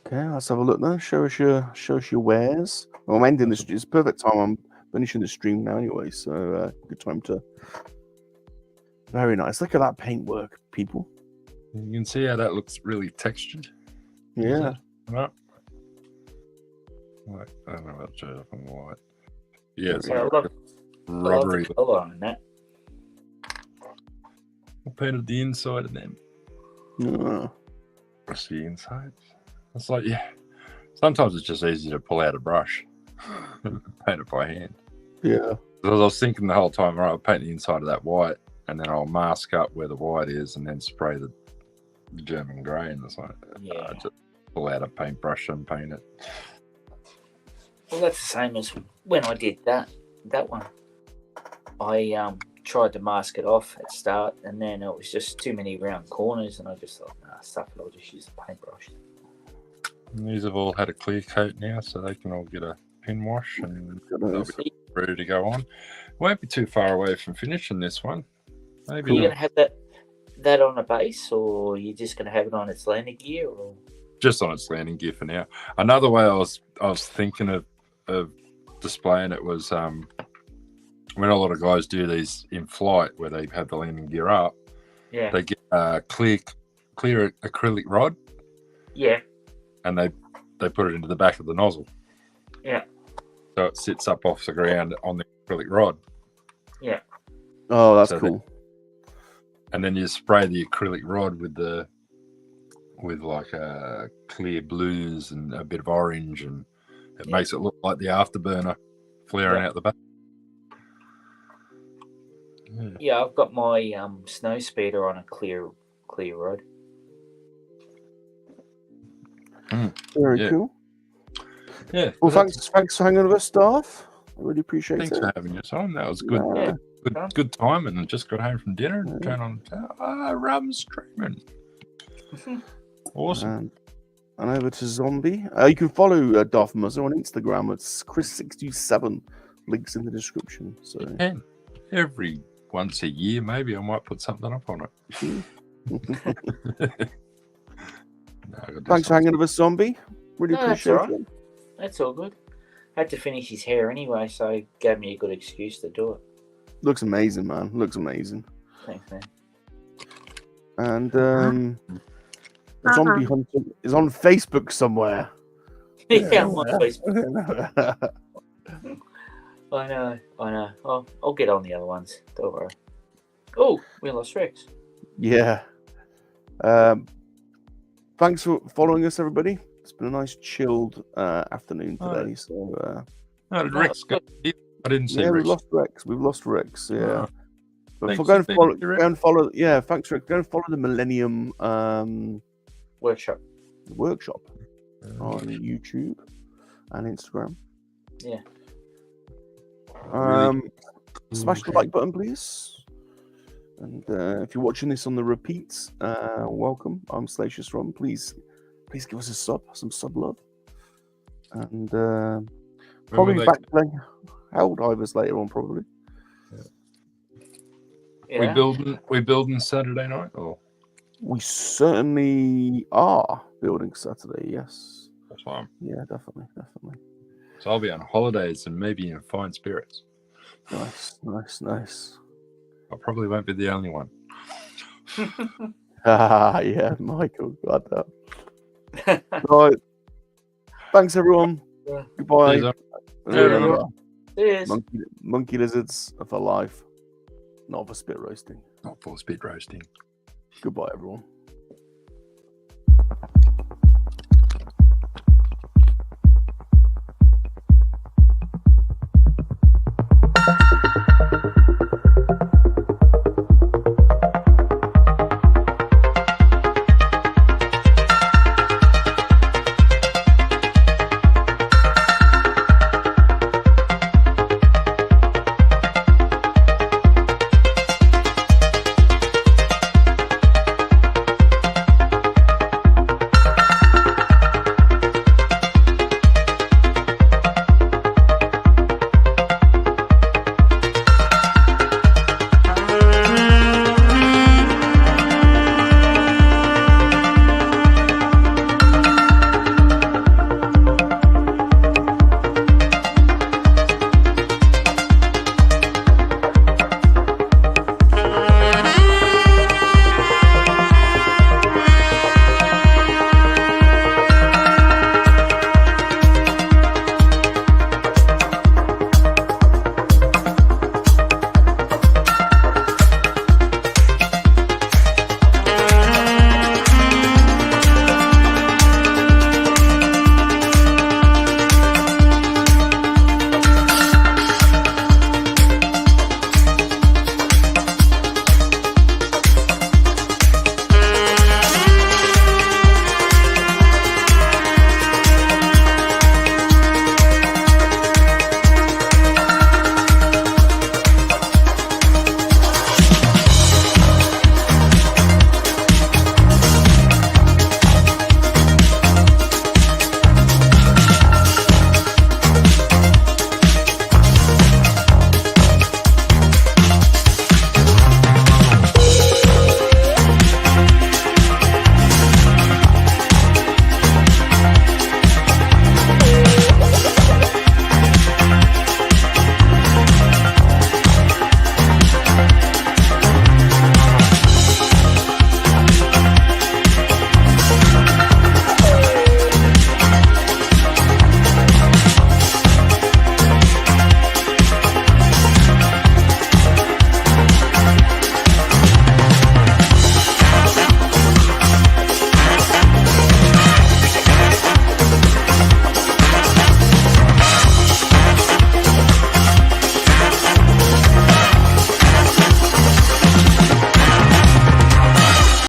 Okay, let's have a look then. Show us your wares. Well, I'm ending this. It's perfect time. I'm finishing the stream now anyway, so good time to. Very nice. Look at that paintwork, people. You can see how that looks really textured. Yeah. Right. Like, I don't know about to up on the light. Yeah, it's Yeah, like I love rubbery. the colour on that. I painted the inside of them. Brush the insides. It's like, yeah. Sometimes it's just easy to pull out a brush and paint it by hand. Yeah. Because I was thinking the whole time, right, I'll paint the inside of that white, and then I'll mask up where the white is, and then spray the German grey, and it's like, Yeah. just pull out a paintbrush and paint it. Well, that's the same as when I did that one. I tried to mask it off at start, and then it was just too many round corners, and I just thought, nah, stuff it, I'll just use a paintbrush. And these have all had a clear coat now, so they can all get a pin wash, and they'll be ready to go on. Won't be too far away from finishing this one. Maybe Are you going to have that on a base, or are you just going to have it on its landing gear? Or just on its landing gear for now. Another way I was thinking of displaying it was when a lot of guys do these in flight where they have the landing gear up, yeah, they get a clear acrylic rod, yeah, and they put it into the back of the nozzle, yeah, so it sits up off the ground on the acrylic rod. Yeah. Oh, that's cool. And then you spray the acrylic rod with like clear blues and a bit of orange, and it makes it look like the afterburner flaring out the back. Yeah, I've got my snow speeder on a clear rod. Very cool. Yeah. Well, thanks for hanging with us, staff. I really appreciate it. Thanks for having us on. That was good. Yeah. Good time, and just got home from dinner and turned on. Rum's streaming. Awesome. And over to Zombie. You can follow Darth Muzzer on Instagram. It's Chris67. Links in the description. So every once a year, maybe I might put something up on it. Thanks for hanging with us, Zombie. Really appreciate it. That's all good. I had to finish his hair anyway, so it gave me a good excuse to do it. Looks amazing, man. Looks amazing. Thanks, man. And Zombie Hunter is on Facebook somewhere. Yeah, I'm on Facebook. I know. I'll get on the other ones. Don't worry. Oh, we lost Rex. Yeah. Thanks for following us, everybody. It's been a nice chilled afternoon today. How did Rex go? I didn't see Rex. We've lost Rex. Yeah. But Thanks go and follow. Yeah, thanks, Rex. Go and follow the Millennium Workshop on YouTube and Instagram. Yeah. Smash the like button, please. And if you're watching this on the repeats, welcome. I'm Salacious Rum. Please give us some sub love. And probably back playing Helldivers later on, probably. Yeah. We building Saturday night, or We certainly are building Saturday. Yes. that's fine. Yeah, definitely. So I'll be on holidays and maybe in fine spirits. Nice. I probably won't be the only one. Yeah, Michael, got that. Right. Thanks, everyone. Yeah. Goodbye. Cheers, And Yeah, remember, Cheers. monkey lizards are for life, not for spit roasting. Not for speed roasting. Goodbye, everyone.